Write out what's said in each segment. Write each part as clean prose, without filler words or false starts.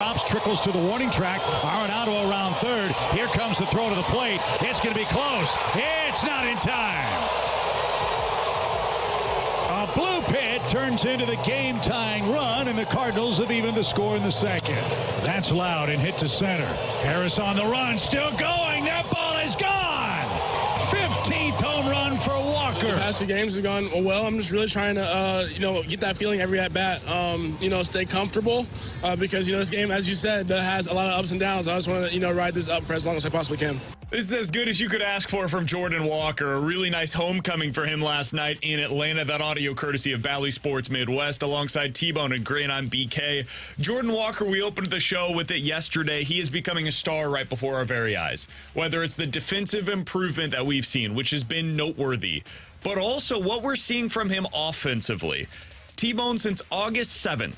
Stops, trickles to the warning track. Arenado around third. Here comes the throw to the plate. It's going to be close. It's not in time. A blue pit turns into the game-tying run, and the Cardinals have evened the score in the second. That's loud and hit to center. Harris on the run, still going. That ball is gone. 15th home run for Walker. The past few games have gone well. I'm just really trying to, get that feeling every at bat. Stay comfortable because this game, as you said, has a lot of ups and downs. I just want to, ride this up for as long as I possibly can. This is as good as you could ask for from Jordan Walker. A really nice homecoming for him last night in Atlanta. That audio courtesy of Bally Sports Midwest alongside T-Bone and Grant. I'm BK. Jordan Walker, we opened the show with it yesterday. He is becoming a star right before our very eyes. Whether it's the defensive improvement that we've seen, which has been noteworthy, but also what we're seeing from him offensively. T-Bone since August 2nd,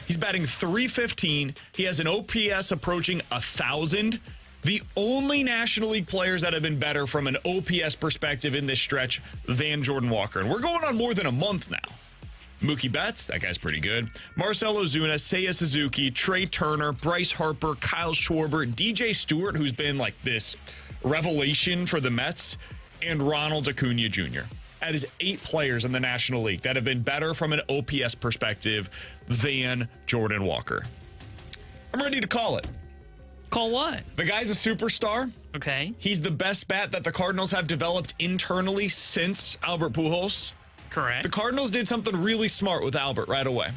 he's batting .315. He has an OPS approaching 1,000. The only National League players that have been better from an OPS perspective in this stretch than Jordan Walker. And we're going on more than a month now. Mookie Betts, that guy's pretty good. Marcell Ozuna, Seiya Suzuki, Trey Turner, Bryce Harper, Kyle Schwarber, DJ Stewart, who's been like this revelation for the Mets, and Ronald Acuna Jr. That is 8 players in the National League that have been better from an OPS perspective than Jordan Walker. I'm ready to call it. Call what? The guy's a superstar. Okay. He's the best bat that the Cardinals have developed internally since Albert Pujols. Correct. The Cardinals did something really smart with Albert right away.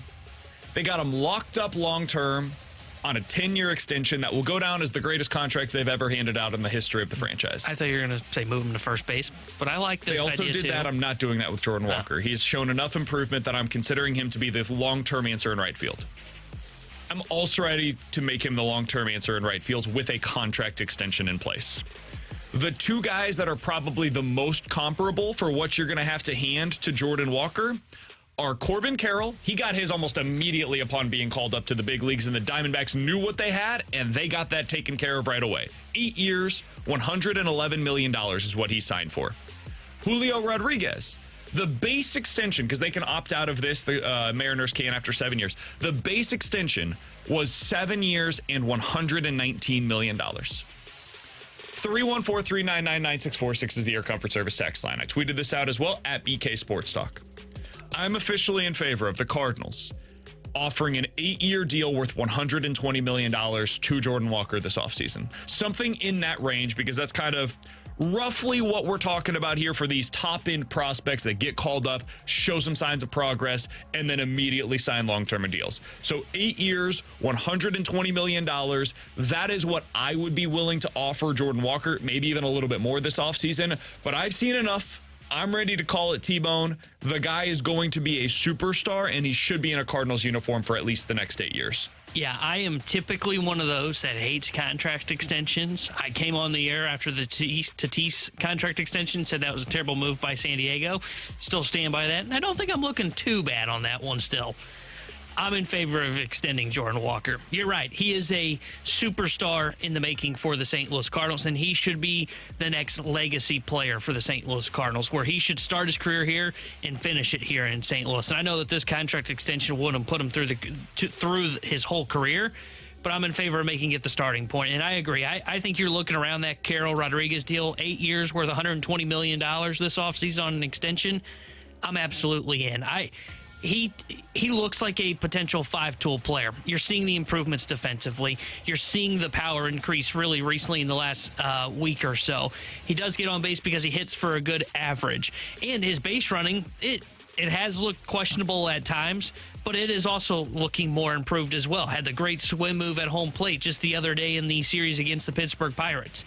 They got him locked up long-term on a 10-year extension that will go down as the greatest contract they've ever handed out in the history of the franchise. I thought you were going to say move him to first base, but I like this idea, too. They also did that. I'm not doing that with Jordan Walker. He's shown enough improvement that I'm considering him to be the long-term answer in right field. I'm also ready to make him the long-term answer in right field with a contract extension in place. The two guys that are probably the most comparable for what you're going to have to hand to Jordan Walker are Corbin Carroll. He got his almost immediately upon being called up to the big leagues, and the Diamondbacks knew what they had, and they got that taken care of right away. 8 years, $111 million is what he signed for. Julio Rodriguez. The base extension, because they can opt out of this, the Mariners can after 7 years. The base extension was 7 years and $119 million. 314-399-9646 is the Air Comfort Service text line. I tweeted this out as well at BK Sports Talk. I'm officially in favor of the Cardinals offering an 8-year deal worth $120 million to Jordan Walker this offseason. Something in that range, because that's kind of roughly what we're talking about here for these top-end prospects that get called up, show some signs of progress, and then immediately sign long-term deals. So 8 years, $120 million. That is what I would be willing to offer Jordan Walker, maybe even a little bit more this offseason. But I've seen enough. I'm ready to call it T-Bone. The guy is going to be a superstar, and he should be in a Cardinals uniform for at least the next 8 years. Yeah, I am typically one of those that hates contract extensions. I came on the air after the Tatis contract extension, said that was a terrible move by San Diego. Still stand by that, and I don't think I'm looking too bad on that one still. I'm in favor of extending Jordan Walker. You're right. He is a superstar in the making for the St. Louis Cardinals, and he should be the next legacy player for the St. Louis Cardinals, where he should start his career here and finish it here in St. Louis. And I know that this contract extension wouldn't put him through his whole career, but I'm in favor of making it the starting point. And I agree. I think you're looking around that Carroll Rodriguez deal, 8 years worth $120 million this offseason on an extension. I'm absolutely in. He looks like a potential 5-tool player. You're seeing the improvements defensively. You're seeing the power increase really recently in the last week or so. He does get on base because he hits for a good average. And his base running, it has looked questionable at times, but it is also looking more improved as well. Had the great swim move at home plate just the other day in the series against the Pittsburgh Pirates.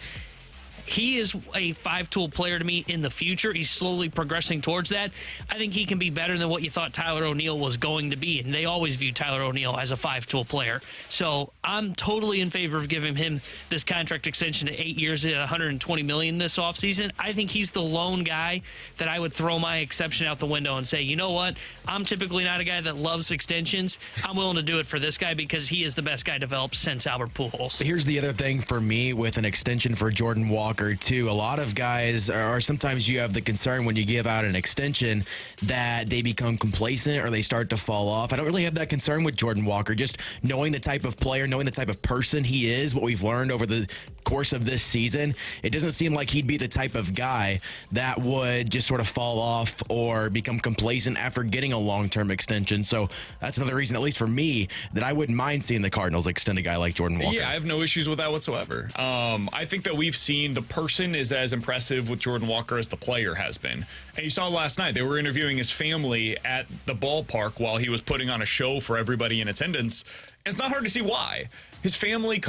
He is a 5-tool player to me in the future. He's slowly progressing towards that. I think he can be better than what you thought Tyler O'Neill was going to be, and they always view Tyler O'Neill as a 5-tool player. So I'm totally in favor of giving him this contract extension to 8 years at $120 million this offseason. I think he's the lone guy that I would throw my exception out the window and say, you know what? I'm typically not a guy that loves extensions. I'm willing to do it for this guy because he is the best guy developed since Albert Pujols. Here's the other thing for me with an extension for Jordan Walker. Walker, too. A lot of guys, or sometimes you have the concern when you give out an extension that they become complacent or they start to fall off. I don't really have that concern with Jordan Walker. Just knowing the type of player, knowing the type of person he is, what we've learned over the course of this season, it doesn't seem like he'd be the type of guy that would just sort of fall off or become complacent after getting a long-term extension. So that's another reason, at least for me, that I wouldn't mind seeing the Cardinals extend a guy like Jordan Walker. Yeah, I have no issues with that whatsoever. I think that we've seen the person is as impressive with Jordan Walker as the player has been. And you saw last night, they were interviewing his family at the ballpark while he was putting on a show for everybody in attendance. And it's not hard to see why. His family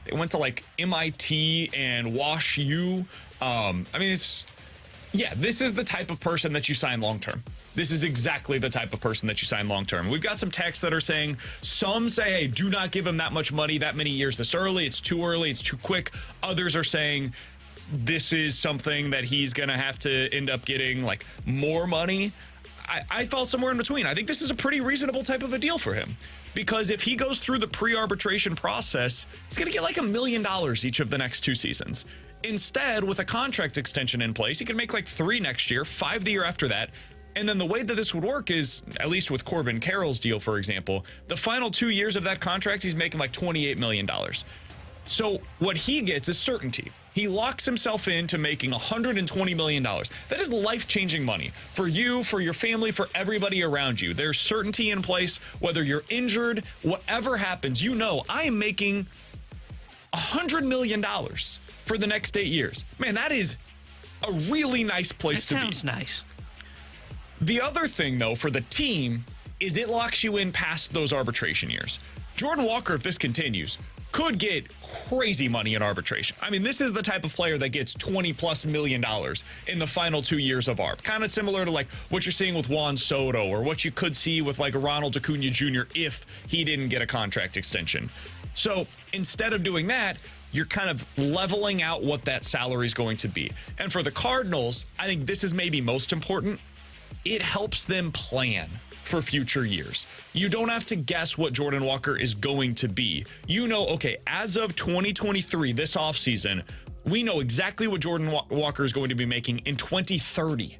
they went to like MIT and Wash U. This is the type of person that you sign long-term. This is exactly the type of person that you sign long-term. We've got some texts that are saying, some say, hey, do not give him that much money that many years this early. It's too early. It's too quick. Others are saying this is something that he's going to have to end up getting like more money. I fall somewhere in between. I think this is a pretty reasonable type of a deal for him. Because if he goes through the pre-arbitration process, he's going to get like $1 million each of the next 2 seasons. Instead, with a contract extension in place, he can make like 3 next year, 5 the year after that. And then the way that this would work is, at least with Corbin Carroll's deal, for example, the final 2 years of that contract, he's making like $28 million. So what he gets is certainty. He locks himself into making $120 million. That is life-changing money for you, for your family, for everybody around you. There's certainty in place, whether you're injured, whatever happens, you know, I am making $100 million for the next 8 years. Man, that is a really nice place to be. That sounds nice. The other thing, though, for the team is it locks you in past those arbitration years. Jordan Walker, if this continues, could get crazy money in arbitration. I mean, this is the type of player that gets $20+ million in the final 2 years of ARB. Kind of similar to like what you're seeing with Juan Soto or what you could see with like Ronald Acuna Jr. if he didn't get a contract extension. So instead of doing that, you're kind of leveling out what that salary is going to be. And for the Cardinals, I think this is maybe most important. It helps them plan for future years. You don't have to guess what Jordan Walker is going to be. You know, okay, as of 2023, this offseason, we know exactly what Jordan Walker is going to be making in 2030.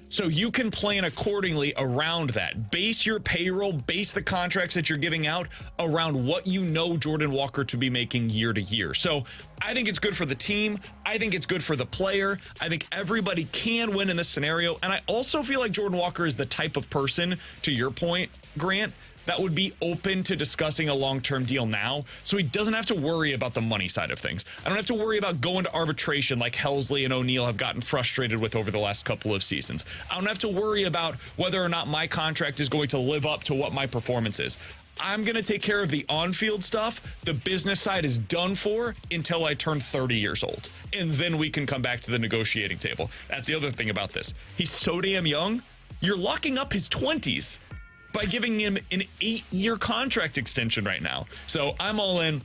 So you can plan accordingly around that. Base your payroll, base the contracts that you're giving out around what you know Jordan Walker to be making year to year. So I think it's good for the team. I think it's good for the player. I think everybody can win in this scenario. And I also feel like Jordan Walker is the type of person, to your point, Grant, that would be open to discussing a long-term deal now, so he doesn't have to worry about the money side of things. I don't have to worry about going to arbitration like Helsley and O'Neal have gotten frustrated with over the last couple of seasons. I don't have to worry about whether or not my contract is going to live up to what my performance is. I'm going to take care of the on-field stuff. The business side is done for until I turn 30 years old, and then we can come back to the negotiating table. That's the other thing about this. He's so damn young. You're locking up his 20s. By giving him an 8-year contract extension right now. So I'm all in.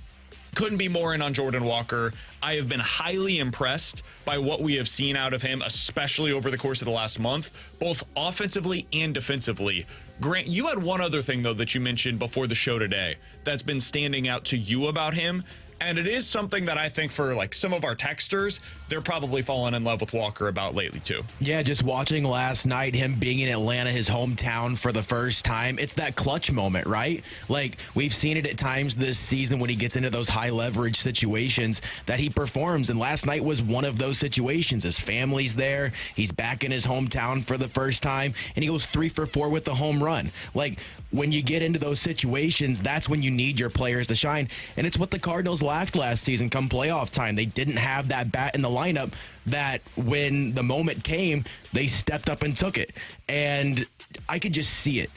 Couldn't be more in on Jordan Walker. I have been highly impressed by what we have seen out of him, especially over the course of the last month, both offensively and defensively. Grant, you had one other thing, though, that you mentioned before the show today that's been standing out to you about him. And it is something that I think for like some of our texters, they're probably falling in love with Walker about lately too. Yeah, just watching last night, him being in Atlanta, his hometown for the first time, it's that clutch moment, right? Like we've seen it at times this season when he gets into those high leverage situations that he performs. And last night was one of those situations. His family's there. He's back in his hometown for the first time and he goes 3 for 4 with the home run. Like when you get into those situations, that's when you need your players to shine. And it's what the Cardinals lacked last season come playoff time. They didn't have that bat in the lineup that when the moment came, they stepped up and took it. And I could just see it.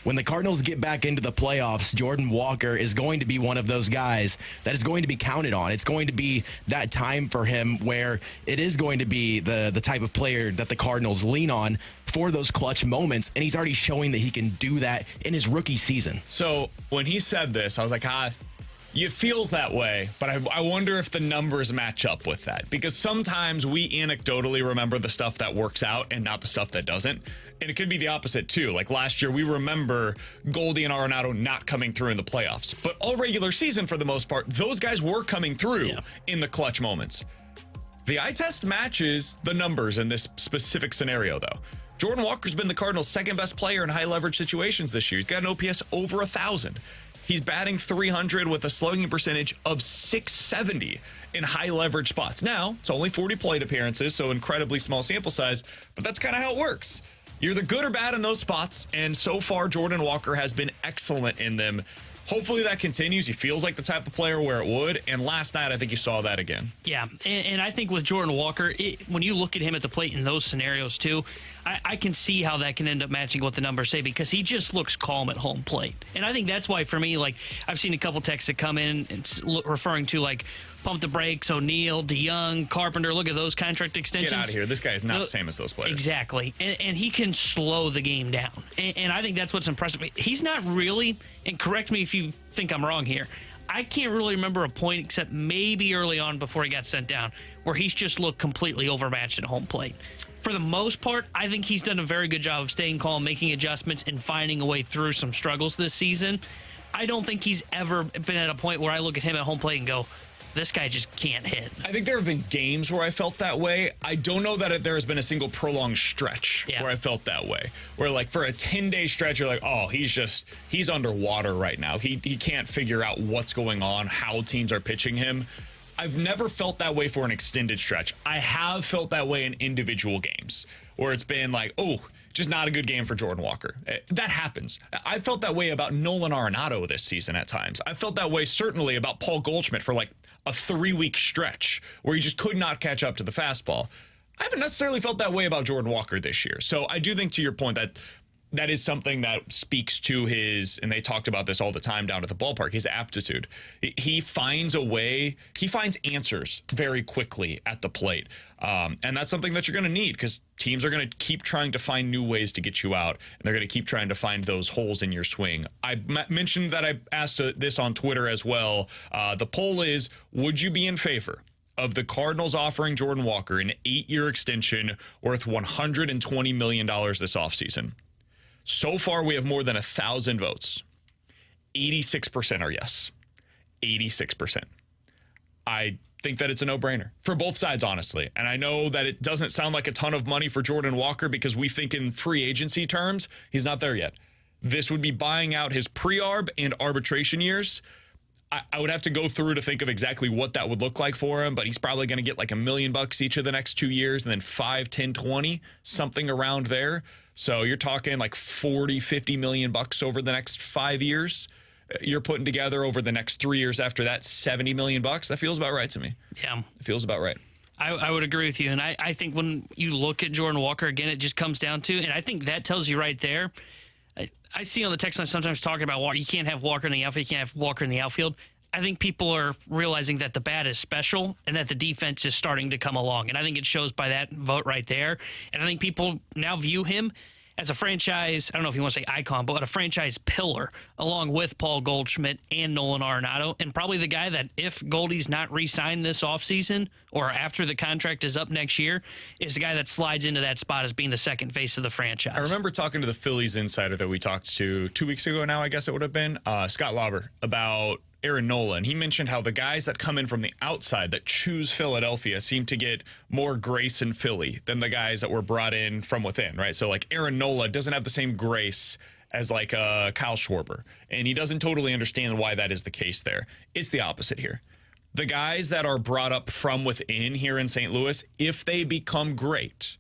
When the Cardinals get back into the playoffs, Jordan Walker is going to be one of those guys that is going to be counted on. It's going to be that time for him where it is going to be the type of player that the Cardinals lean on for those clutch moments, and he's already showing that he can do that in his rookie season. So when he said this, I was like, It feels that way, but I wonder if the numbers match up with that. Because sometimes we anecdotally remember the stuff that works out and not the stuff that doesn't. And it could be the opposite, too. Like last year, we remember Goldie and Arenado not coming through in the playoffs. But all regular season, for the most part, those guys were coming through in the clutch moments. The eye test matches the numbers in this specific scenario, though. Jordan Walker's been the Cardinals' second best player in high leverage situations this year. He's got an OPS over 1,000. He's batting .300 with a slugging percentage of .670 in high leverage spots. Now, it's only 40 plate appearances, so incredibly small sample size, but that's kind of how it works. You're either good or bad in those spots, and so far, Jordan Walker has been excellent in them. Hopefully that continues. He feels like the type of player where it would, and last night I think you saw that again. Yeah, and I think with Jordan Walker, when you look at him at the plate in those scenarios too, I can see how that can end up matching what the numbers say because he just looks calm at home plate. And I think that's why for me, like I've seen a couple texts that come in and referring to like pump the brakes, O'Neal, DeYoung, Carpenter, look at those contract extensions. Get out of here. This guy is not the same as those players. Exactly. And he can slow the game down. And I think that's what's impressive. He's not really, and correct me if you think I'm wrong here, I can't really remember a point except maybe early on before he got sent down where he's just looked completely overmatched at home plate. For the most part, I think he's done a very good job of staying calm, making adjustments, and finding a way through some struggles this season. I don't think he's ever been at a point where I look at him at home plate and go, this guy just can't hit. I think there have been games where I felt that way. I don't know that there has been a single prolonged stretch where I felt that way. Where like for a 10-day stretch, you're like, oh, he's underwater right now. He can't figure out what's going on, how teams are pitching him. I've never felt that way for an extended stretch. I have felt that way in individual games where it's been like, oh, just not a good game for Jordan Walker. That happens. I felt that way about Nolan Arenado this season at times. I felt that way certainly about Paul Goldschmidt for like a 3-week stretch where he just could not catch up to the fastball. I haven't necessarily felt that way about Jordan Walker this year. So I do think, to your point, that is something that speaks to his, and they talked about this all the time down at the ballpark, his aptitude. He finds a way, he finds answers very quickly at the plate. And that's something that you're going to need because teams are going to keep trying to find new ways to get you out, and they're going to keep trying to find those holes in your swing. I mentioned that I asked this on Twitter as well. The poll is, would you be in favor of the Cardinals offering Jordan Walker an 8-year extension worth $120 million this offseason? So far, we have more than 1,000 votes. 86% are yes. 86%. I think that it's a no-brainer for both sides, honestly. And I know that it doesn't sound like a ton of money for Jordan Walker because we think in free agency terms, he's not there yet. This would be buying out his pre-arb and arbitration years. I would have to go through to think of exactly what that would look like for him, but he's probably going to get like $1 million each of the next 2 years and then 5, 10, 20, something around there. So you're talking like 40, 50 million bucks over the next 5 years. You're putting together over the next 3 years after that, 70 million bucks. That feels about right to me. Yeah. It feels about right. I would agree with you. And I think when you look at Jordan Walker, again, it just comes down to, and I think that tells you right there, I see on the text line sometimes talking about Walker. You can't have Walker in the outfield. You can't have Walker in the outfield. I think people are realizing that the bat is special and that the defense is starting to come along. And I think it shows by that vote right there. And I think people now view him as a franchise, I don't know if you want to say icon, but a franchise pillar along with Paul Goldschmidt and Nolan Arenado. And probably the guy that if Goldie's not re-signed this offseason or after the contract is up next year is the guy that slides into that spot as being the second face of the franchise. I remember talking to the Phillies insider that we talked to 2 weeks ago now, I guess it would have been, Scott Lauber, about Aaron Nola. He mentioned how the guys that come in from the outside that choose Philadelphia seem to get more grace in Philly than the guys that were brought in from within, right? So like Aaron Nola doesn't have the same grace as like Kyle Schwarber, and he doesn't totally understand why that is the case there. It's the opposite here. The guys that are brought up from within here in St. Louis, if they become great,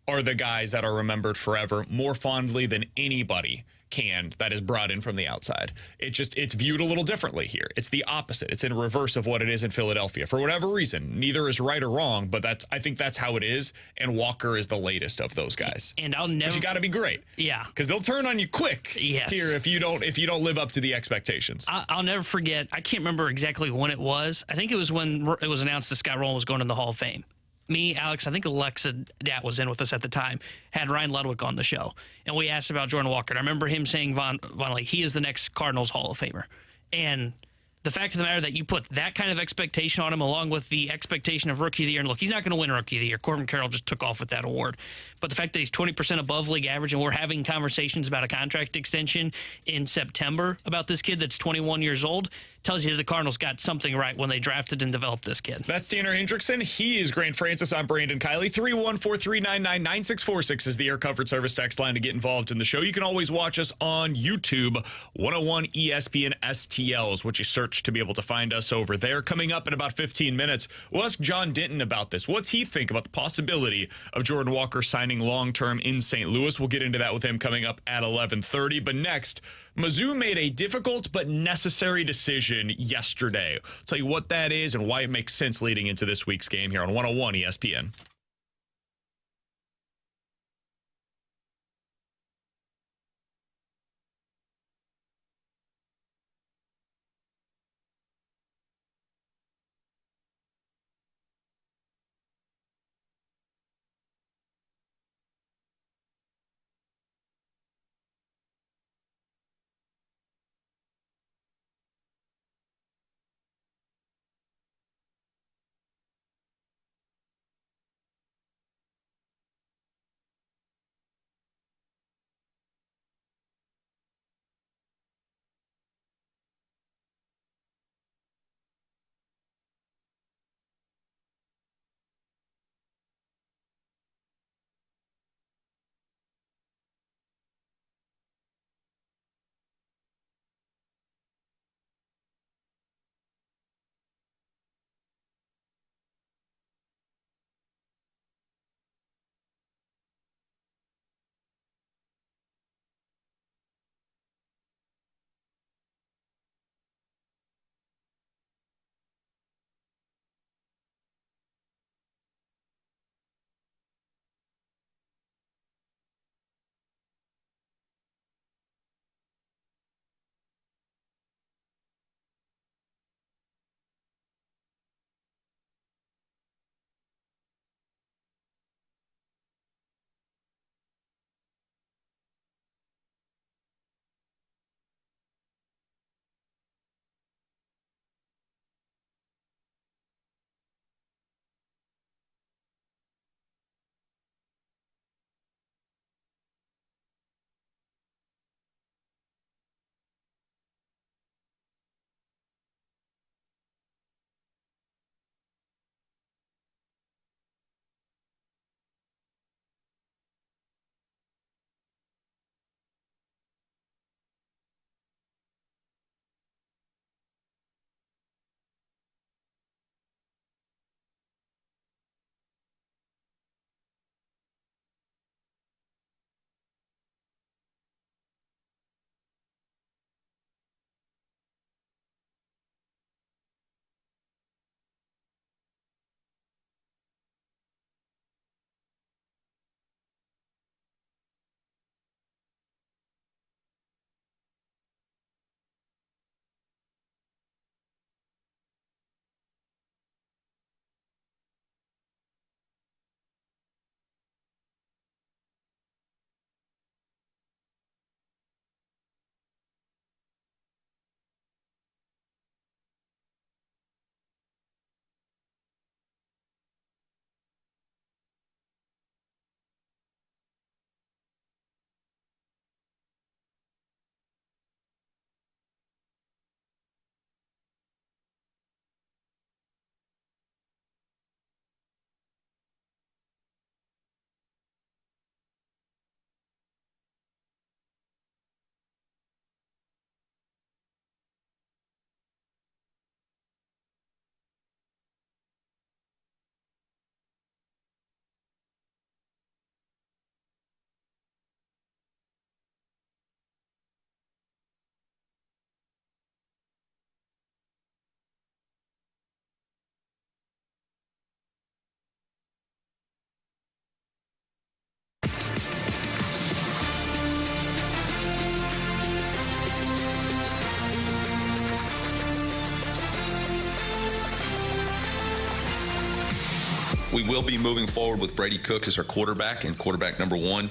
are the guys that are remembered forever more fondly than anybody can that is brought in from the outside. It's viewed a little differently here. It's the opposite. It's in reverse of what it is in Philadelphia. For whatever reason, neither is right or wrong, but I think that's how it is, and Walker is the latest of those guys. And I'll never. But you got to be great. Yeah. Because they'll turn on you quick. Yes. Here if you don't live up to the expectations. I'll never forget. I can't remember exactly when it was. I think it was when it was announced that Scott Rowland was going in the Hall of Fame. Me, Alex, I think Alexa Dat was in with us at the time, had Ryan Ludwig on the show. And we asked about Jordan Walker. And I remember him saying, Von Lee, he is the next Cardinals Hall of Famer. And the fact of the matter that you put that kind of expectation on him, along with the expectation of Rookie of the Year, and look, he's not going to win Rookie of the Year. Corbin Carroll just took off with that award. But the fact that he's 20% above league average, and we're having conversations about a contract extension in September about this kid that's 21 years old, tells you the Cardinals got something right when they drafted and developed this kid. That's Tanner Hendrickson. He is Grant Francis. I'm Brandon Kiley. 314-399-9646 is the Air Comfort Service text line to get involved in the show. You can always watch us on YouTube. 101 ESPN STL is what you search to be able to find us over there. Coming up in about 15 minutes, we'll ask John Denton about this. What's he think about the possibility of Jordan Walker signing long-term in St. Louis? We'll get into that with him coming up at 11:30. But next, Mizzou made a difficult but necessary decision yesterday. I'll tell you what that is and why it makes sense leading into this week's game here on 101 ESPN. We will be moving forward with Brady Cook as our quarterback and quarterback number one,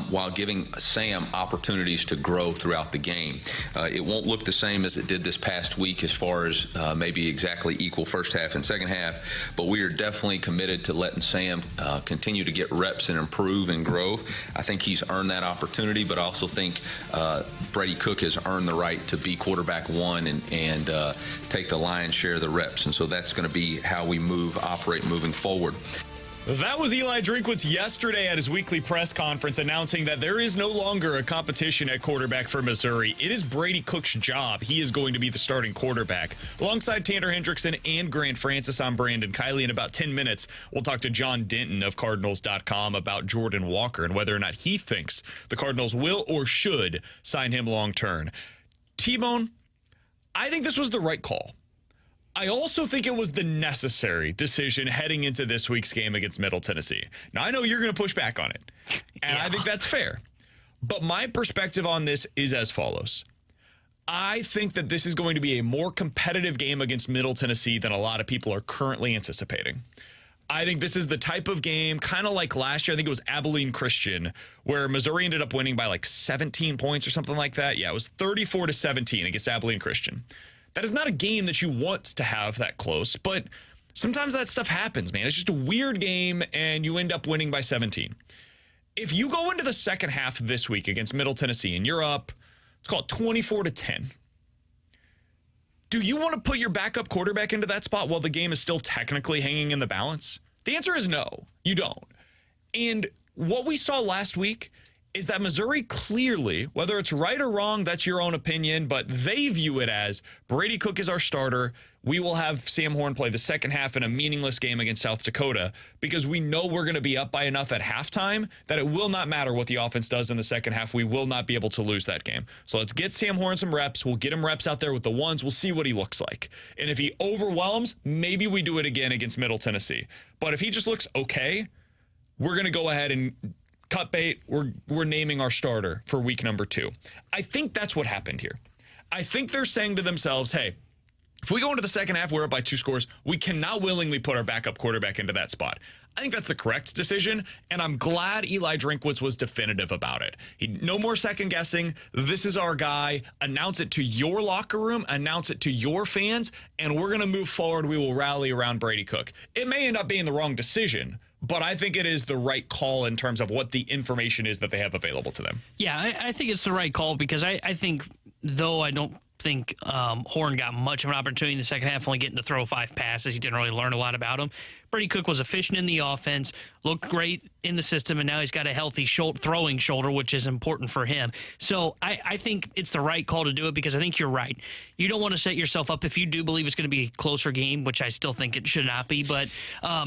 while giving Sam opportunities to grow throughout the game. It won't look the same as it did this past week as far as maybe exactly equal first half and second half, but we are definitely committed to letting Sam continue to get reps and improve and grow. I think he's earned that opportunity, but I also think Brady Cook has earned the right to be quarterback one and take the lion's share of the reps, and so that's going to be how we operate moving forward. That was Eli Drinkwitz yesterday at his weekly press conference announcing that there is no longer a competition at quarterback for Missouri. It is Brady Cook's job. He is going to be the starting quarterback. Alongside Tanner Hendrickson and Grant Francis, I'm Brandon Kiley. In about 10 minutes, we'll talk to John Denton of Cardinals.com about Jordan Walker and whether or not he thinks the Cardinals will or should sign him long-term. T-Bone, I think this was the right call. I also think it was the necessary decision heading into this week's game against Middle Tennessee. Now, I know you're going to push back on it, and I think that's fair. But my perspective on this is as follows. I think that this is going to be a more competitive game against Middle Tennessee than a lot of people are currently anticipating. I think this is the type of game, kind of like last year, I think it was Abilene Christian, where Missouri ended up winning by like 17 points or something like that. Yeah, it was 34-17 against Abilene Christian. That is not a game that you want to have that close, but sometimes that stuff happens, man. It's just a weird game, and you end up winning by 17. If you go into the second half this week against Middle Tennessee and you're up, let's call it 24-10, do you want to put your backup quarterback into that spot while the game is still technically hanging in the balance? The answer is no, you don't. And what we saw last week is that Missouri clearly, whether it's right or wrong, that's your own opinion, but they view it as Brady Cook is our starter. We will have Sam Horn play the second half in a meaningless game against South Dakota because we know we're going to be up by enough at halftime that it will not matter what the offense does in the second half. We will not be able to lose that game. So let's get Sam Horn some reps. We'll get him reps out there with the ones. We'll see what he looks like. And if he overwhelms, maybe we do it again against Middle Tennessee. But if he just looks okay, we're going to go ahead and cut bait, we're naming our starter for week number 2. I think that's what happened here. I think they're saying to themselves, hey, if we go into the second half, we're up by 2 scores, we cannot willingly put our backup quarterback into that spot. I think that's the correct decision, and I'm glad Eli Drinkwitz was definitive about it. No more second guessing. This is our guy. Announce it to your locker room, announce it to your fans, and we're going to move forward. We will rally around Brady Cook. It may end up being the wrong decision, but I think it is the right call in terms of what the information is that they have available to them. Yeah, I think it's the right call because I think, though I don't think Horn got much of an opportunity in the second half, only getting to throw 5 passes. He didn't really learn a lot about him. Brady Cook was efficient in the offense, looked great in the system, and now he's got a healthy throwing shoulder, which is important for him. So I think it's the right call to do it because I think you're right. You don't want to set yourself up if you do believe it's going to be a closer game, which I still think it should not be. But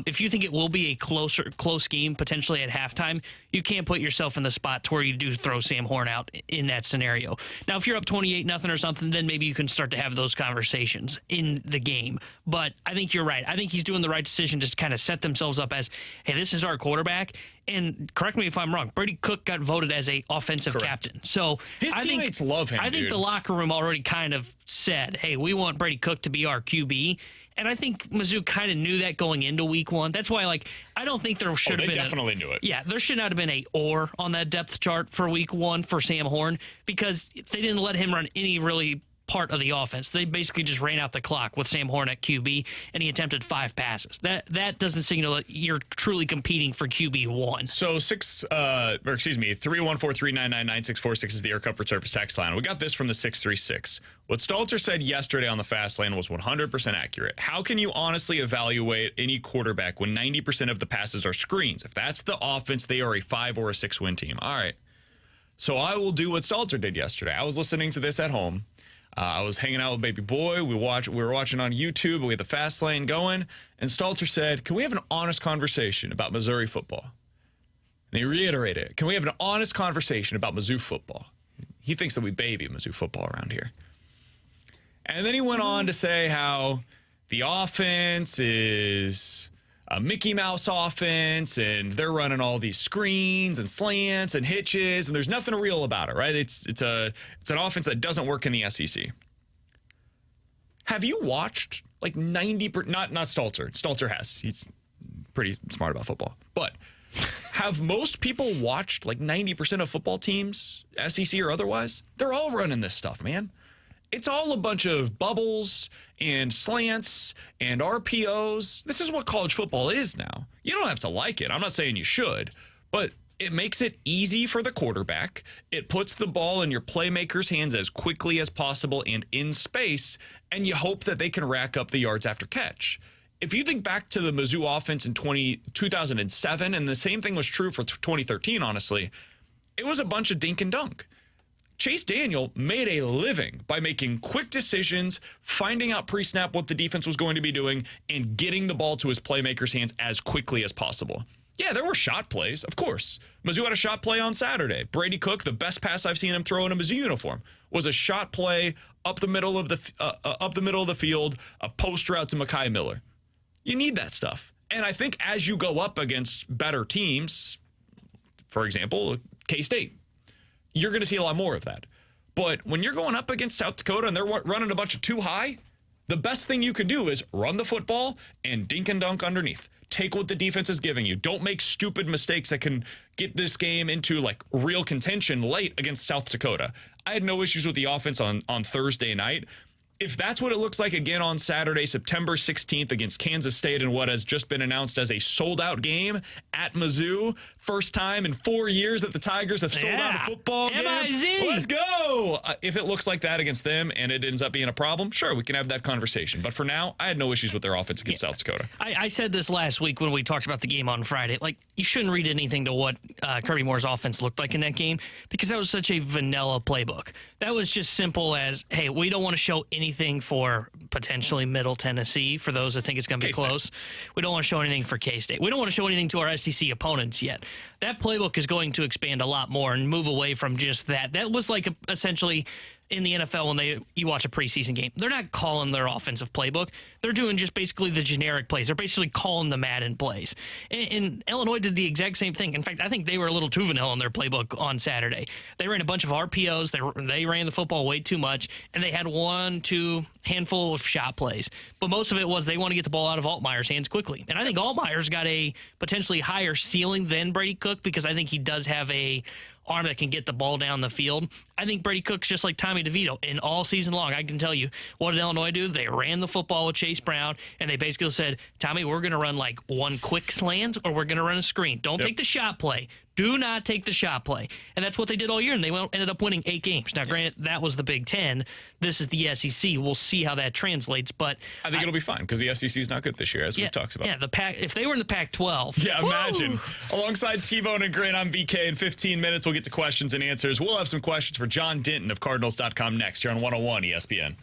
if you think it will be a close game potentially at halftime, you can't put yourself in the spot to where you do throw Sam Horn out in that scenario. Now, if you're up 28-0 or something, then maybe you can start to have those conversations in the game. But I think you're right. I think he's doing the right decision just to kind of set themselves up as, hey, this is our quarterback. And correct me if I'm wrong, Brady Cook got voted as a offensive captain. So his teammates love him. I think the locker room already kind of said, hey, we want Brady Cook to be our QB. And I think Mizzou kind of knew that going into week 1. That's why, I don't think there should have been. They definitely knew it. Yeah, there should not have been a or on that depth chart for week 1 for Sam Horn because they didn't let him run any really part of the offense. They basically just ran out the clock with Sam Horn at QB, and he attempted 5 passes. That doesn't signal that you're truly competing for QB1. So 314-399-9646 is the Air Comfort Service text line. We got this from the 636. What Stalter said yesterday on the Fast Lane was 100% accurate. How can you honestly evaluate any quarterback when 90% of the passes are screens? If that's the offense, they are a 5 or a 6 win team. All right. So I will do what Stalter did yesterday. I was listening to this at home. I was hanging out with baby boy. We were watching on YouTube. We had the Fast Lane going. And Stalter said, can we have an honest conversation about Missouri football? And he reiterated it. Can we have an honest conversation about Mizzou football? He thinks that we baby Mizzou football around here. And then he went on to say how the offense is a Mickey Mouse offense, and they're running all these screens and slants and hitches, and there's nothing real about it, right? It's an offense that doesn't work in the SEC. Have you watched 90%? Not Stalter. Stalter has. He's pretty smart about football. But have most people watched like 90% of football teams, SEC or otherwise? They're all running this stuff, man. It's all a bunch of bubbles and slants and RPOs. This is what college football is now. You don't have to like it. I'm not saying you should, but it makes it easy for the quarterback. It puts the ball in your playmaker's hands as quickly as possible and in space, and you hope that they can rack up the yards after catch. If you think back to the Mizzou offense in 2007, and the same thing was true for 2013, honestly, it was a bunch of dink and dunk. Chase Daniel made a living by making quick decisions, finding out pre-snap what the defense was going to be doing, and getting the ball to his playmaker's hands as quickly as possible. Yeah, there were shot plays, of course. Mizzou had a shot play on Saturday. Brady Cook, the best pass I've seen him throw in a Mizzou uniform, was a shot play up the middle of the field, a post route to Mekhi Miller. You need that stuff. And I think as you go up against better teams, for example, K-State, you're going to see a lot more of that. But when you're going up against South Dakota and they're running a bunch of too high, the best thing you could do is run the football and dink and dunk underneath. Take what the defense is giving you. Don't make stupid mistakes that can get this game into like real contention late against South Dakota. I had no issues with the offense on Thursday night. If that's what it looks like again on Saturday, September 16th against Kansas State in what has just been announced as a sold-out game at Mizzou, first time in 4 years that the Tigers have sold out a football game. M-I-Z. Let's go! If it looks like that against them and it ends up being a problem, sure, we can have that conversation. But for now, I had no issues with their offense against South Dakota. I said this last week when we talked about the game on Friday. Like, you shouldn't read anything to what Kirby Moore's offense looked like in that game because that was such a vanilla playbook. That was just simple as, hey, we don't want to show anything for potentially Middle Tennessee, for those that think it's going to be close. We don't want to show anything for K-State. We don't want to show anything to our SEC opponents yet. That playbook is going to expand a lot more and move away from just that. That was like essentially in the NFL when you watch a preseason game. They're not calling their offensive playbook. They're doing just basically the generic plays. They're basically calling the Madden plays. And Illinois did the exact same thing. In fact, I think they were a little too vanilla in their playbook on Saturday. They ran a bunch of RPOs. They ran the football way too much, and they had handful of shot plays. But most of it was they want to get the ball out of Altmaier's hands quickly. And I think Altmaier's got a potentially higher ceiling than Brady Cook because I think he does have a arm that can get the ball down the field. I think Brady Cook's just like Tommy DeVito. And all season long, I can tell you, what did Illinois do? They ran the football with Chase Brown, and they basically said, Tommy, we're going to run like one quick slant or we're going to run a screen. Don't take the shot play. Do not take the shot play. And that's what they did all year, and they ended up winning 8 games. Now, granted, that was the Big Ten. This is the SEC. We'll see how that translates, but I think it'll be fine because the SEC is not good this year, as we've talked about. Yeah, if they were in the Pac-12. Yeah, imagine. Alongside T-Bone and Grant, I'm BK. In 15 minutes, we'll get to questions and answers. We'll have some questions for John Denton of Cardinals.com next here on 101 ESPN.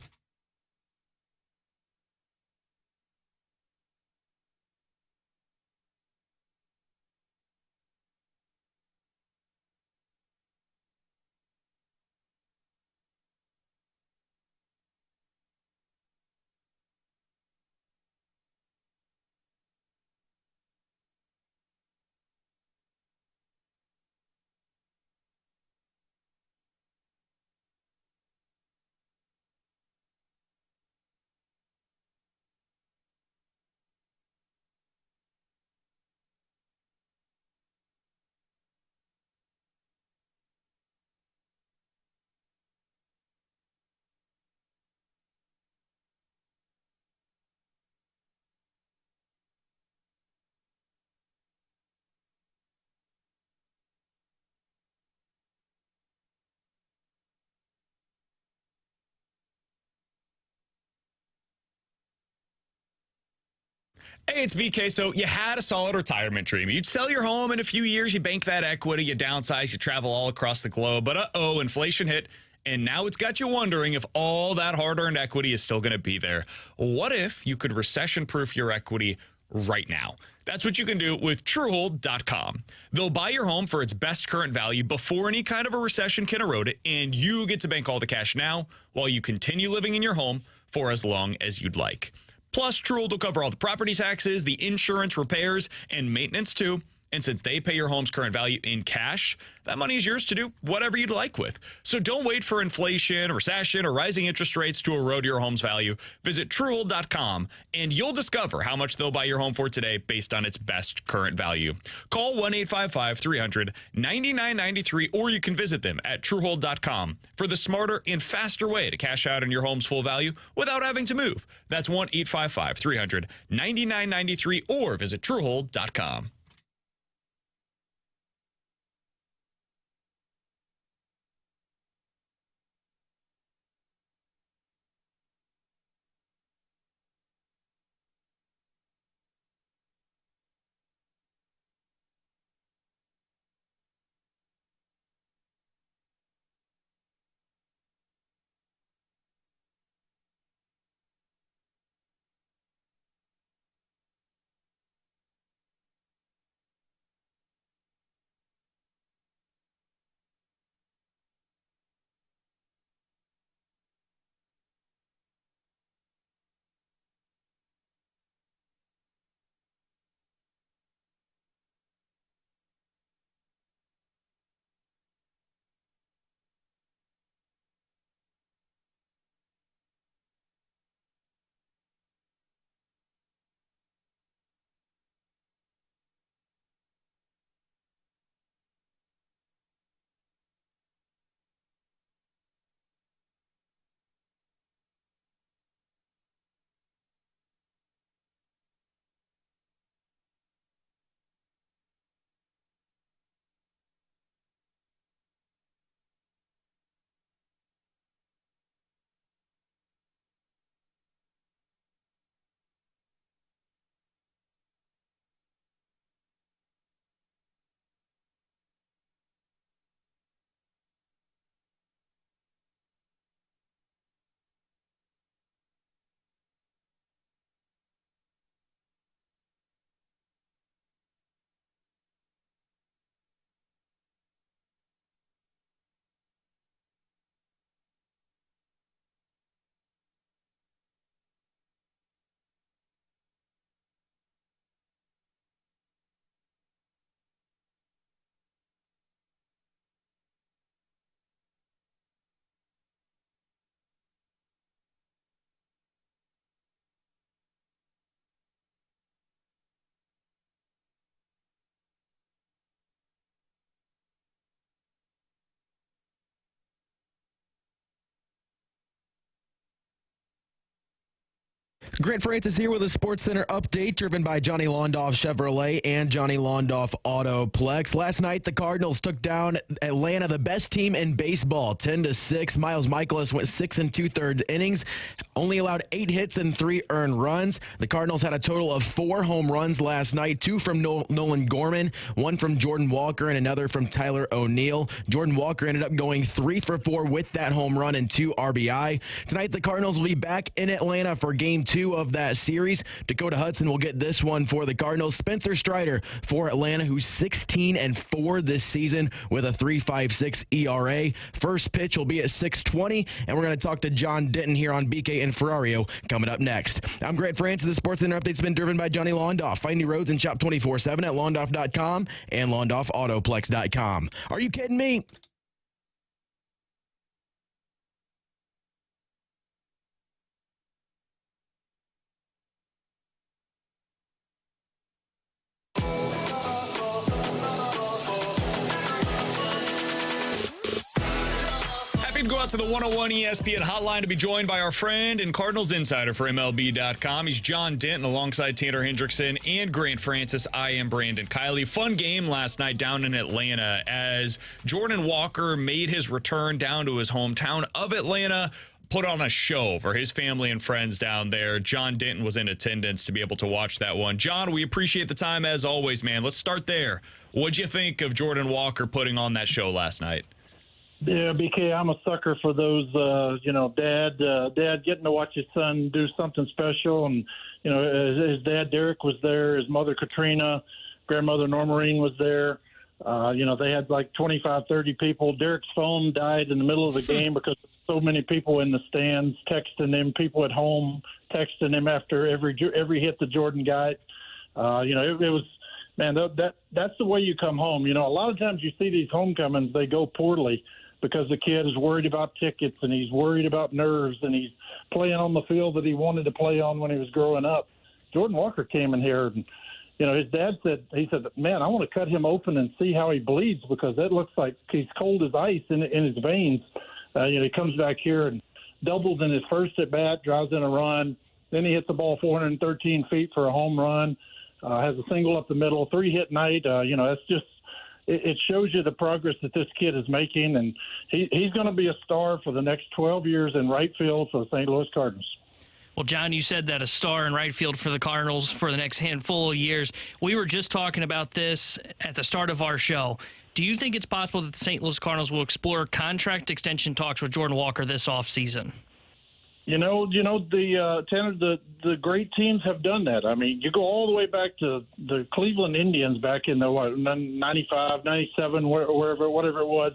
Hey, it's BK. So you had a solid retirement dream. You'd sell your home in a few years, you bank that equity, you downsize, you travel all across the globe. But inflation hit, and now it's got you wondering if all that hard-earned equity is still going to be there. What if you could recession-proof your equity right now? That's what you can do with Truehold.com. They'll buy your home for its best current value before any kind of a recession can erode it, and you get to bank all the cash now while you continue living in your home for as long as you'd like. Plus, Truehold will cover all the property taxes, the insurance, repairs, and maintenance too. And since they pay your home's current value in cash, that money is yours to do whatever you'd like with. So don't wait for inflation, recession, or rising interest rates to erode your home's value. Visit Truehold.com, and you'll discover how much they'll buy your home for today based on its best current value. Call 1-855-300-9993, or you can visit them at Truehold.com for the smarter and faster way to cash out on your home's full value without having to move. That's 1-855-300-9993, or visit Truehold.com. Grant Francis here with a Sports Center update driven by Johnny Londoff Chevrolet and Johnny Londoff Autoplex. Last night, the Cardinals took down Atlanta, the best team in baseball, 10-6. Miles Michaelis went 6 2/3 innings, only allowed 8 hits and 3 earned runs. The Cardinals had a total of 4 home runs last night, 2 from Nolan Gorman, 1 from Jordan Walker, and another from Tyler O'Neill. Jordan Walker ended up going 3 for 4 with that home run and 2 RBI. Tonight, the Cardinals will be back in Atlanta for Game 2 of that series. Dakota Hudson will get this one for the Cardinals. Spencer Strider for Atlanta, who's 16-4 this season with a 3.56 ERA. First pitch will be at 6:20, and we're going to talk to John Denton here on BK and Ferrario coming up next. I'm Grant Francis. The Sports Center update's been driven by Johnny Londoff. Find new roads and shop 24/7 at londoff.com and londoffautoplex.com. Are you kidding me? Go out to the 101 ESPN hotline to be joined by our friend and Cardinals insider for MLB.com. He's John Denton alongside Tanner Hendrickson and Grant Francis. I am Brandon Kiley. Fun game last night down in Atlanta as Jordan Walker made his return down to his hometown of Atlanta, put on a show for his family and friends down there. John Denton was in attendance to be able to watch that one. John, we appreciate the time as always, man. Let's start there. What'd you think of Jordan Walker putting on that show last night? Yeah, BK, I'm a sucker for those, dad getting to watch his son do something special. And, his dad, Derek, was there. His mother, Katrina, grandmother, Normarine, was there. They had like 25, 30 people. Derek's phone died in the middle of the game because so many people in the stands texting him, people at home texting him after every hit that Jordan got. It man, that's the way you come home. You know, a lot of times you see these homecomings, they go poorly because the kid is worried about tickets and he's worried about nerves and he's playing on the field that he wanted to play on when he was growing up. Jordan Walker came in here and, you know, his dad said, man, I want to cut him open and see how he bleeds because that looks like he's cold as ice in his veins. You know, he comes back here and doubles in his first at bat, drives in a run. Then he hits the ball 413 feet for a home run, has a single up the middle, 3-hit night. You know, that's just, it shows you the progress that this kid is making. And he's going to be a star for the next 12 years in right field for the St. Louis Cardinals. Well, John, you said that a star in right field for the Cardinals for the next handful of years. We were just talking about this at the start of our show. Do you think it's possible that the St. Louis Cardinals will explore contract extension talks with Jordan Walker this offseason? You know, the great teams have done that. I mean, you go all the way back to the Cleveland Indians back in the 95, 97, whatever it was.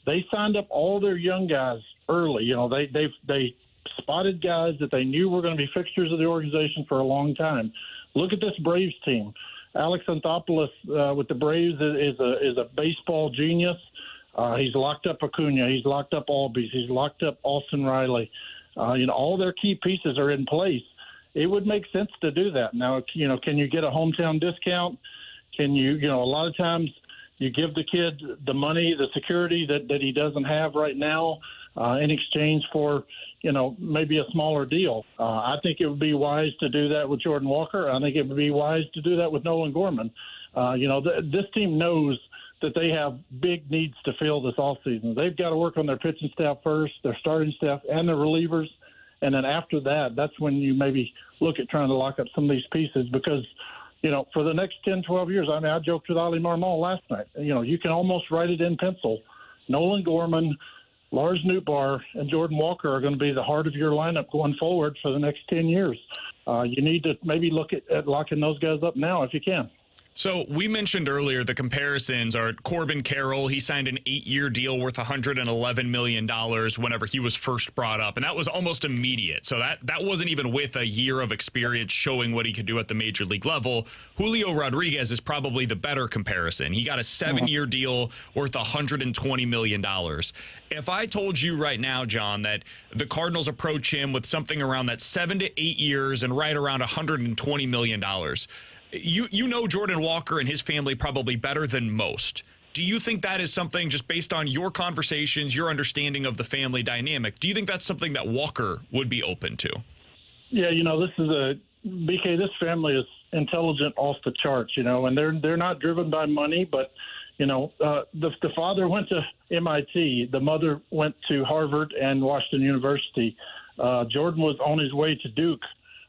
They signed up all their young guys early. You know, they spotted guys that they knew were going to be fixtures of the organization for a long time. Look at this Braves team. Alex Anthopoulos with the Braves is a baseball genius. He's locked up Acuna. He's locked up Albies. He's locked up Austin Riley. You know, all their key pieces are in place. It would make sense to do that. Now, you know, can you get a hometown discount? Can you know, a lot of times you give the kid the money, the security that he doesn't have right now in exchange for, you know, maybe a smaller deal. I think it would be wise to do that with Jordan Walker. I think it would be wise to do that with Nolan Gorman. You know, this team knows that they have big needs to fill this offseason. They've got to work on their pitching staff first, their starting staff, and their relievers. And then after that, that's when you maybe look at trying to lock up some of these pieces because, you know, for the next 10, 12 years, I mean, I joked with Ali Marmol last night. You know, you can almost write it in pencil. Nolan Gorman, Lars Nootbaar, and Jordan Walker are going to be the heart of your lineup going forward for the next 10 years. You need to maybe look at locking those guys up now if you can. So we mentioned earlier the comparisons are Corbin Carroll. He signed an 8-year deal worth $111 million whenever he was first brought up, and that was almost immediate. So that wasn't even with a year of experience showing what he could do at the major league level. Julio Rodriguez is probably the better comparison. He got a 7-year deal worth $120 million. If I told you right now, John, that the Cardinals approach him with something around that 7 to 8 years and right around $120 million, You know Jordan Walker and his family probably better than most. Do you think that is something, just based on your conversations, your understanding of the family dynamic, do you think that's something that Walker would be open to? Yeah, you know, BK, this family is intelligent off the charts, you know, and they're not driven by money, but, you know, the father went to MIT, the mother went to Harvard and Washington University. Jordan was on his way to Duke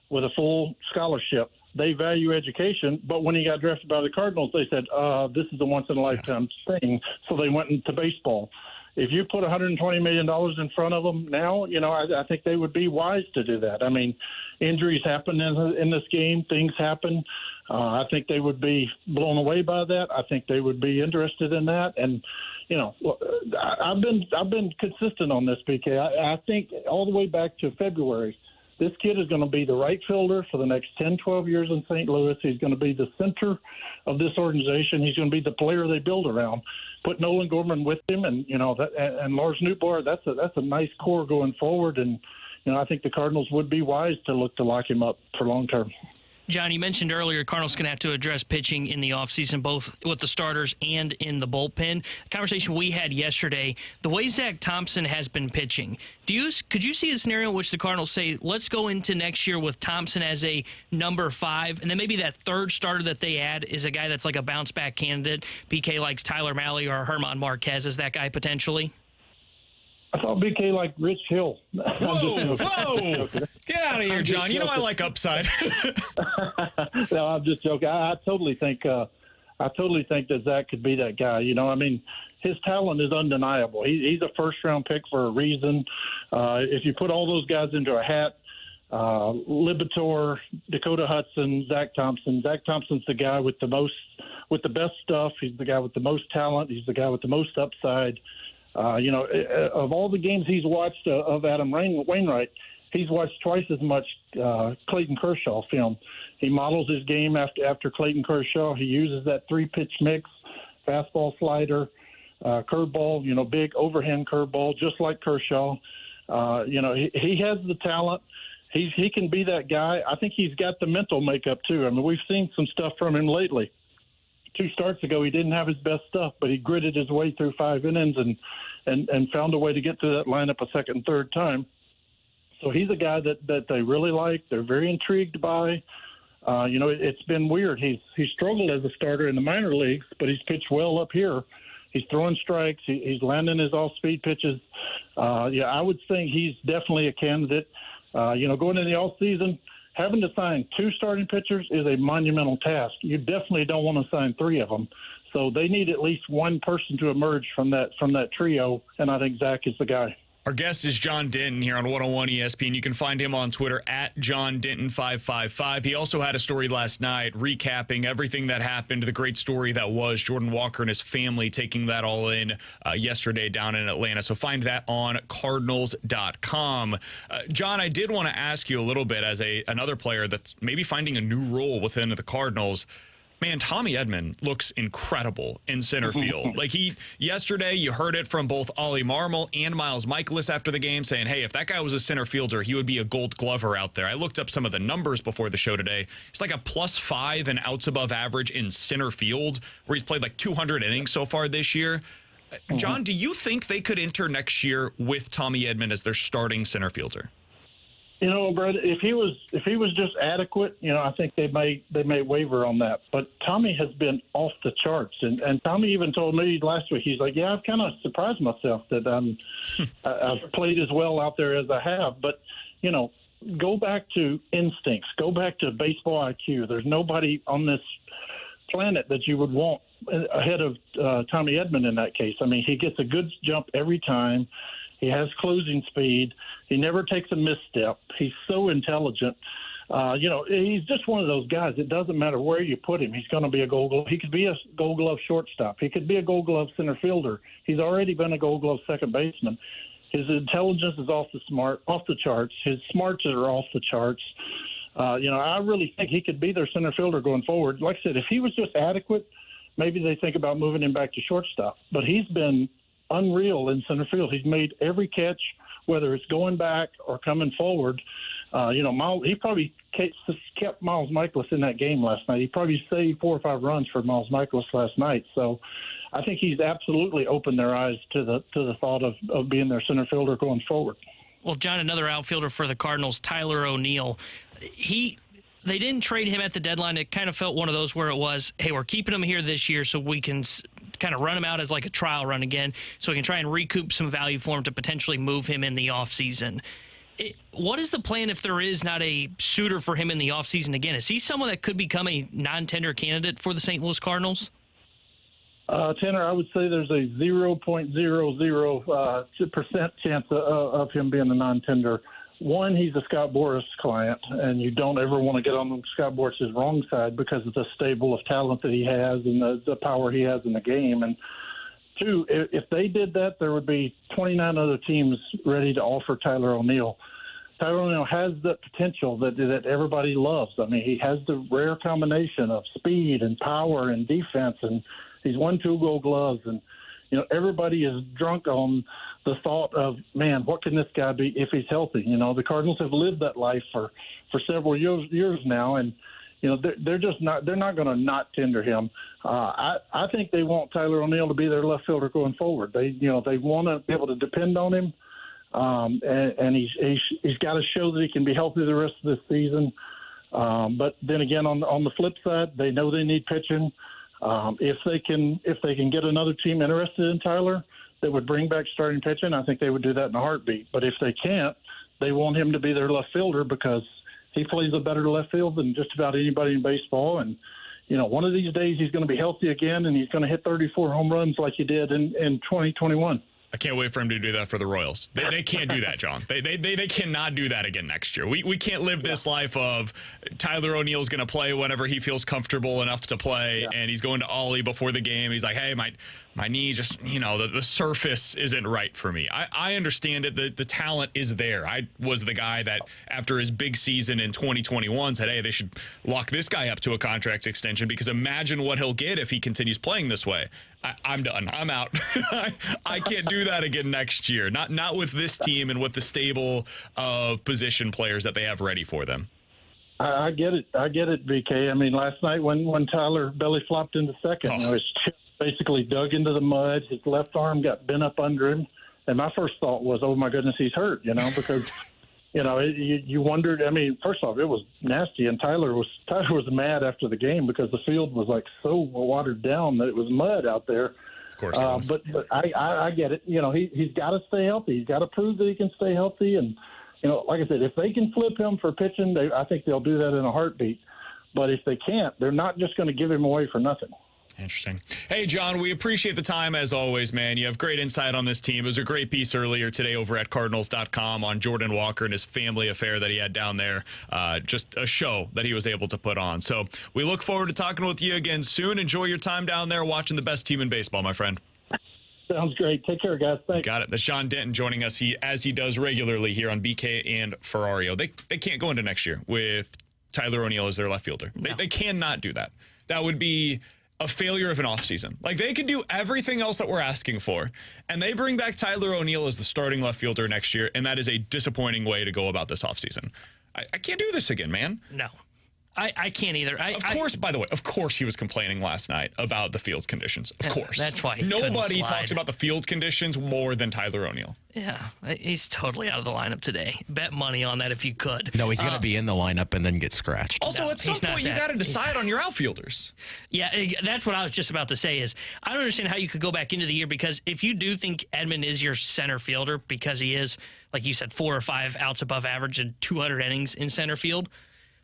with a full scholarship. They value education, but when he got drafted by the Cardinals, they said, this is a once-in-a-lifetime thing, so they went into baseball. If you put $120 million in front of them now, you know, I think they would be wise to do that. I mean, injuries happen in this game. Things happen. I think they would be blown away by that. I think they would be interested in that. And, you know, I've been consistent on this, PK. I think all the way back to February, this kid is going to be the right fielder for the next 10, 12 years in St. Louis. He's going to be the center of this organization. He's going to be the player they build around. Put Nolan Gorman with him, and you know and Lars Nootbaar. That's a nice core going forward. And you know, I think the Cardinals would be wise to look to lock him up for long term. John, you mentioned earlier Cardinals going to have to address pitching in the offseason, both with the starters and in the bullpen. A conversation we had yesterday, the way Zach Thompson has been pitching, could you see a scenario in which the Cardinals say, let's go into next year with Thompson as a number 5, and then maybe that third starter that they add is a guy that's like a bounce-back candidate? BK likes Tyler Mahle or Herman Marquez as that guy potentially? I thought BK like Rich Hill. Whoa! Get out of here, John. You know I like upside. No, I'm just joking. I totally think that Zach could be that guy. You know, I mean, his talent is undeniable. He's a first-round pick for a reason. If you put all those guys into a hat, Libator, Dakota Hudson, Zach Thompson. Zach Thompson's the guy with the best stuff. He's the guy with the most talent. He's the guy with the most upside. You know, of all the games he's watched of Adam Wainwright, he's watched twice as much Clayton Kershaw film. He models his game after Clayton Kershaw. He uses that 3-pitch mix, fastball, slider, curveball, big overhand curveball, just like Kershaw. He has the talent. He can be that guy. I think he's got the mental makeup, too. I mean, we've seen some stuff from him lately. 2 starts ago, he didn't have his best stuff, but he gritted his way through 5 innings and found a way to get through that lineup a second and third time. So he's a guy that they really like. They're very intrigued by. It's been weird. He's struggled as a starter in the minor leagues, but he's pitched well up here. He's throwing strikes. He's landing his off-speed pitches. I would think he's definitely a candidate. Going into the offseason, having to sign 2 starting pitchers is a monumental task. You definitely don't want to sign 3 of them. So they need at least one person to emerge from that trio, and I think Zach is the guy. Our guest is John Denton here on 101 ESPN. You can find him on Twitter at JohnDenton555. He also had a story last night recapping everything that happened, the great story that was Jordan Walker and his family taking that all in yesterday down in Atlanta. So find that on Cardinals.com. John, I did want to ask you a little bit as another player that's maybe finding a new role within the Cardinals. Man, Tommy Edman looks incredible in center field. Yesterday, you heard it from both Ollie Marmol and Miles Michaelis after the game saying, hey, if that guy was a center fielder, he would be a gold glover out there. I looked up some of the numbers before the show today. It's like a +5 in outs above average in center field, where he's played like 200 innings so far this year. John, do you think they could enter next year with Tommy Edman as their starting center fielder? Brett, if he was just adequate, I think they may waver on that. But Tommy has been off the charts, and Tommy even told me last week, he's like, yeah, I've kind of surprised myself that I've played as well out there as I have. But go back to instincts, go back to baseball IQ. There's nobody on this planet that you would want ahead of Tommy Edman in that case. I mean, he gets a good jump every time. He has closing speed. He never takes a misstep. He's so intelligent. He's just one of those guys. It doesn't matter where you put him. He's going to be a Gold Glove. He could be a Gold Glove shortstop. He could be a Gold Glove center fielder. He's already been a Gold Glove second baseman. His intelligence is off the charts. His smarts are off the charts. I really think he could be their center fielder going forward. Like I said, if he was just adequate, maybe they think about moving him back to shortstop. But he's been unreal in center field. He's made every catch, whether it's going back or coming forward. Miles, he probably kept Miles Michaelis in that game last night. He probably saved 4 or 5 runs for Miles Michaelis last night. So I think he's absolutely opened their eyes to the thought of being their center fielder going forward. Well, John, another outfielder for the Cardinals, Tyler O'Neill. They didn't trade him at the deadline. It kind of felt one of those where it was, hey, we're keeping him here this year so we can kind of run him out as like a trial run again so we can try and recoup some value for him to potentially move him in the offseason. What is the plan if there is not a suitor for him in the offseason again? Is he someone that could become a non-tender candidate for the St. Louis Cardinals? Tanner, I would say there's a 0.00% chance of him being a non-tender. One, he's a Scott Boras client, and you don't ever want to get on Scott Boras' wrong side because of the stable of talent that he has and the power he has in the game. And two, if they did that, there would be 29 other teams ready to offer Tyler O'Neill. Tyler O'Neill has the potential that everybody loves. I mean, he has the rare combination of speed and power and defense, and he's won 2 Gold Gloves. And, everybody is drunk on the thought of, man, what can this guy be if he's healthy? The Cardinals have lived that life for several years now, and they're not going to not tender him. I think they want Tyler O'Neill to be their left fielder going forward. They want to be able to depend on him, and he's got to show that he can be healthy the rest of this season. But then again, on the flip side, they know they need pitching. If they can get another team interested in Tyler that would bring back starting pitching, I think they would do that in a heartbeat. But if they can't, they want him to be their left fielder because he plays a better left field than just about anybody in baseball. And, one of these days he's going to be healthy again, and he's going to hit 34 home runs like he did in 2021. I can't wait for him to do that for the Royals. They can't do that, John. They cannot do that again next year. We can't live this life of Tyler O'Neill's going to play whenever he feels comfortable enough to play, and he's going to Ollie before the game. He's like, hey, my My knee just, the surface isn't right for me. I understand it. The talent is there. I was the guy that after his big season in 2021 said, hey, they should lock this guy up to a contract extension because imagine what he'll get if he continues playing this way. I'm done. I'm out. I can't do that again next year. Not with this team and with the stable of position players that they have ready for them. I get it. BK. I mean, last night when Tyler belly flopped into second, his chest basically dug into the mud. His left arm got bent up under him, and my first thought was, "Oh my goodness, he's hurt." Because you wondered. I mean, first off, it was nasty, and Tyler was mad after the game because the field was like so watered down that it was mud out there. Of course, but I get it. He's got to stay healthy. He's got to prove that he can stay healthy, and like I said, if they can flip him for pitching, I think they'll do that in a heartbeat. But if they can't, they're not just going to give him away for nothing. Interesting. Hey, John, we appreciate the time as always, man. You have great insight on this team. It was a great piece earlier today over at Cardinals.com on Jordan Walker and his family affair that he had down there. Just a show that he was able to put on. So we look forward to talking with you again soon. Enjoy your time down there watching the best team in baseball, my friend. Sounds great. Take care, guys. Thanks. Got it. That's Sean Denton joining us as he does regularly here on BK and Ferrario. They can't go into next year with Tyler O'Neill as their left fielder. No. They cannot do that. That would be a failure of an offseason. Like, they could do everything else that we're asking for, and they bring back Tyler O'Neill as the starting left fielder next year, and that is a disappointing way to go about this offseason. I can't do this again, man. No. I can't either. By the way, of course he was complaining last night about the field conditions. Of course. That's why nobody talks about the field conditions more than Tyler O'Neill. Yeah, he's totally out of the lineup today. Bet money on that if you could. No, he's going to be in the lineup and then get scratched. Also, at some point, you got to decide on your outfielders. Yeah, that's what I was just about to say is I don't understand how you could go back into the year because if you do think Edman is your center fielder because he is, like you said, 4 or 5 outs above average and 200 innings in center field,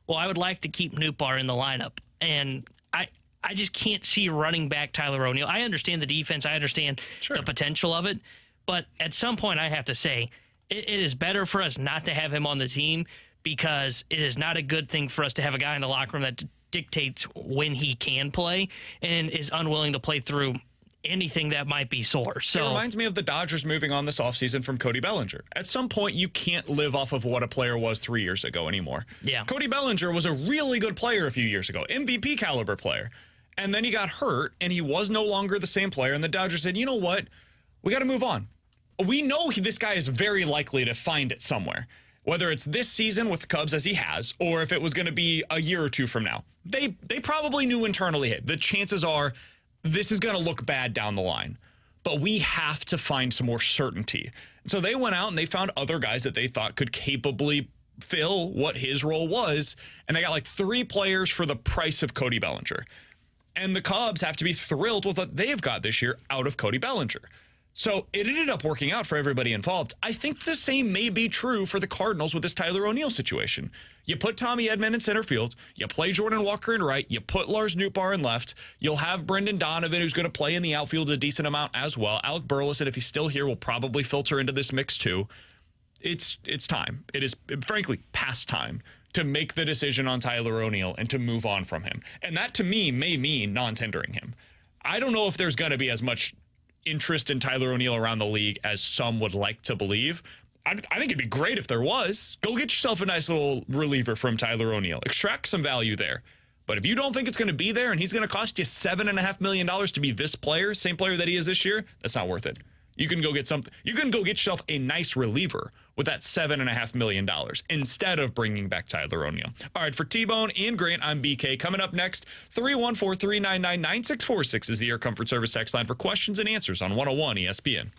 well, I would like to keep Nootbaar in the lineup. And I just can't see running back Tyler O'Neill. I understand the defense. I understand the potential of it. But at some point, I have to say, it is better for us not to have him on the team because it is not a good thing for us to have a guy in the locker room that dictates when he can play and is unwilling to play through anything that might be sore. So it reminds me of the Dodgers moving on this offseason from Cody Bellinger. At some point, you can't live off of what a player was 3 years ago anymore. Yeah. Cody Bellinger was a really good player a few years ago, MVP caliber player. And then he got hurt, and he was no longer the same player. And the Dodgers said, you know what? We got to move on. We know this guy is very likely to find it somewhere, whether it's this season with the Cubs as he has, or if it was going to be a year or two from now. They probably knew internally, hey, the chances are this is going to look bad down the line, but we have to find some more certainty. So they went out and they found other guys that they thought could capably fill what his role was, and they got like 3 players for the price of Cody Bellinger. And the Cubs have to be thrilled with what they've got this year out of Cody Bellinger. So it ended up working out for everybody involved. I think the same may be true for the Cardinals with this Tyler O'Neill situation. You put Tommy Edman in center field, you play Jordan Walker in right, you put Lars Nootbaar in left, you'll have Brendan Donovan, who's going to play in the outfield a decent amount as well. Alec Burleson, if he's still here, will probably filter into this mix too. It's time. It is, frankly, past time to make the decision on Tyler O'Neill and to move on from him. And that, to me, may mean non-tendering him. I don't know if there's going to be as much interest in Tyler O'Neill around the league as some would like to believe. I think it'd be great if there was. Go get yourself a nice little reliever from Tyler O'Neill. Extract some value there. But if you don't think it's going to be there and he's going to cost you $7.5 million to be this player, same player that he is this year, that's not worth it. You can go get something. You can go get yourself a nice reliever with that $7.5 million instead of bringing back Tyler O'Neill. All right, for T-Bone and Grant, I'm BK. Coming up next, 314-399-9646 is the Air Comfort Service text line for questions and answers on 101 ESPN.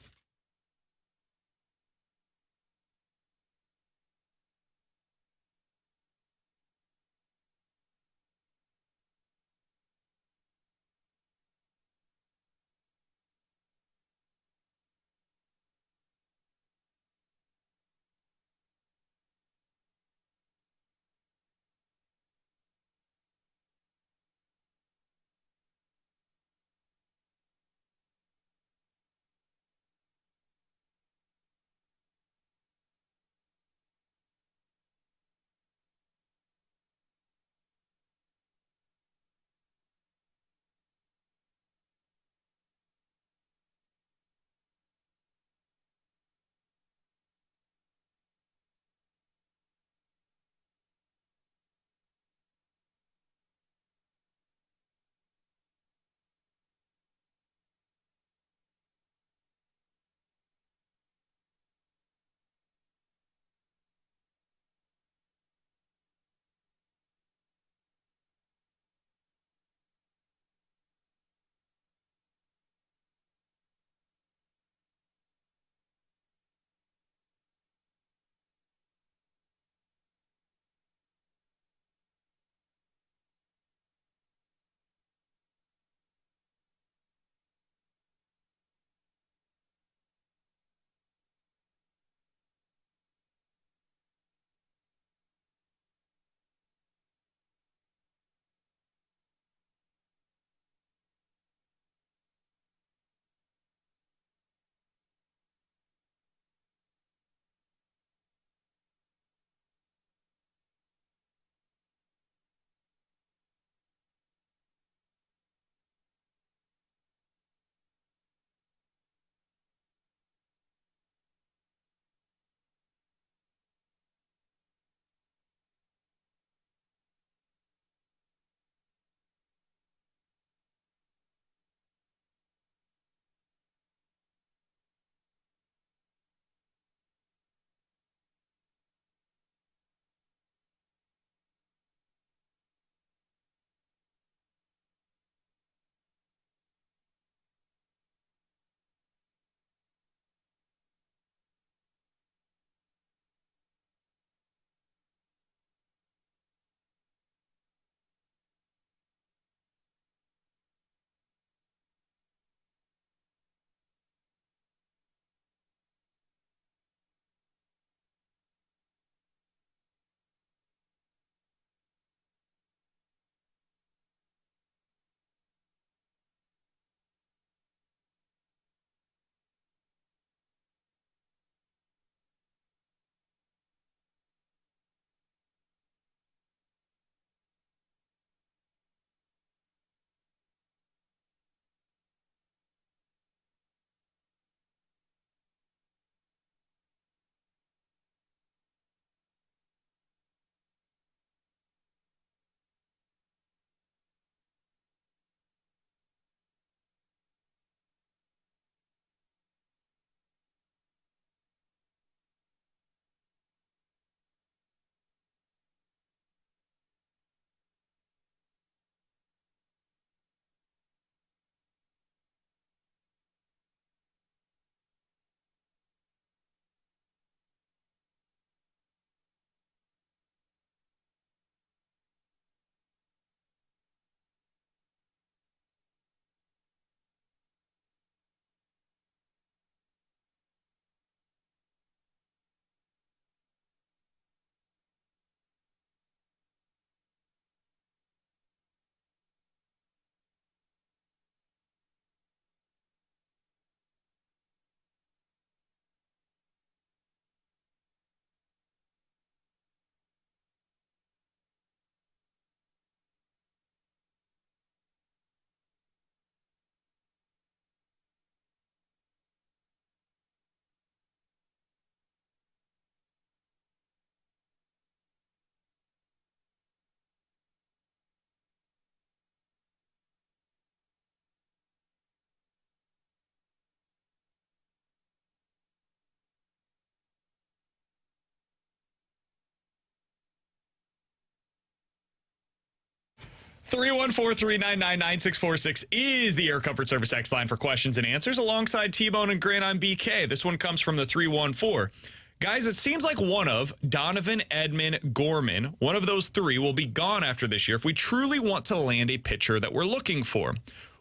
314-399-9646 is the Air Comfort Service X line for questions and answers. Alongside T-Bone and Grant, I'm BK. This one comes from the 314. Guys, it seems like one of Donovan, Edman, Gorman, one of those three will be gone after this year if we truly want to land a pitcher that we're looking for.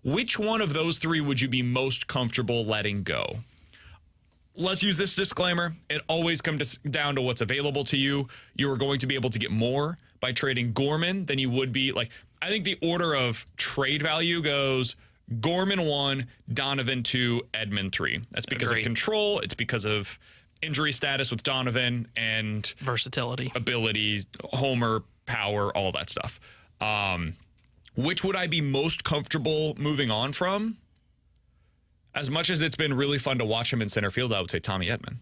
Which one of those three would you be most comfortable letting go? Let's use this disclaimer. It always comes down to what's available to you. You are going to be able to get more by trading Gorman than you would be. Like, I think the order of trade value goes Gorman 1, Donovan 2, Edman 3. That's because of control. It's because of injury status with Donovan and versatility, ability, homer, power, all that stuff. Which would I be most comfortable moving on from? As much as it's been really fun to watch him in center field, I would say Tommy Edman.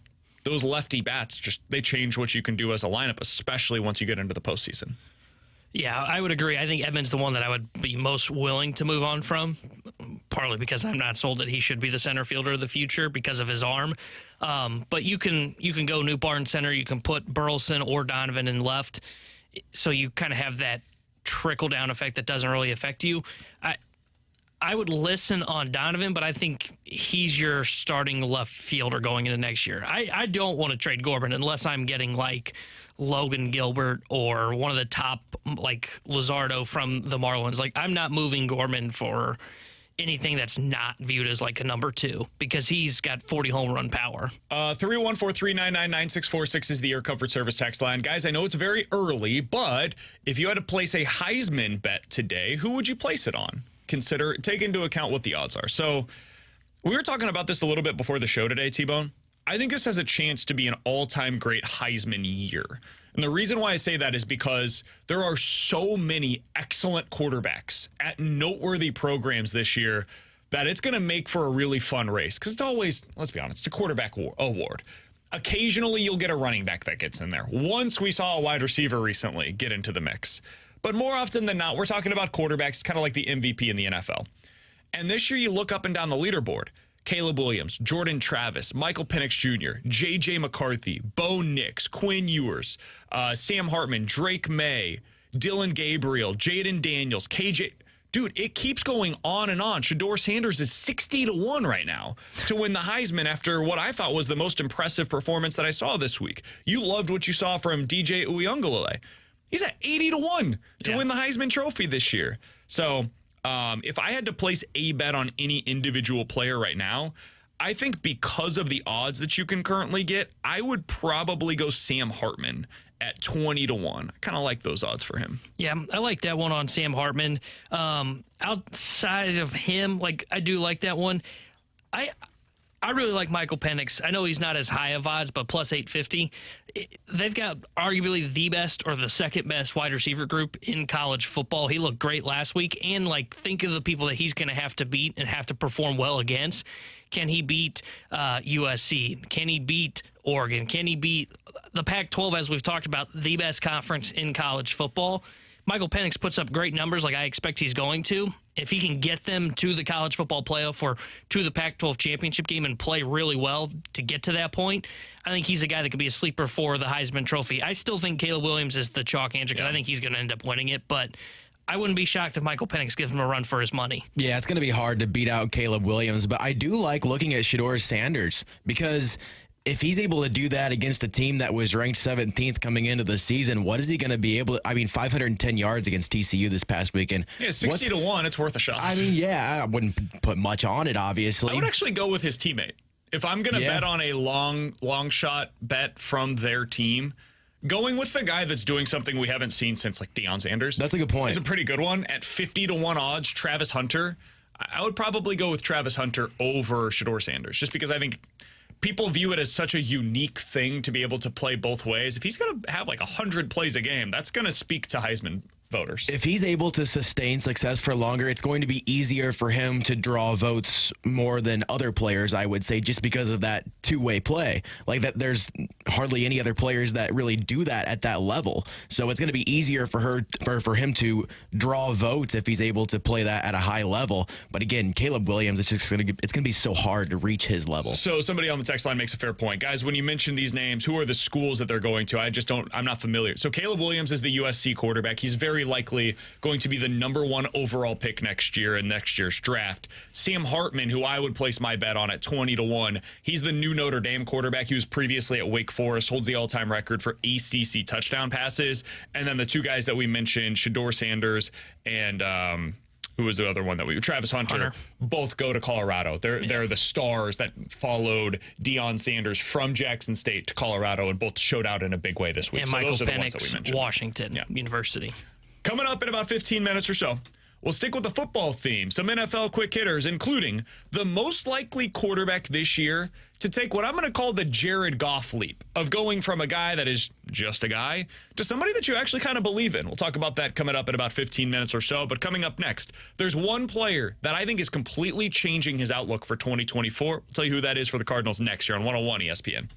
Those lefty bats, they change what you can do as a lineup, especially once you get into the postseason. Yeah, I would agree. I think Edman's the one that I would be most willing to move on from, partly because I'm not sold that he should be the center fielder of the future because of his arm. But you can go New Barn center. You can put Burleson or Donovan in left, so you kind of have that trickle-down effect that doesn't really affect you. I would listen on Donovan, but I think he's your starting left fielder going into next year. I don't want to trade Gorman unless I'm getting like Logan Gilbert or one of the top, like Luzardo from the Marlins. Like, I'm not moving Gorman for anything that's not viewed as like a number 2 because he's got 40 home run power. 314-399-9646 is the Air Comfort Service text line. Guys, I know it's very early, but if you had to place a Heisman bet today, who would you place it on? Take into account what the odds are. So we were talking about this a little bit before the show today, T-Bone. I think this has a chance to be an all-time great Heisman year. And the reason why I say that is because there are so many excellent quarterbacks at noteworthy programs this year that it's going to make for a really fun race. Because it's always, let's be honest, it's a quarterback award. Occasionally you'll get a running back that gets in there. Once we saw a wide receiver recently get into the mix. But more often than not, we're talking about quarterbacks, kind of like the MVP in the NFL. And this year, you look up and down the leaderboard. Caleb Williams, Jordan Travis, Michael Penix Jr., J.J. McCarthy, Bo Nix, Quinn Ewers, Sam Hartman, Drake May, Dylan Gabriel, Jaden Daniels, KJ. Dude, it keeps going on and on. Shedeur Sanders is 60-1 right now to win the Heisman after what I thought was the most impressive performance that I saw this week. You loved what you saw from DJ Uiagalelei. He's at 80-1 to win the Heisman Trophy this year. So if I had to place a bet on any individual player right now, I think because of the odds that you can currently get, I would probably go Sam Hartman at 20-1. I kind of like those odds for him. Yeah, I like that one on Sam Hartman. Outside of him, like, I do like that one. I really like Michael Penix. I know he's not as high of odds, but plus 850. They've got arguably the best or the second best wide receiver group in college football. He looked great last week. And, like, think of the people that he's going to have to beat and have to perform well against. Can he beat USC? Can he beat Oregon? Can he beat the Pac-12, as we've talked about, the best conference in college football? Michael Penix puts up great numbers like I expect he's going to. If he can get them to the college football playoff or to the Pac-12 championship game and play really well to get to that point, I think he's a guy that could be a sleeper for the Heisman Trophy. I still think Caleb Williams is the chalk answer because I think he's going to end up winning it, but I wouldn't be shocked if Michael Penix gives him a run for his money. Yeah, it's going to be hard to beat out Caleb Williams, but I do like looking at Shedeur Sanders because if he's able to do that against a team that was ranked 17th coming into the season, what is he going to be able to? I mean, 510 yards against TCU this past weekend. Yeah, 60-1, it's worth a shot. I mean, yeah, I wouldn't put much on it, obviously. I would actually go with his teammate. If I'm going to bet on a long shot bet from their team, going with the guy that's doing something we haven't seen since, like, Deion Sanders. That's a good point. It's a pretty good one. At 50-1 odds, Travis Hunter. I would probably go with Travis Hunter over Shedeur Sanders, just because I think people view it as such a unique thing to be able to play both ways. If he's going to have like 100 plays a game, that's going to speak to Heisman voters. If he's able to sustain success for longer, it's going to be easier for him to draw votes more than other players, I would say, just because of that two-way play. Like that, there's hardly any other players that really do that at that level. So it's going to be easier for him to draw votes if he's able to play that at a high level. But again, Caleb Williams, it's going to be so hard to reach his level. So somebody on the text line makes a fair point. Guys, when you mention these names, who are the schools that they're going to? I'm not familiar. So Caleb Williams is the USC quarterback. He's very very likely going to be the number 1 overall pick next year in next year's draft. Sam Hartman, who I would place my bet on at 20-1. He's the new Notre Dame quarterback. He was previously at Wake Forest, holds the all-time record for ACC touchdown passes. And then the two guys that we mentioned, Shedeur Sanders and who was the other one that Travis Hunter, both go to Colorado. They're the stars that followed Deion Sanders from Jackson State to Colorado and both showed out in a big way this week. And so Michael those are the ones that we Penix, mentioned. Washington University. Coming up in about 15 minutes or so, we'll stick with the football theme. Some NFL quick hitters, including the most likely quarterback this year to take what I'm going to call the Jared Goff leap of going from a guy that is just a guy to somebody that you actually kind of believe in. We'll talk about that coming up in about 15 minutes or so. But coming up next, there's one player that I think is completely changing his outlook for 2024. We'll tell you who that is for the Cardinals next year on 101 ESPN.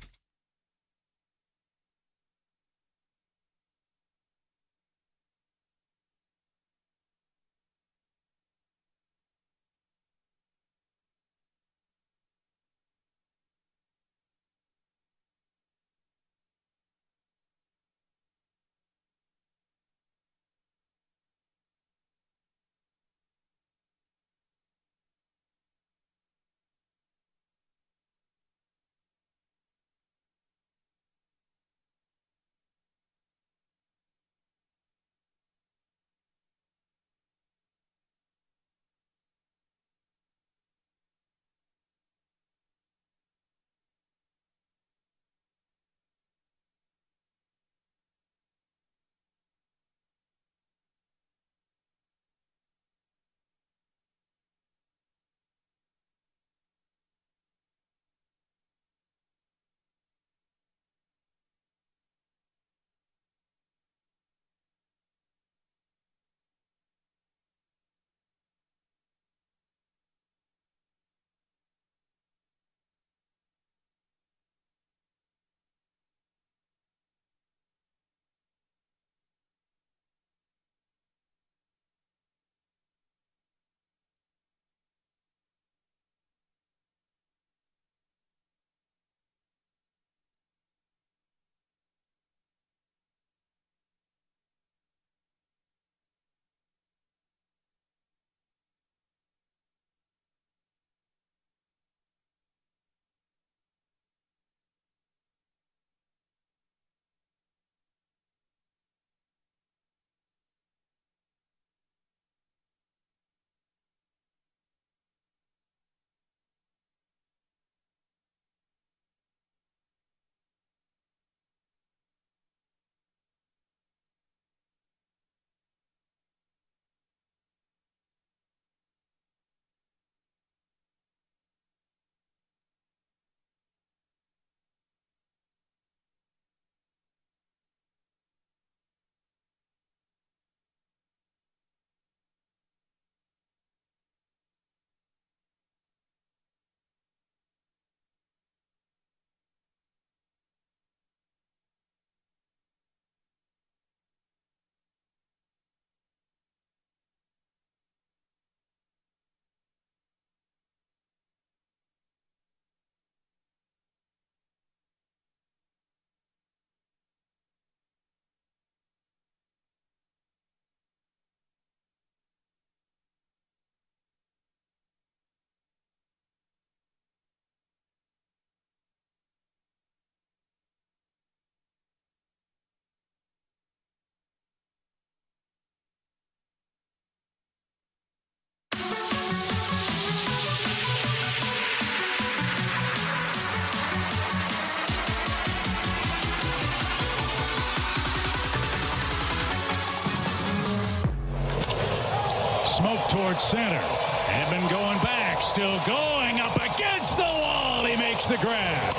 Smoke towards center. Edman going back, still going up against the wall. He makes the grab.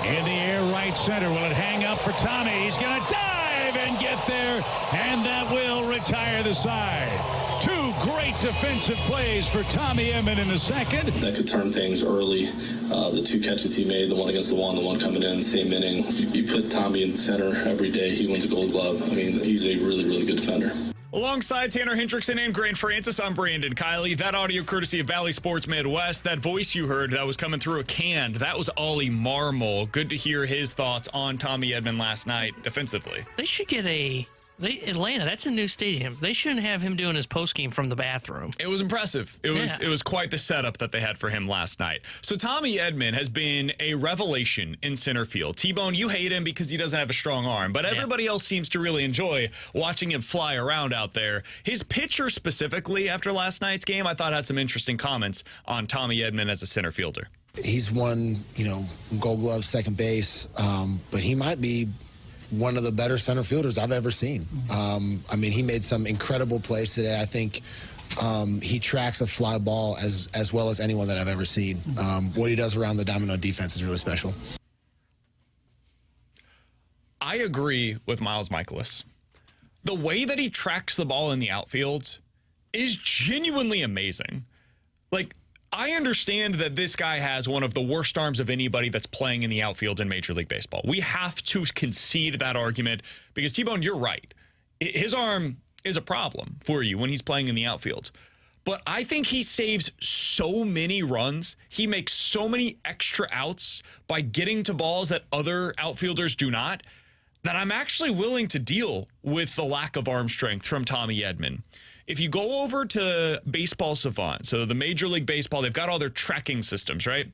In the air, right center. Will it hang up for Tommy? He's going to dive and get there, and that will retire the side. Two great defensive plays for Tommy Edman in the second. That could turn things early. The two catches he made, the one against the wall and the one coming in, same inning. You put Tommy in center every day, he wins a Gold Glove. I mean, he's a really, really good defender. Alongside Tanner Hendrickson and Grant Francis, I'm Brandon Kiley. That audio courtesy of Valley Sports Midwest. That voice you heard that was coming through a can, that was Ollie Marmol. Good to hear his thoughts on Tommy Edman last night defensively. They should get a Atlanta, that's a new stadium. They shouldn't have him doing his postgame from the bathroom. It was impressive. It was quite the setup that they had for him last night. So Tommy Edman has been a revelation in center field. T-Bone, you hate him because he doesn't have a strong arm, but everybody else seems to really enjoy watching him fly around out there. His pitcher specifically after last night's game, I thought had some interesting comments on Tommy Edman as a center fielder. He's won, Gold Glove, second base, but he might be one of the better center fielders I've ever seen. He made some incredible plays today. I think he tracks a fly ball as well as anyone that I've ever seen. What he does around the diamond on defense is really special. I agree with Miles Michaelis. The way that he tracks the ball in the outfield is genuinely amazing. I understand that this guy has one of the worst arms of anybody that's playing in the outfield in Major League Baseball. We have to concede that argument because, T-Bone, you're right. His arm is a problem for you when he's playing in the outfield. But I think he saves so many runs. He makes so many extra outs by getting to balls that other outfielders do not, that I'm actually willing to deal with the lack of arm strength from Tommy Edman. If you go over to Baseball Savant, so the Major League Baseball, they've got all their tracking systems, right?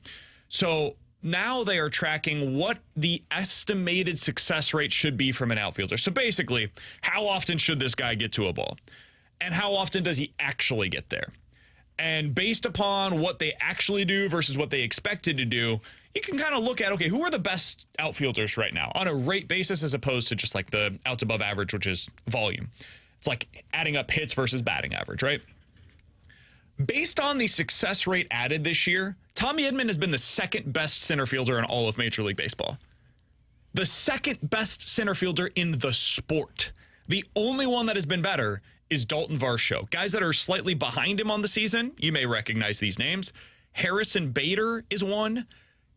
So now they are tracking what the estimated success rate should be from an outfielder. So basically, how often should this guy get to a ball? And how often does he actually get there? And based upon what they actually do versus what they expected to do, you can kind of look at, okay, who are the best outfielders right now on a rate basis as opposed to just like the outs above average, which is volume. It's like adding up hits versus batting average, right? Based on the success rate added this year, Tommy Edman has been the second best center fielder in all of Major League Baseball. The second best center fielder in the sport. The only one that has been better is Dalton Varsho. Guys that are slightly behind him on the season, you may recognize these names. Harrison Bader is one.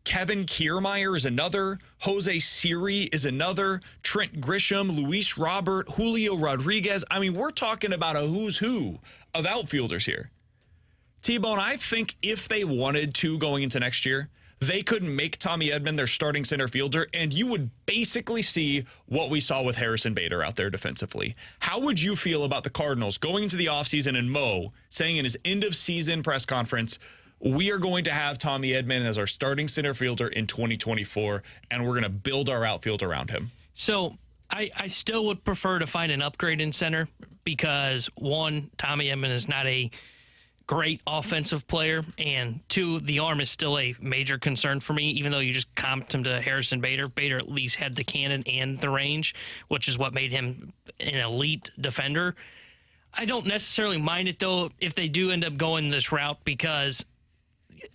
Kevin Kiermaier is another. Jose Siri is another. Trent Grisham, Luis Robert, Julio Rodriguez. We're talking about a who's who of outfielders here. T-Bone, I think if they wanted to going into next year, they could make Tommy Edman their starting center fielder, and you would basically see what we saw with Harrison Bader out there defensively. How would you feel about the Cardinals going into the offseason and Mo saying in his end-of-season press conference, we are going to have Tommy Edman as our starting center fielder in 2024, and we're going to build our outfield around him? So I still would prefer to find an upgrade in center because, one, Tommy Edman is not a great offensive player, and two, the arm is still a major concern for me, even though you just comped him to Harrison Bader. Bader at least had the cannon and the range, which is what made him an elite defender. I don't necessarily mind it, though, if they do end up going this route because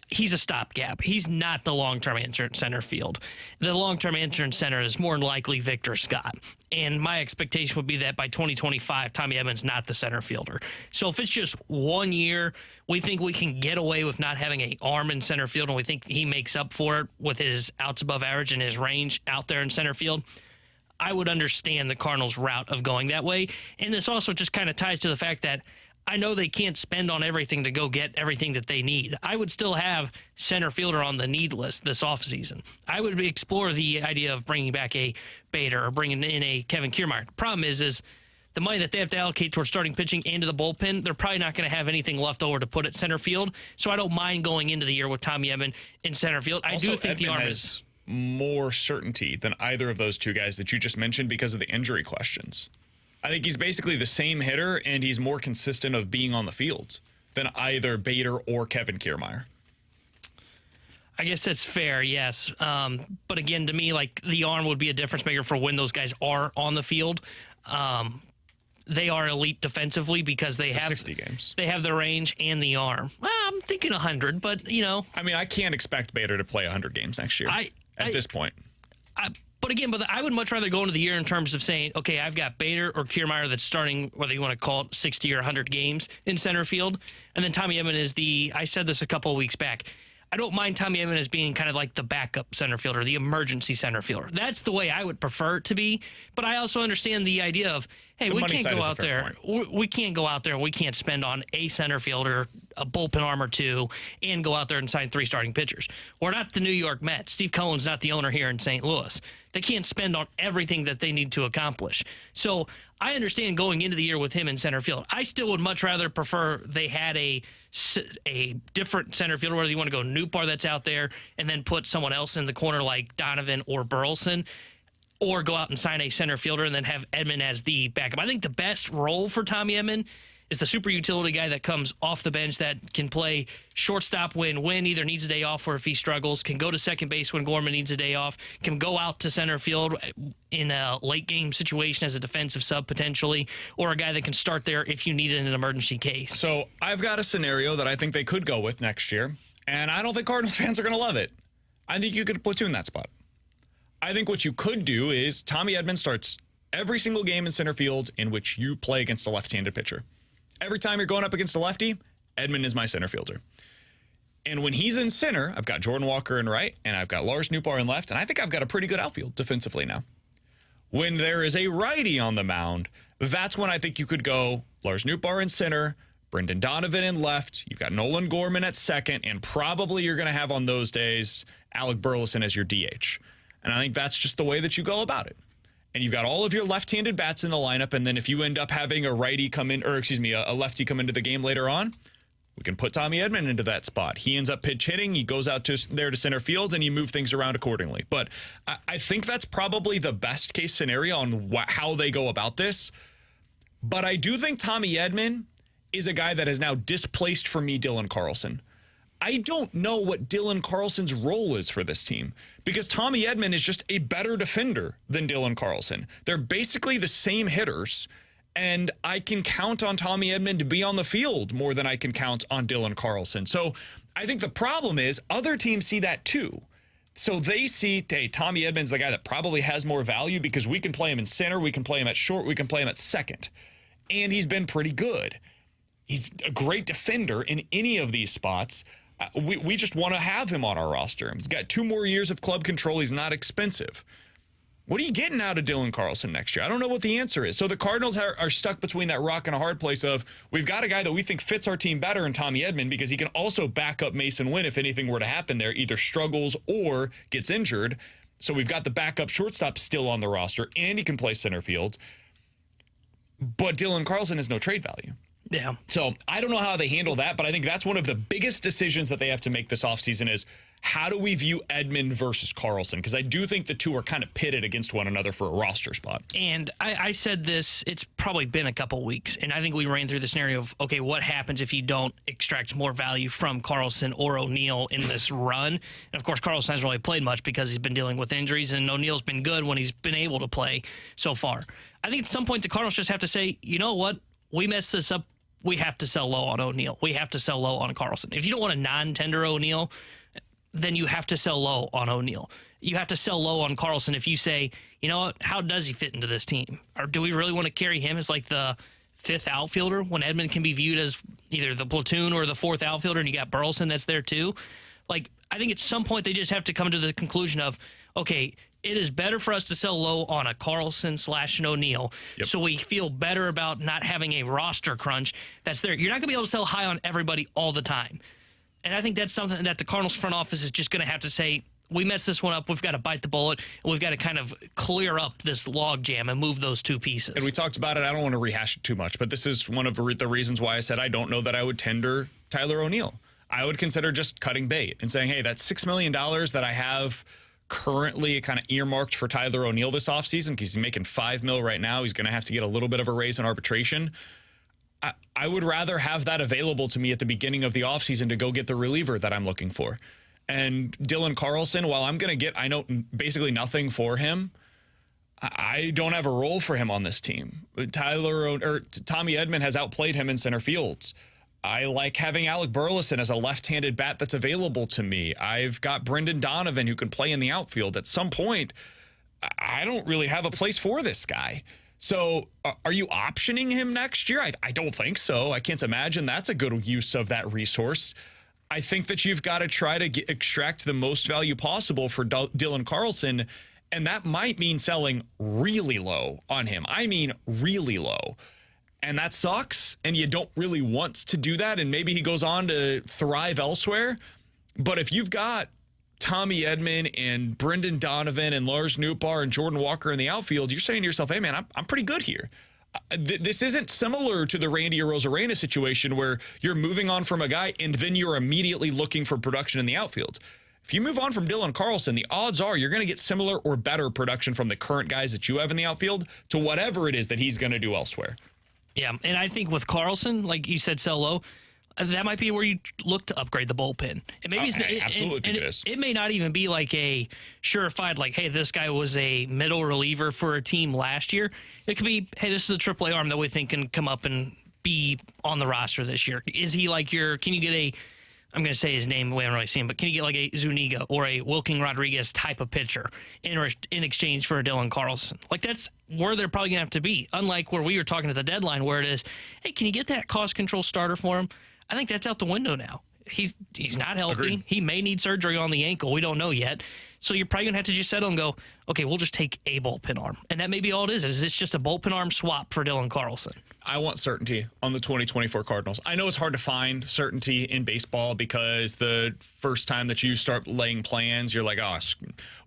he's a stopgap. He's not the long-term answer at center field. The long-term answer in center is more than likely Victor Scott. And my expectation would be that by 2025, Tommy Edman's not the center fielder. So if it's just 1 year, we think we can get away with not having an arm in center field, and we think he makes up for it with his outs above average and his range out there in center field, I would understand the Cardinals' route of going that way. And this also just kind of ties to the fact that I know they can't spend on everything to go get everything that they need. I would still have center fielder on the need list this offseason. I would explore the idea of bringing back a Bader or bringing in a Kevin Kiermaier. The problem is the money that they have to allocate towards starting pitching and to the bullpen, they're probably not going to have anything left over to put at center field. So I don't mind going into the year with Tommy Edman in center field. I do think Edman the arm is more certainty than either of those two guys that you just mentioned because of the injury questions. I think he's basically the same hitter, and he's more consistent of being on the field than either Bader or Kevin Kiermaier. I guess that's fair, yes. But again, to me, the arm would be a difference maker for when those guys are on the field. They are elite defensively because they have 60 games. They have the range and the arm. Well, I'm thinking 100, but I can't expect Bader to play 100 games next year at this point. But again, I would much rather go into the year in terms of saying, okay, I've got Bader or Kiermaier that's starting, whether you want to call it 60 or 100 games in center field. And then Tommy Edman is I said this a couple of weeks back, I don't mind Tommy Edman as being kind of like the backup center fielder, the emergency center fielder. That's the way I would prefer it to be. But I also understand the idea of, hey, we can't go out there. We can't go out there. We can't spend on a center fielder, a bullpen arm or two, and go out there and sign 3 starting pitchers. We're not the New York Mets. Steve Cohen's not the owner here in St. Louis. They can't spend on everything that they need to accomplish. So I understand going into the year with him in center field. I still would much rather prefer they had a different center fielder, whether you want to go Newbar that's out there and then put someone else in the corner like Donovan or Burleson, or go out and sign a center fielder and then have Edman as the backup. I think the best role for Tommy Edman is the super utility guy that comes off the bench that can play shortstop when Wynn either needs a day off or if he struggles, can go to second base when Gorman needs a day off, can go out to center field in a late game situation as a defensive sub potentially, or a guy that can start there if you need it in an emergency case. So I've got a scenario that I think they could go with next year, and I don't think Cardinals fans are going to love it. I think you could platoon that spot. I think what you could do is Tommy Edman starts every single game in center field in which you play against a left-handed pitcher. Every time you're going up against a lefty, Edman is my center fielder. And when he's in center, I've got Jordan Walker in right, and I've got Lars Nootbaar in left, and I think I've got a pretty good outfield defensively now. When there is a righty on the mound, that's when I think you could go Lars Nootbaar in center, Brendan Donovan in left, you've got Nolan Gorman at second, and probably you're going to have on those days Alec Burleson as your DH. And I think that's just the way that you go about it. And you've got all of your left-handed bats in the lineup, and then if you end up having a righty come in, a lefty come into the game later on, we can put Tommy Edman into that spot. He ends up pitch hitting, he goes out there to center field, and you move things around accordingly. But I think that's probably the best case scenario on how they go about this. But I do think Tommy Edman is a guy that has now displaced for me Dylan Carlson. I don't know what Dylan Carlson's role is for this team because Tommy Edman is just a better defender than Dylan Carlson. They're basically the same hitters, and I can count on Tommy Edman to be on the field more than I can count on Dylan Carlson. So I think the problem is other teams see that too. So they see, hey, Tommy Edman's the guy that probably has more value because we can play him in center, we can play him at short, we can play him at second. And he's been pretty good. He's a great defender in any of these spots. We just want to have him on our roster. He's got 2 more years of club control. He's not expensive. What are you getting out of Dylan Carlson next year? I don't know what the answer is. So the Cardinals are stuck between that rock and a hard place of we've got a guy that we think fits our team better in Tommy Edman because he can also back up Mason Wynn if anything were to happen there, either struggles or gets injured. So we've got the backup shortstop still on the roster, and he can play center field. But Dylan Carlson has no trade value. Yeah. So I don't know how they handle that, but I think that's one of the biggest decisions that they have to make this offseason is how do we view Edman versus Carlson? Because I do think the two are kind of pitted against one another for a roster spot. And I said this, it's probably been a couple weeks, and I think we ran through the scenario of, okay, what happens if you don't extract more value from Carlson or O'Neill in this run? And, of course, Carlson hasn't really played much because he's been dealing with injuries, and O'Neill's been good when he's been able to play so far. I think at some point the Cardinals just have to say, you know what, we messed this up. We have to sell low on O'Neill. We have to sell low on Carlson. If you don't want a non-tender O'Neill, then you have to sell low on O'Neill. You have to sell low on Carlson if you say, you know what, how does he fit into this team? Or do we really want to carry him as like the 5th outfielder when Edman can be viewed as either the platoon or the 4th outfielder and you got Burleson that's there too? Like, I think at some point they just have to come to the conclusion of, okay, it is better for us to sell low on a Carlson / an O'Neill, so we feel better about not having a roster crunch that's there. You're not going to be able to sell high on everybody all the time. And I think that's something that the Cardinals front office is just going to have to say, we messed this one up. We've got to bite the bullet, and we've got to kind of clear up this log jam and move those 2 pieces. And we talked about it. I don't want to rehash it too much, but this is one of the reasons why I said I don't know that I would tender Tyler O'Neill. I would consider just cutting bait and saying, hey, that's $6 million that I have currently kind of earmarked for Tyler O'Neill this offseason because he's making $5 million right now. He's going to have to get a little bit of a raise in arbitration. I would rather have that available to me at the beginning of the offseason to go get the reliever that I'm looking for. And Dylan Carlson, while I'm going to get, I know, basically nothing for him, I don't have a role for him on this team. Tommy Edman has outplayed him in center fields. I like having Alec Burleson as a left-handed bat that's available to me. I've got Brendan Donovan who can play in the outfield. At some point, I don't really have a place for this guy. So are you optioning him next year? I don't think so. I can't imagine that's a good use of that resource. I think that you've got to try to extract the most value possible for Dylan Carlson, and that might mean selling really low on him. I mean really low. And that sucks, and you don't really want to do that, and maybe he goes on to thrive elsewhere. But if you've got Tommy Edman and Brendan Donovan and Lars Nootbaar and Jordan Walker in the outfield, you're saying to yourself, hey, man, I'm pretty good here. This isn't similar to the Randy Arozarena situation where you're moving on from a guy and then you're immediately looking for production in the outfield. If you move on from Dylan Carlson, the odds are you're going to get similar or better production from the current guys that you have in the outfield to whatever it is that he's going to do elsewhere. Yeah, and I think with Carlson, like you said, sell low, that might be where you look to upgrade the bullpen. And maybe it may not even be like a surefire, like, hey, this guy was a middle reliever for a team last year. It could be, hey, this is a AAA arm that we think can come up and be on the roster this year. Is he like can you get a, I'm going to say his name, we haven't really seen him, but can you get like a Zuniga or a Wilking Rodriguez type of pitcher in exchange for a Dylan Carlson? Like, that's where they're probably going to have to be. Unlike where we were talking at the deadline where it is, hey, can you get that cost control starter for him? I think that's out the window now. He's not healthy. Agreed. He may need surgery on the ankle. We don't know yet. So you're probably going to have to just settle and go, okay, we'll just take a bullpen arm. And that may be all it is. Is it's just a bullpen arm swap for Dylan Carlson? I want certainty on the 2024 Cardinals. I know it's hard to find certainty in baseball because the first time that you start laying plans, you're like, oh,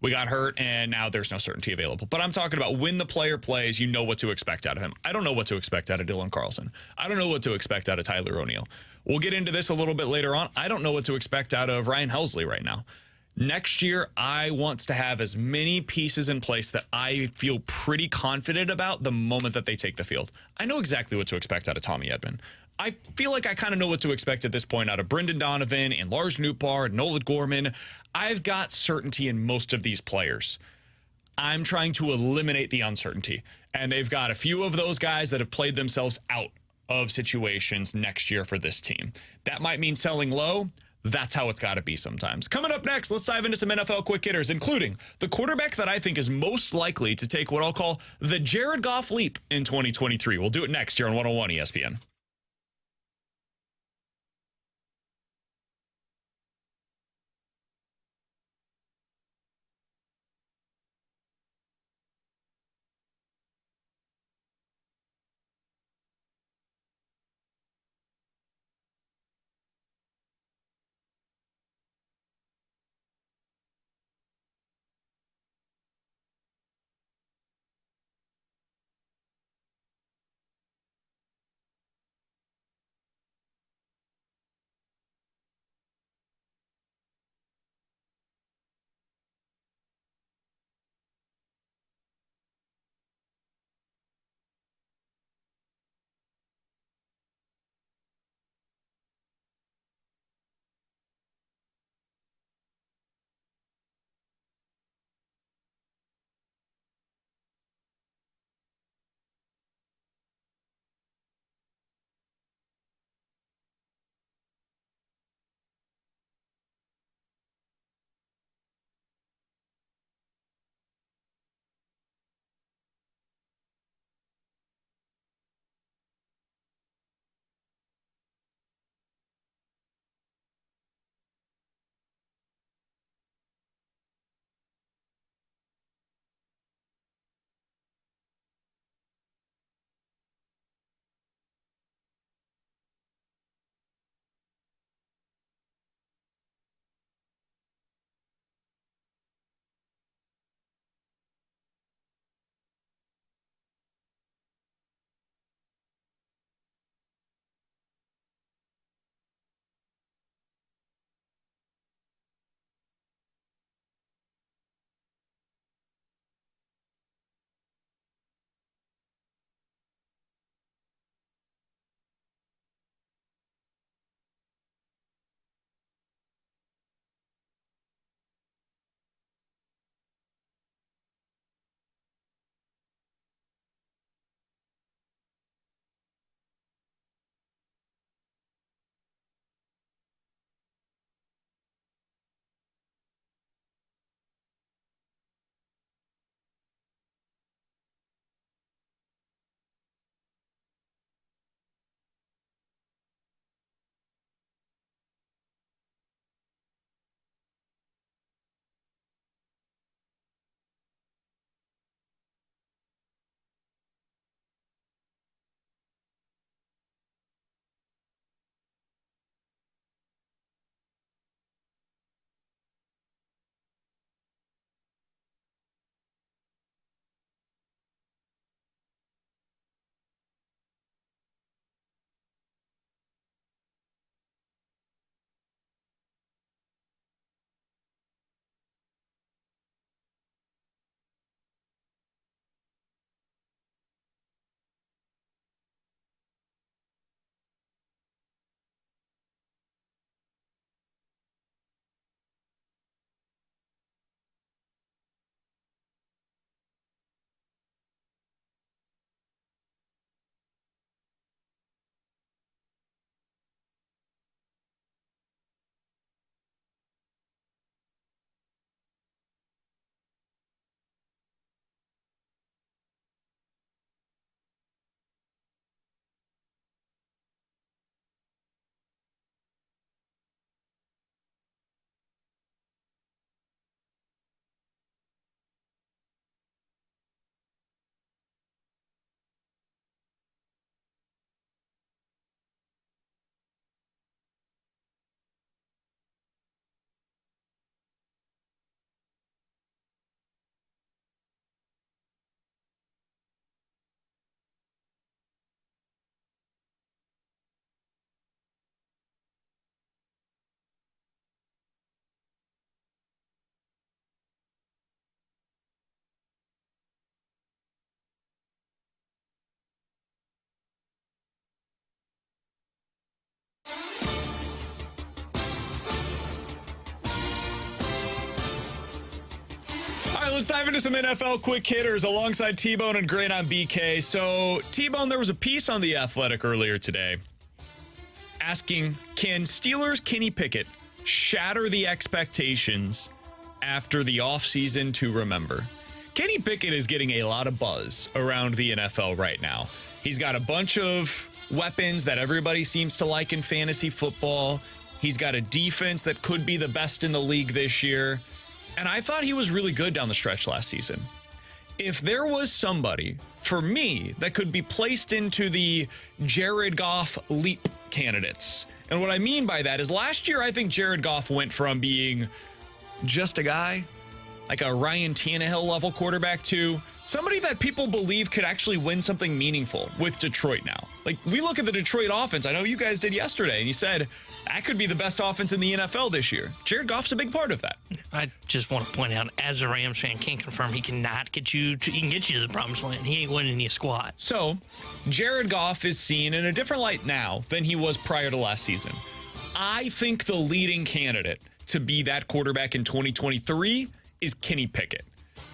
we got hurt and now there's no certainty available. But I'm talking about when the player plays, you know what to expect out of him. I don't know what to expect out of Dylan Carlson. I don't know what to expect out of Tyler O'Neill. We'll get into this a little bit later on. I don't know what to expect out of Ryan Helsley right now. Next year, I want to have as many pieces in place that I feel pretty confident about the moment that they take the field. I know exactly what to expect out of Tommy Edman. I feel like I kind of know what to expect at this point out of Brendan Donovan and Lars Nootbaar and Nolan Gorman. I've got certainty in most of these players. I'm trying to eliminate the uncertainty. And they've got a few of those guys that have played themselves out of situations next year for this team. That might mean selling low. That's how it's got to be sometimes. Coming up next, let's dive into some NFL quick hitters, including the quarterback that I think is most likely to take what I'll call the Jared Goff leap in 2023. We'll do it next here on 101 ESPN. let's dive into some NFL quick hitters alongside T-Bone and Great on BK. So, T-Bone, there was a piece on The Athletic earlier today asking, can Steelers' Kenny Pickett shatter the expectations after the offseason to remember? Kenny Pickett is getting a lot of buzz around the NFL right now. He's got a bunch of weapons that everybody seems to like in fantasy football. He's got a defense that could be the best in the league this year. And I thought he was really good down the stretch last season. If there was somebody, for me, that could be placed into the Jared Goff leap candidates. And what I mean by that is last year, I think Jared Goff went from being just a guy, like a Ryan Tannehill level quarterback, to somebody that people believe could actually win something meaningful with Detroit now. Like, we look at the Detroit offense. I know you guys did yesterday, and you said that could be the best offense in the NFL this year. Jared Goff's a big part of that. I just want to point out, as a Rams fan, can't confirm he cannot get you to, he can get you to the promised land. He ain't winning you squat. So, Jared Goff is seen in a different light now than he was prior to last season. I think the leading candidate to be that quarterback in 2023 is Kenny Pickett.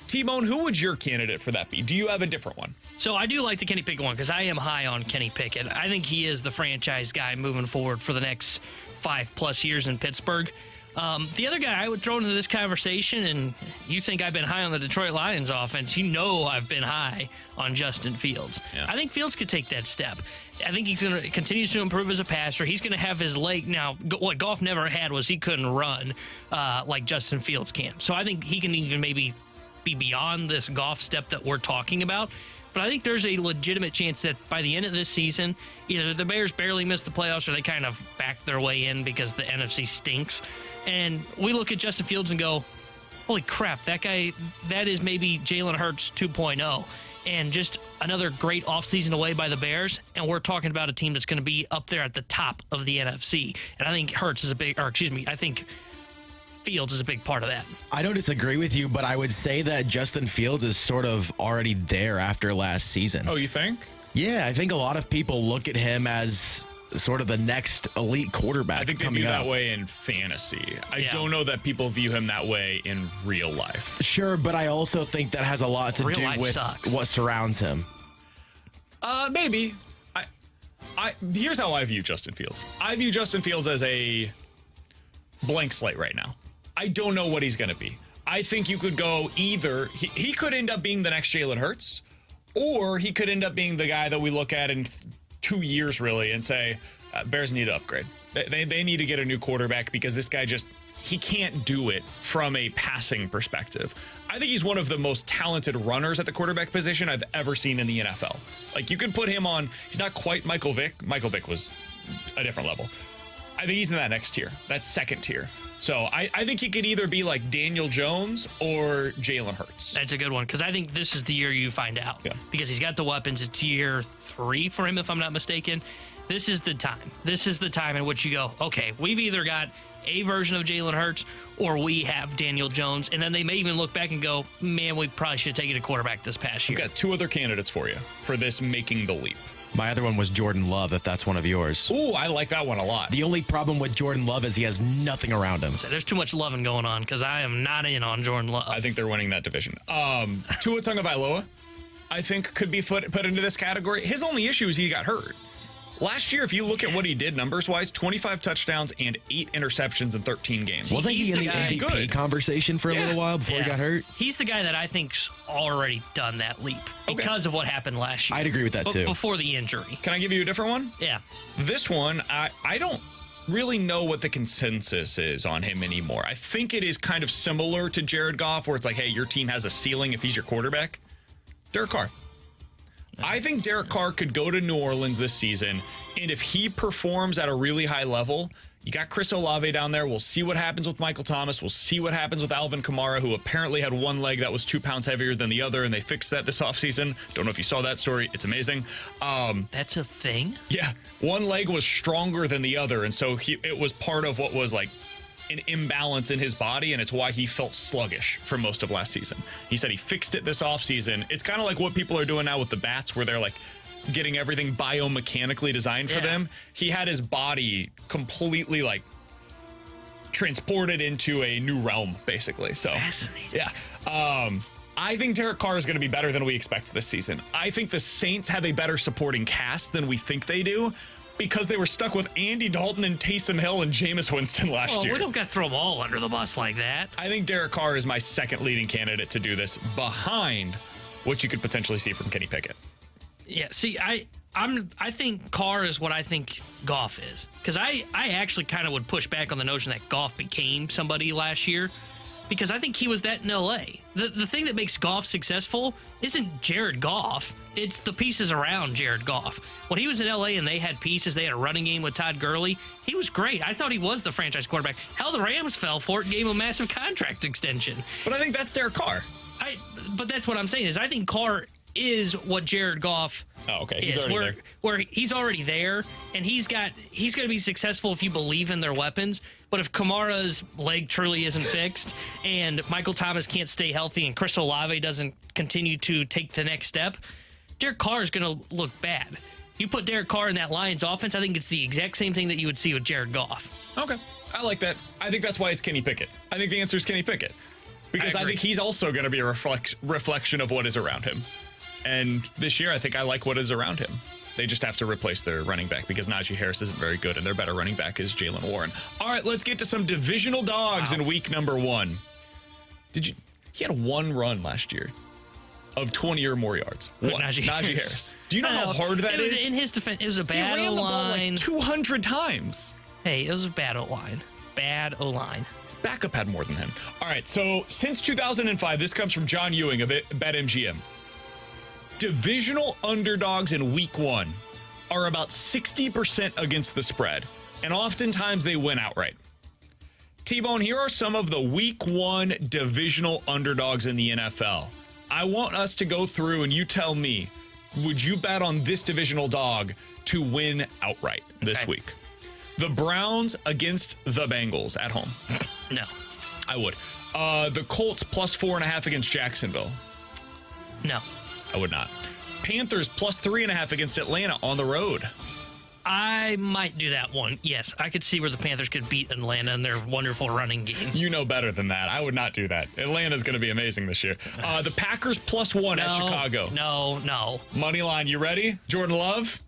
T-Bone, who would your candidate for that be? Do you have a different one? So I do like the Kenny Pickett one because I am high on Kenny Pickett. I think he is the franchise guy moving forward for the next 5+ years in Pittsburgh. The other guy I would throw into this conversation, and you think I've been high on the Detroit Lions offense, you know I've been high on Justin Fields. Yeah. I think Fields could take that step. I think he's going to continue to improve as a passer. He's going to have his leg. Now, what Goff never had was he couldn't run like Justin Fields can. So I think he can even maybe be beyond this Goff step that we're talking about. But I think there's a legitimate chance that by the end of this season, either the Bears barely miss the playoffs or they kind of back their way in because the NFC stinks. And we look at Justin Fields and go, holy crap, that guy, that is maybe Jalen Hurts 2.0. And just another great offseason away by the Bears. And we're talking about a team that's going to be up there at the top of the NFC. And I think I think Fields is a big part of that. I don't disagree with you, but I would say that Justin Fields is sort of already there after last season. Oh, you think? Yeah, I think a lot of people look at him as sort of the next elite quarterback. I think they coming view up. that way in fantasy. I don't know that people view him that way in real life. Sure, but I also think that has a lot to do with what surrounds him. Maybe. Here's how I view Justin Fields. I view Justin Fields as a blank slate right now. I don't know what he's going to be. I think you could go either. He could end up being the next Jalen Hurts, or he could end up being the guy that we look at in 2 years, really, and say, Bears need to upgrade. They need to get a new quarterback because this guy he can't do it from a passing perspective. I think he's one of the most talented runners at the quarterback position I've ever seen in the NFL. Like, you could put him on, he's not quite Michael Vick. Michael Vick was a different level. I think he's in that next tier, that second tier. So I think he could either be like Daniel Jones or Jalen Hurts. That's a good one, because I think this is the year you find out. Yeah. Because he's got the weapons. It's year 3 for him, if I'm not mistaken. This is the time. This is the time in which you go, okay, we've either got a version of Jalen Hurts or we have Daniel Jones. And then they may even look back and go, man, we probably should have taken a quarterback this past year. I've got 2 other candidates for you for this making the leap. My other one was Jordan Love, if that's one of yours. Ooh, I like that one a lot. The only problem with Jordan Love is he has nothing around him. So there's too much loving going on because I am not in on Jordan Love. I think they're winning that division. Tua Tagovailoa, I think, could be put into this category. His only issue is he got hurt. Last year, if you look at what he did numbers-wise, 25 touchdowns and 8 interceptions in 13 games. Wasn't he in the MVP conversation for a little while before he got hurt? He's the guy that I think's already done that leap because of what happened last year. I'd agree with that, too. Before the injury. Can I give you a different one? Yeah. This one, I don't really know what the consensus is on him anymore. I think it is kind of similar to Jared Goff, where it's like, hey, your team has a ceiling if he's your quarterback. Derek Carr. I think Derek Carr could go to New Orleans this season, and if he performs at a really high level, you got Chris Olave down there. We'll see what happens with Michael Thomas. We'll see what happens with Alvin Kamara, who apparently had one leg that was 2 pounds heavier than the other, and they fixed that this offseason. Don't know if you saw that story. It's amazing. That's a thing? Yeah. One leg was stronger than the other, and so it was part of what was like an imbalance in his body, and it's why he felt sluggish for most of last season. He said he fixed it this offseason. It's kind of like what people are doing now with the bats, where they're like getting everything biomechanically designed for them. He had his body completely like transported into a new realm, basically. So, yeah. I think Derek Carr is going to be better than we expect this season. I think the Saints have a better supporting cast than we think they do because they were stuck with Andy Dalton and Taysom Hill and Jameis Winston last year. We don't got to throw them all under the bus like that. I think Derek Carr is my second leading candidate to do this behind what you could potentially see from Kenny Pickett. Yeah, see, I think Carr is what I think Goff is. Because I actually kind of would push back on the notion that Goff became somebody last year. Because I think he was that in L.A. The thing that makes Goff successful isn't Jared Goff. It's the pieces around Jared Goff. When he was in L.A. and they had pieces, they had a running game with Todd Gurley, he was great. I thought he was the franchise quarterback. Hell, the Rams fell for it and gave him a massive contract extension. But I think that's Derek Carr. But that's what I'm saying is I think Carr is what Jared Goff He's is, already there. where he's already there, and he's going to be successful if you believe in their weapons. But if Kamara's leg truly isn't fixed, and Michael Thomas can't stay healthy, and Chris Olave doesn't continue to take the next step, Derek Carr is going to look bad. You put Derek Carr in that Lions offense, I think it's the exact same thing that you would see with Jared Goff. Okay, I like that. I think that's why it's Kenny Pickett. I think the answer is Kenny Pickett. Because I think he's also going to be a reflection of what is around him. And this year, I think I like what is around him. They just have to replace their running back because Najee Harris isn't very good, and their better running back is Jalen Warren. All right, let's get to some divisional dogs in week number 1. He had one run last year of 20 or more yards. Najee Harris. Do you know how hard that is? In his defense, it was a bad O-line. He ran the ball like 200 times. Hey, it was a bad O-line. Bad O-line. His backup had more than him. All right, so since 2005, this comes from John Ewing of BetMGM. Divisional underdogs in week 1 are about 60% against the spread, and oftentimes they win outright. T-Bone, here are some of the week 1 divisional underdogs in the NFL. I want us to go through and you tell me, would you bet on this divisional dog to win outright this week? The Browns against the Bengals at home. No. I would. The Colts plus 4.5 against Jacksonville. No. I would not. Panthers plus 3.5 against Atlanta on the road. I might do that one. Yes, I could see where the Panthers could beat Atlanta in their wonderful running game. You know better than that. I would not do that. Atlanta's going to be amazing this year. The Packers plus 1 at Chicago. No. Money line, you ready? Jordan Love?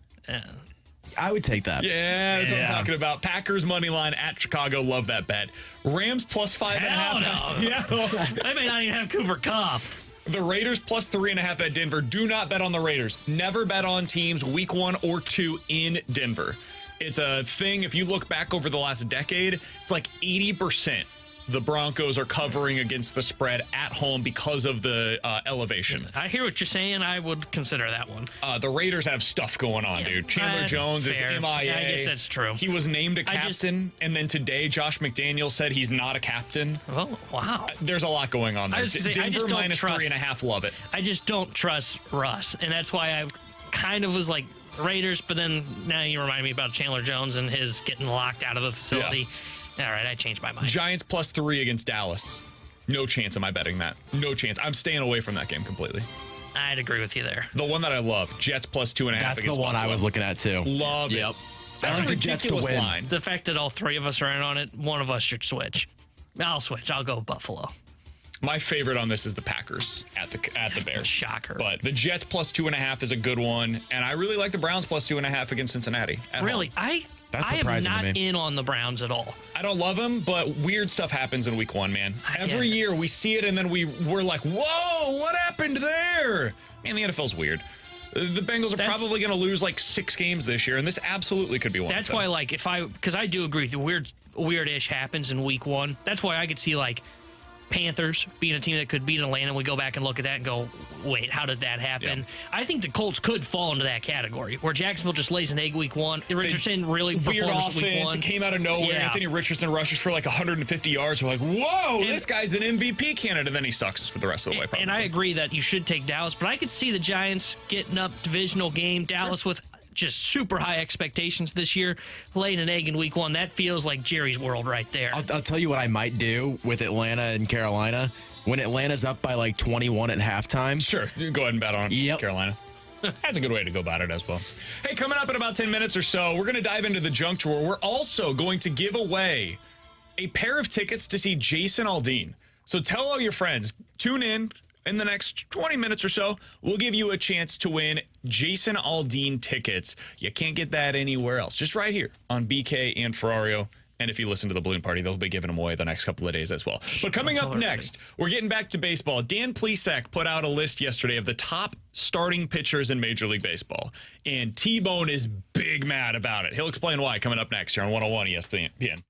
I would take that. Yeah, that's what I'm talking about. Packers money line at Chicago. Love that bet. Rams plus 5.5. Yeah. They may not even have Cooper Kupp. The Raiders plus 3.5 at Denver. Do not bet on the Raiders. Never bet on teams week 1 or 2 in Denver. It's a thing. If you look back over the last decade, it's like 80% the Broncos are covering against the spread at home because of the elevation. I hear what you're saying. I would consider that one. The Raiders have stuff going on, dude. Chandler Jones is MIA. Yeah, I guess that's true. He was named a captain, and then today Josh McDaniels said he's not a captain. Oh, wow. There's a lot going on there. Denver minus 3.5, love it. I just don't trust Russ, and that's why I kind of was like Raiders, but then now you remind me about Chandler Jones and his getting locked out of the facility. Yeah. All right, I changed my mind. Giants plus 3 against Dallas. No chance am I betting that. No chance. I'm staying away from that game completely. I'd agree with you there. The one that I love, Jets plus 2.5 against That's the one Buffalo. I was looking at too. Love it. That's a ridiculous line. The fact that all 3 of us are in on it, one of us should switch. I'll switch. I'll go Buffalo. My favorite on this is the Packers at the Bears. Shocker. But the Jets plus 2.5 is a good one, and I really like the Browns plus 2.5 against Cincinnati. Really? Home. I am not in on the Browns at all. I don't love them, but weird stuff happens in week 1, man. Every year we see it, and then we're like, whoa, what happened there? Man, the NFL's weird. The Bengals are probably going to lose like 6 games this year, and this absolutely could be one of them. That's why, like, because I do agree with you, weird-ish happens in week 1. That's why I could see, like, Panthers being a team that could beat Atlanta. We go back and look at that and go, wait, how did that happen? Yeah. I think the Colts could fall into that category where Jacksonville just lays an egg week 1. Richardson really performs week 1. It came out of nowhere. Yeah. Anthony Richardson rushes for like 150 yards. We're like, whoa, this guy's an MVP candidate. And then he sucks for the rest of the way, probably. And I agree that you should take Dallas, but I could see the Giants getting up divisional game. Dallas with just super high expectations this year, laying an egg in week 1. That feels like Jerry's world right there. I'll tell you what I might do with Atlanta and Carolina. When Atlanta's up by like 21 at halftime. Sure. Go ahead and bet on Carolina. That's a good way to go about it as well. Hey, coming up in about 10 minutes or so, we're going to dive into the junk drawer. We're also going to give away a pair of tickets to see Jason Aldean. So tell all your friends, tune in the next 20 minutes or so. We'll give you a chance to win Jason Aldean tickets. You can't get that anywhere else, just right here on BK and Ferrario. And if you listen to the balloon party, they'll be giving them away the next couple of days as well. But coming up next, we're getting back to baseball. Dan Plesac put out a list yesterday of the top starting pitchers in Major League Baseball. And T-Bone is big mad about it. He'll explain why coming up next here on 101 ESPN.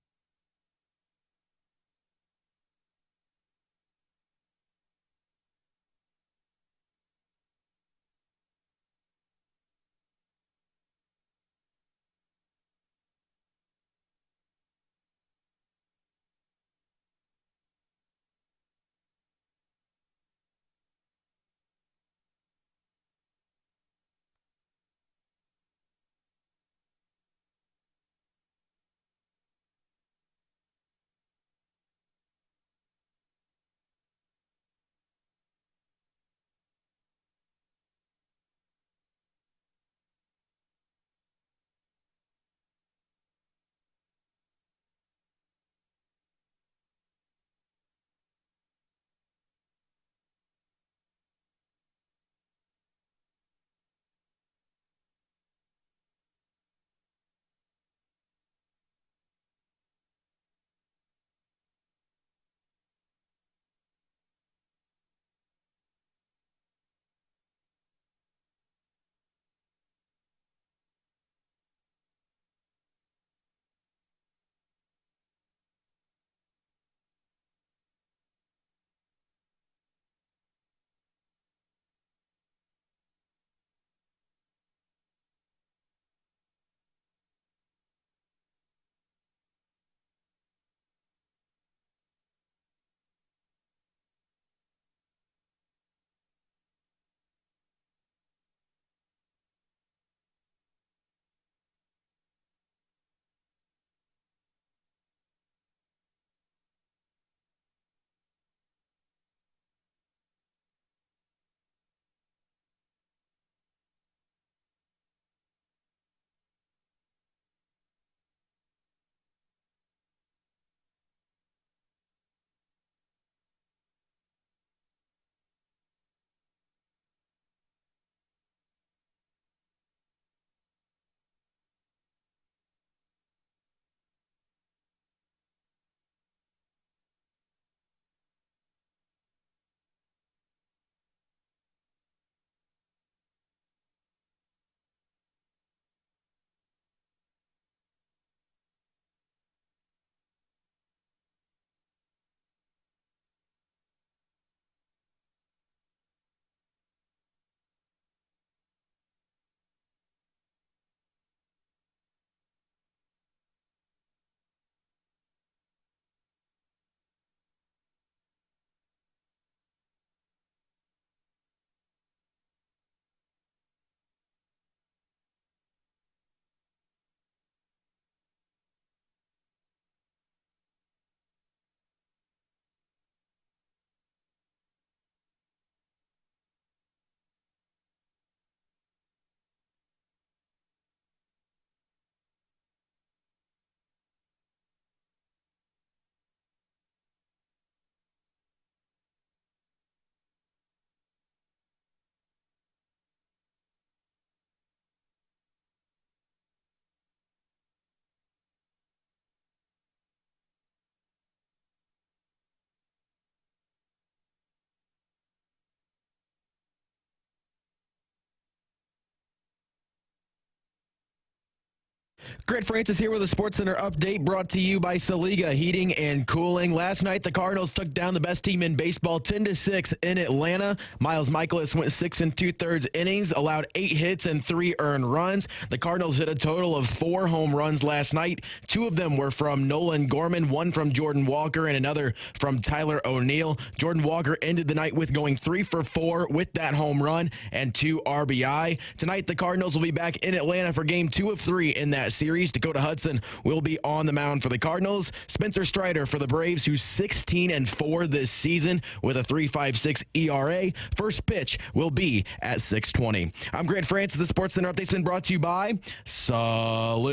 Grant Francis here with a SportsCenter update brought to you by Saliga Heating and Cooling. Last night, the Cardinals took down the best team in baseball 10-6 in Atlanta. Miles Michaelis went 6 2/3 innings, allowed 8 hits and 3 earned runs. The Cardinals hit a total of 4 home runs last night. 2 of them were from Nolan Gorman, 1 from Jordan Walker, and another from Tyler O'Neill. Jordan Walker ended the night with going 3 for 4 with that home run and 2 RBI. Tonight, the Cardinals will be back in Atlanta for Game 2 of 3 in that series. Dakota Hudson will be on the mound for the Cardinals. Spencer Strider for the Braves, who's 16-4 this season with a 3.56 ERA. First pitch will be at 6:20. I'm Grant France. The Sports Center update's been brought to you by Saliga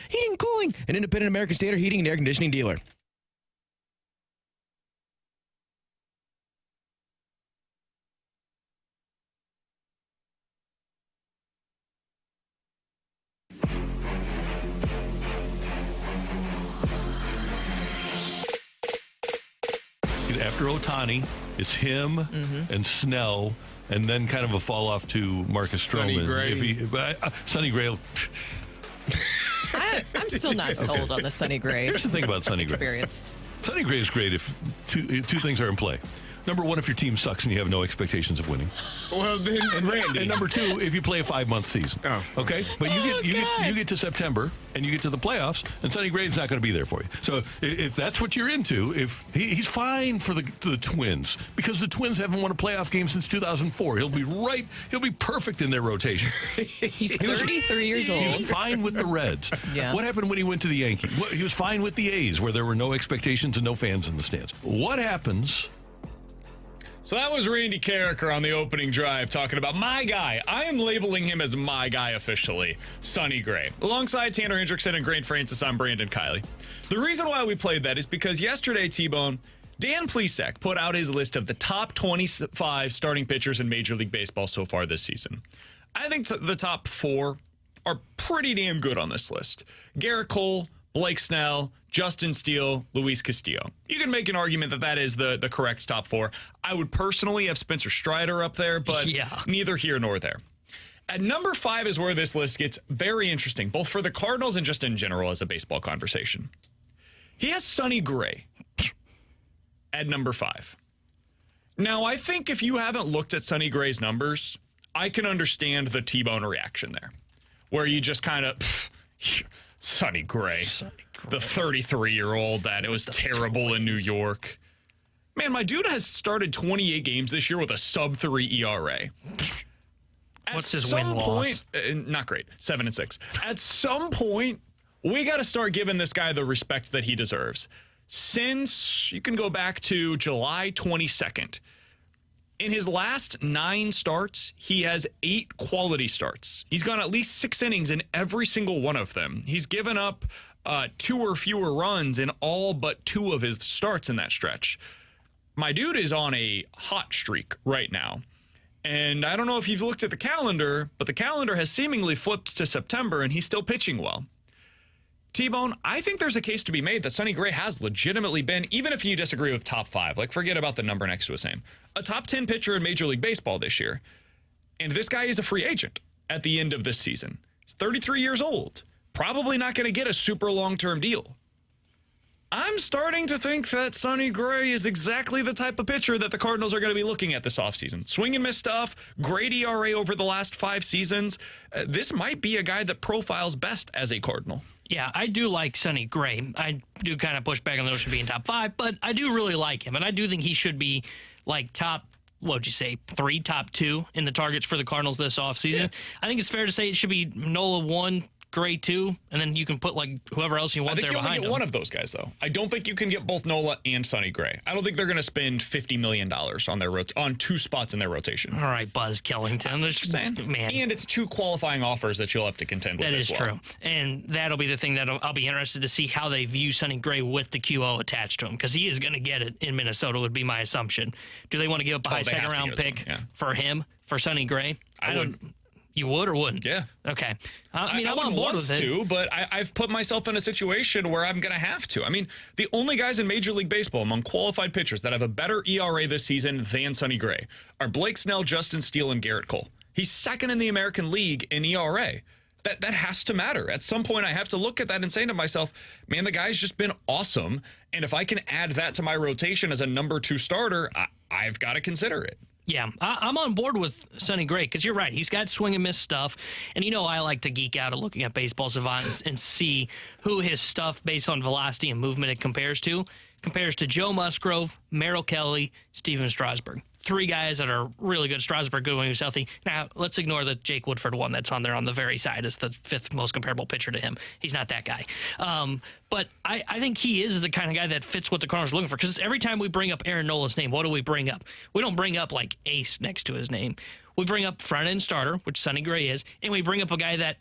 Heating and Cooling, an independent American Standard heating and air conditioning dealer. After Ohtani, it's him and Snell, and then kind of a fall off to Marcus Sonny Stroman. Gray. Sonny Gray. I'm still not sold on the Sonny Gray. Here's the thing about Sonny Gray. Experience. Sonny Gray is great if two things are in play. Number one, if your team sucks and you have no expectations of winning. Well, then, Randy. And number two, if you play a 5-month season. Oh. Okay? But you get to September and you get to the playoffs, and Sonny Gray's not going to be there for you. So if that's what you're into, if he's fine for the Twins, because the Twins haven't won a playoff game since 2004. He'll be perfect in their rotation. He's 33 years old. He was fine with the Reds. Yeah. What happened when he went to the Yankees? He was fine with the A's, where there were no expectations and no fans in the stands. What happens? So that was Randy Carricker on the opening drive talking about my guy. I am labeling him as my guy officially, Sonny Gray. Alongside Tanner Hendrickson and Grant Francis, I'm Brandon Kiley. The reason why we played that is because yesterday, T-Bone, Dan Plesac put out his list of the top 25 starting pitchers in Major League Baseball so far this season. I think the top 4 are pretty damn good on this list. Garrett Cole, Blake Snell, Justin Steele, Luis Castillo. You can make an argument that that is the correct top 4. I would personally have Spencer Strider up there, but neither here nor there. At number 5 is where this list gets very interesting, both for the Cardinals and just in general as a baseball conversation. He has Sonny Gray at number 5. Now, I think if you haven't looked at Sonny Gray's numbers, I can understand the T-Bone reaction there, where you just kind of, Sonny Gray. The 33-year-old that it was terrible in New York. Man, my dude has started 28 games this year with a sub-3 ERA. What's his win-loss? Not great. 7-6. At some point, we got to start giving this guy the respect that he deserves. Since you can go back to July 22nd, in his last 9 starts, he has 8 quality starts. He's gone at least 6 innings in every single one of them. He's given up 2 or fewer runs in all but 2 of his starts in that stretch. My dude is on a hot streak right now. And I don't know if you've looked at the calendar, but the calendar has seemingly flipped to September, and he's still pitching well. T-Bone, I think there's a case to be made that Sonny Gray has legitimately been, even if you disagree with top 5, like forget about the number next to his name, a top 10 pitcher in Major League Baseball this year. And this guy is a free agent at the end of this season. He's 33 years old. Probably not going to get a super long-term deal. I'm starting to think that Sonny Gray is exactly the type of pitcher that the Cardinals are going to be looking at this offseason. Swing and miss stuff, great ERA over the last 5 seasons. This might be a guy that profiles best as a Cardinal. Yeah, I do like Sonny Gray. I do kind of push back on the notion of being top 5, but I do really like him, and I do think he should be like top, what would you say, 3, top 2 in the targets for the Cardinals this offseason. Yeah. I think it's fair to say it should be Nola 1, Gray 2, and then you can put like whoever else you want there behind him. I think you only get one of those guys, though. I don't think you can get both Nola and Sonny Gray. I don't think they're going to spend $50 million on their on 2 spots in their rotation. All right, Buzz Killington. There's just saying, man. And it's 2 qualifying offers that you'll have to contend with. That is true, and that'll be the thing that I'll be interested to see how they view Sonny Gray with the QO attached to him, because he is going to get it in Minnesota. Would be my assumption. Do they want to give up a high second-round pick for him for Sonny Gray? I don't. You would or wouldn't? Yeah. Okay. I mean, I'm on board with it. But I've put myself in a situation where I'm going to have to. I mean, the only guys in Major League Baseball among qualified pitchers that have a better ERA this season than Sonny Gray are Blake Snell, Justin Steele, and Garrett Cole. He's second in the American League in ERA. That has to matter. At some point, I have to look at that and say to myself, man, the guy's just been awesome. And if I can add that to my rotation as a number 2 starter, I've got to consider it. Yeah, I'm on board with Sonny Gray, because you're right. He's got swing and miss stuff. And, you know, I like to geek out at looking at Baseball Savant and see who his stuff based on velocity and movement it compares to. compares to Joe Musgrove, Merrill Kelly, Steven Strasburg. 3 guys that are really good. Strasburg good when he was healthy. Now, let's ignore the Jake Woodford one that's on there on the very side as the 5th most comparable pitcher to him. He's not that guy. But I think he is the kind of guy that fits what the Cardinals are looking for. Because every time we bring up Aaron Nola's name, what do we bring up? We don't bring up, like, ace next to his name. We bring up front-end starter, which Sonny Gray is, and we bring up a guy that,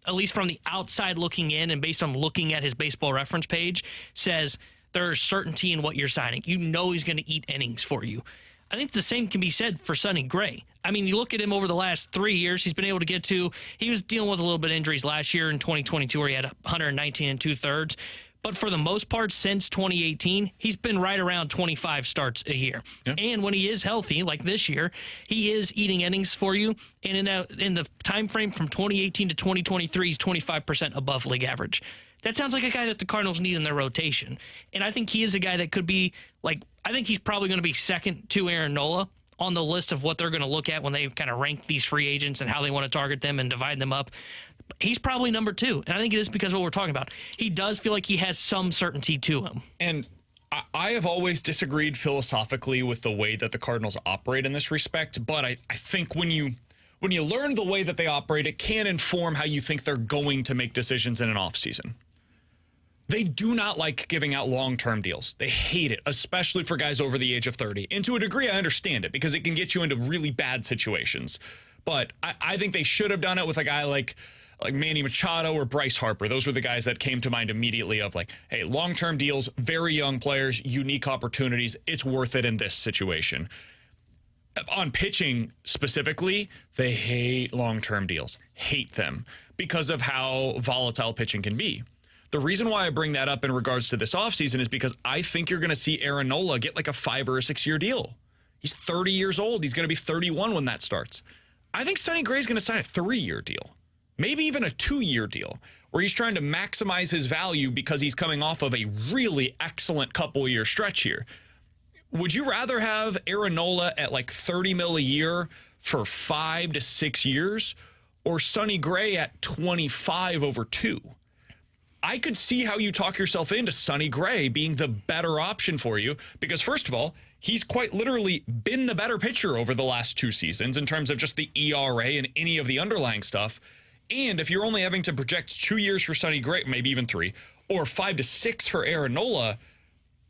at least from the outside looking in and based on looking at his baseball reference page, says there's certainty in what you're signing. You know he's going to eat innings for you. I think the same can be said for Sonny Gray. I mean, you look at him over the last 3 years, he's been able to get to, he was dealing with a little bit of injuries last year in 2022 where he had 119 2/3. But for the most part, since 2018, he's been right around 25 starts a year. Yeah. And when he is healthy, like this year, he is eating innings for you. And in the time frame from 2018 to 2023, he's 25% above league average. That sounds like a guy that the Cardinals need in their rotation. And I think he is a guy that could be, like, I think he's probably going to be second to Aaron Nola on the list of what they're going to look at when they kind of rank these free agents and how they want to target them and divide them up. He's probably number 2, and I think it is because of what we're talking about. He does feel like he has some certainty to him. And I have always disagreed philosophically with the way that the Cardinals operate in this respect, but I think when you learn the way that they operate, it can inform how you think they're going to make decisions in an offseason. They do not like giving out long-term deals. They hate it, especially for guys over the age of 30. And to a degree, I understand it because it can get you into really bad situations. But I think they should have done it with a guy like Manny Machado or Bryce Harper. Those were the guys that came to mind immediately of like, hey, long-term deals, very young players, unique opportunities. It's worth it in this situation. On pitching specifically, they hate long-term deals, hate them because of how volatile pitching can be. The reason why I bring that up in regards to this offseason is because I think you're going to see Aaron Nola get like a 5 or a 6 year deal. He's 30 years old. He's going to be 31 when that starts. I think Sonny Gray's going to sign a 3-year deal, maybe even a 2-year deal, where he's trying to maximize his value because he's coming off of a really excellent couple-year stretch here. Would you rather have Aaron Nola at like $30 million a year for 5 to 6 years, or Sonny Gray at 25 over 2? I could see how you talk yourself into Sonny Gray being the better option for you because, first of all, he's quite literally been the better pitcher over the last 2 seasons in terms of just the ERA and any of the underlying stuff. And if you're only having to project 2 years for Sonny Gray, maybe even 3, or 5 to 6 for Aaron Nola,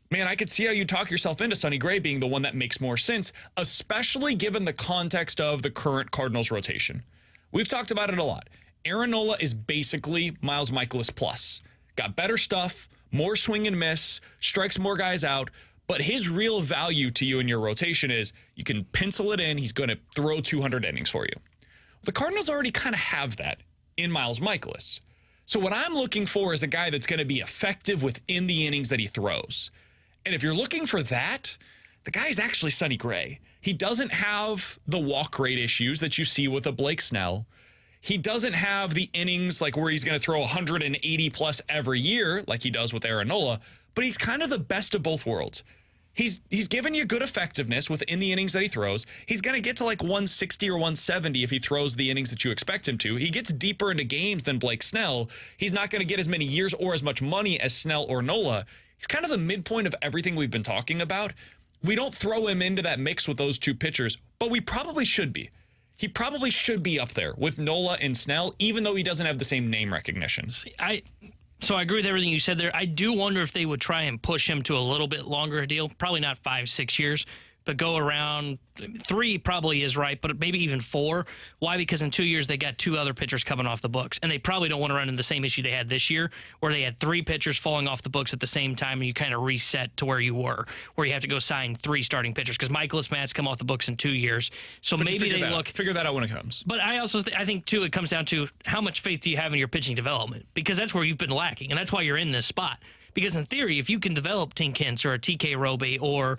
man, I could see how you talk yourself into Sonny Gray being the one that makes more sense, especially given the context of the current Cardinals rotation. We've talked about it a lot. Aaron Nola is basically Miles Mikolas plus. Got better stuff, more swing and miss, strikes more guys out, but his real value to you in your rotation is you can pencil it in, he's going to throw 200 innings for you. The Cardinals already kind of have that in Miles Mikolas. So what I'm looking for is a guy that's going to be effective within the innings that he throws. And if you're looking for that, the guy is actually Sonny Gray. He doesn't have the walk rate issues that you see with a Blake Snell. He doesn't have the innings like where he's going to throw 180 plus every year like he does with Aaron Nola, but he's kind of the best of both worlds. He's given you good effectiveness within the innings that he throws. He's going to get to like 160 or 170 if he throws the innings that you expect him to. He gets deeper into games than Blake Snell. He's not going to get as many years or as much money as Snell or Nola. He's kind of the midpoint of everything we've been talking about. We don't throw him into that mix with those 2 pitchers, but we probably should be. He probably should be up there with Nola and Snell, even though he doesn't have the same name recognition. So I agree with everything you said there. I do wonder if they would try and push him to a little bit longer deal. Probably not 5, 6 years, but go around 3 probably is right, but maybe even 4. Why? Because in 2 years they got 2 other pitchers coming off the books, and they probably don't want to run into the same issue they had this year, where they had 3 pitchers falling off the books at the same time, and you kind of reset to where you were, where you have to go sign 3 starting pitchers because Mikolas Matz come off the books in 2 years. So but maybe they figure that out when it comes. But I also I think too it comes down to how much faith do you have in your pitching development, because that's where you've been lacking, and that's why you're in this spot. Because in theory, if you can develop Tink Hintz or a TK Roby or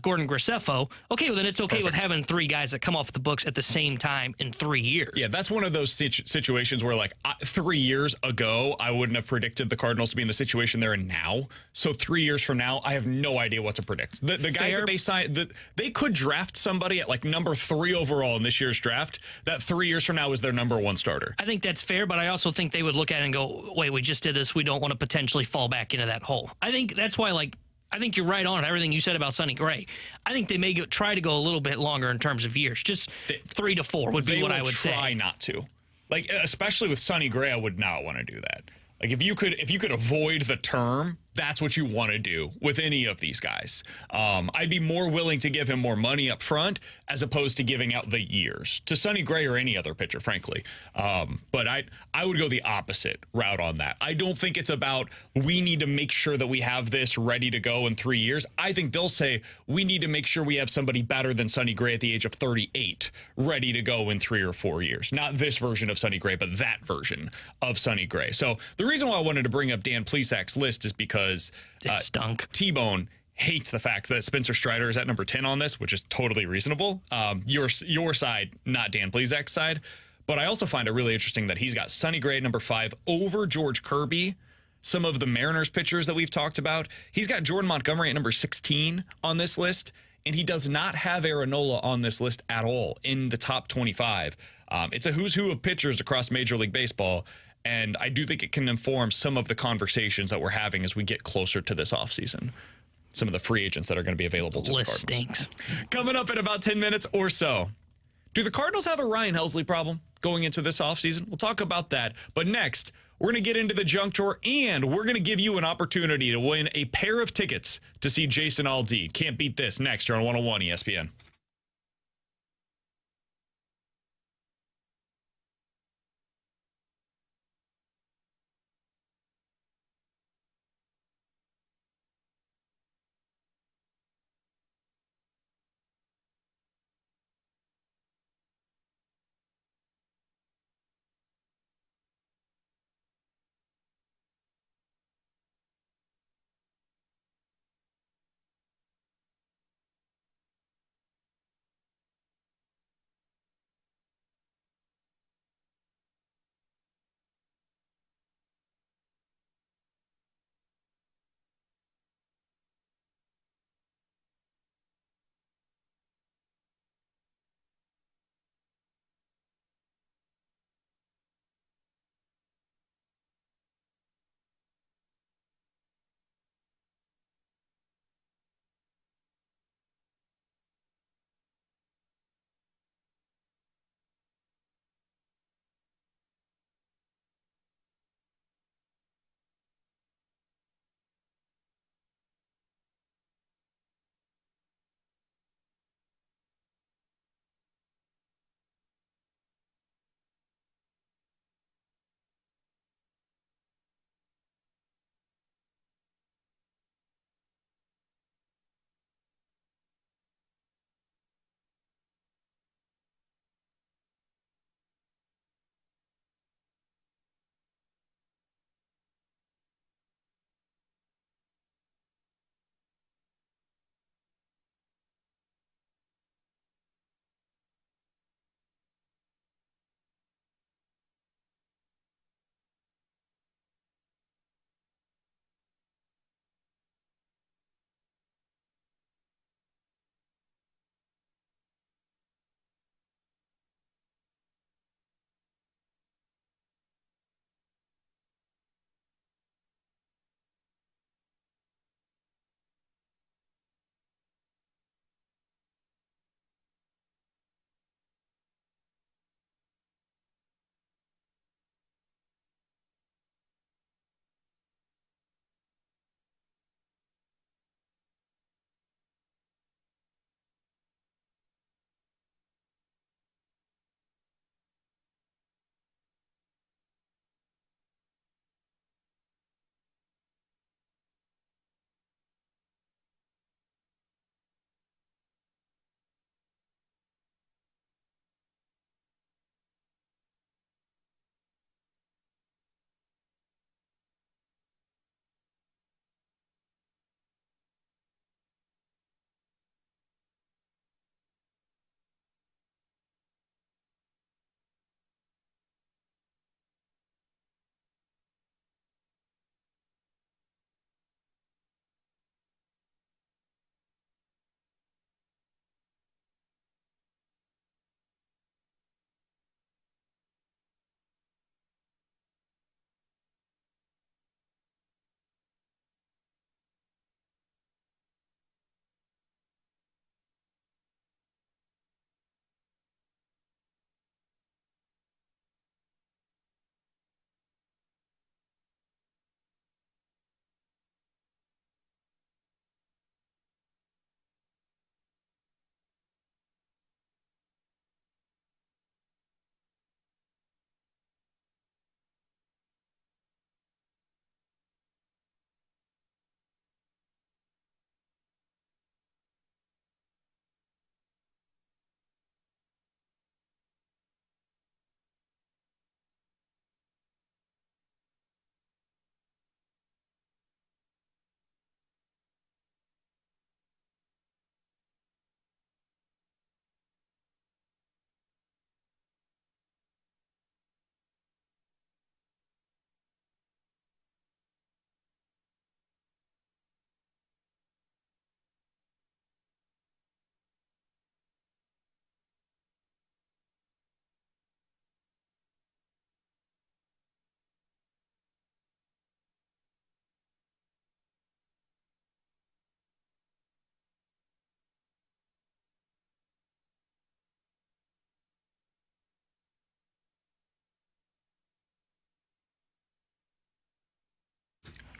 Gordon Graceffo, okay, well then it's okay with having 3 guys that come off the books at the same time in 3 years. Yeah, that's one of those situations where, like, 3 years ago, I wouldn't have predicted the Cardinals to be in the situation they're in now. So 3 years from now, I have no idea what to predict. The guys that they signed, they could draft somebody at like number 3 overall in this year's draft. That 3 years from now is their number 1 starter. I think that's fair, but I also think they would look at it and go, wait, we just did this. We don't want to potentially fall back into that hole. I think that's why, like, I think you're right on everything you said about Sonny Gray. I think they may try to go a little bit longer in terms of years. Just 3 to 4 would be what I would say. Try not to. Like, especially with Sonny Gray, I would not want to do that. Like, if you could avoid the term, that's what you want to do with any of these guys. I'd be more willing to give him more money up front as opposed to giving out the years to Sonny Gray or any other pitcher, frankly. But I would go the opposite route on that. I don't think it's about we need to make sure that we have this ready to go in 3 years. I think they'll say we need to make sure we have somebody better than Sonny Gray at the age of 38 ready to go in 3 or 4 years. Not this version of Sonny Gray, but that version of Sonny Gray. So the reason why I wanted to bring up Dan Plesac's list is because it stunk. T-Bone hates the fact that Spencer Strider is at number 10 on this, which is totally reasonable. Your side, not Dan Plesac's side. But I also find it really interesting that he's got Sonny Gray at number 5 over George Kirby, some of the Mariners pitchers that we've talked about. He's got Jordan Montgomery at number 16 on this list, and he does not have Aaron on this list at all in the top 25. It's a who's who of pitchers across Major League Baseball. And I do think it can inform some of the conversations that we're having as we get closer to this offseason. Some of the free agents that are going to be available to the Cardinals. Stinks. Coming up in about 10 minutes or so. Do the Cardinals have a Ryan Helsley problem going into this offseason? We'll talk about that. But next, we're going to get into the junk drawer, and we're going to give you an opportunity to win a pair of tickets to see Jason Aldean. Can't beat this. Next, you're on 101 ESPN.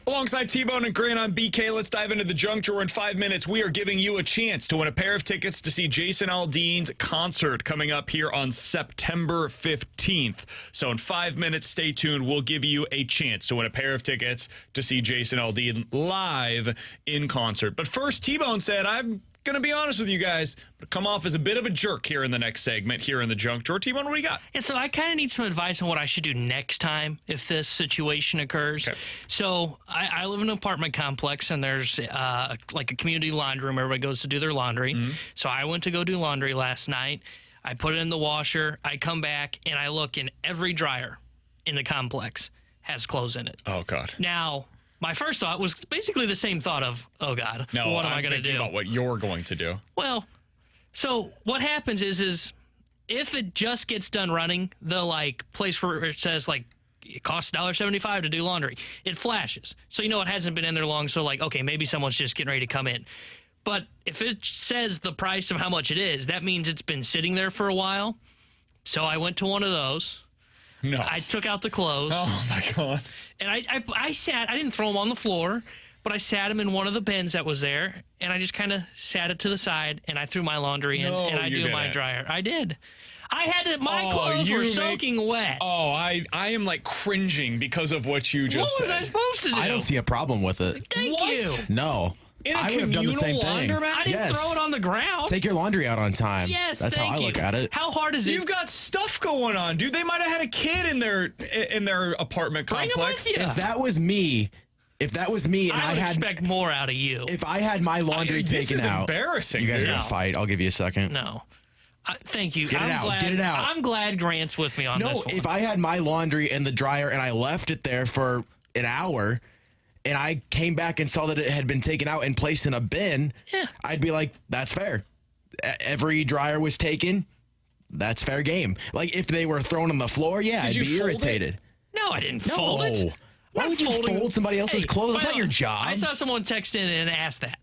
Alongside T-Bone and Grant, I'm BK. Let's dive into the junk drawer. In 5 minutes, we are giving you a chance to win a pair of tickets to see Jason Aldean's concert coming up here on September 15th. So in 5 minutes, stay tuned. We'll give you a chance to win a pair of tickets to see Jason Aldean live in concert. But first, T-Bone said, I'm going to be honest with you guys, but come off as a bit of a jerk here in the next segment here in the junk drawer. T-Bone, what do you got? Yeah, so I kind of need some advice on what I should do next time if this situation occurs. Okay. So I live in an apartment complex, and there's like a community laundry room. Everybody goes to do their laundry. So I went to go do laundry last night. I put it in the washer. I come back, and I look, in every dryer in the complex has clothes in it. Oh, God. Now, my first thought was basically the same thought of, oh, God, No, what am I going to do? about what you're going to do. Well, so what happens is if it just gets done running, the place where it says it costs $1.75 to do laundry, it flashes. So you know it hasn't been in there long, so okay, maybe someone's just getting ready to come in. But if it says the price of how much it is, that means it's been sitting there for a while. So I went to one of those. No. I took out the clothes. Oh, my God. And I sat, I didn't throw them on the floor, but I sat them in one of the bins that was there, and I just kind of sat it to the side, and I threw my laundry in, and I do my dryer. I did. I had it, my clothes were soaking wet. Oh, I am cringing because of what you just said. What was I supposed to do? I don't see a problem with it. Thank you. No. In a I would have done the same thing. I didn't throw it on the ground. Take your laundry out on time. Yes, That's how I look at it. How hard is it? You've got stuff going on, dude. They might have had a kid in their apartment Bring 'em complex. with you. If that was me, and I would expect more out of you. if I had my laundry This taken is out, embarrassing. you guys are dude. gonna fight. I'll give you a second. No. Thank you. Get it out. Get it out. I'm glad Grant's with me on this No, one. if I had my laundry in the dryer and I left it there for an hour, and I came back and saw that it had been taken out and placed in a bin, I'd be like, that's fair. Every dryer was taken. That's fair game. If they were thrown on the floor, I'd you be fold irritated. No, I didn't fold it. Why would you fold somebody else's clothes? That's not your job. I saw someone text in and ask that.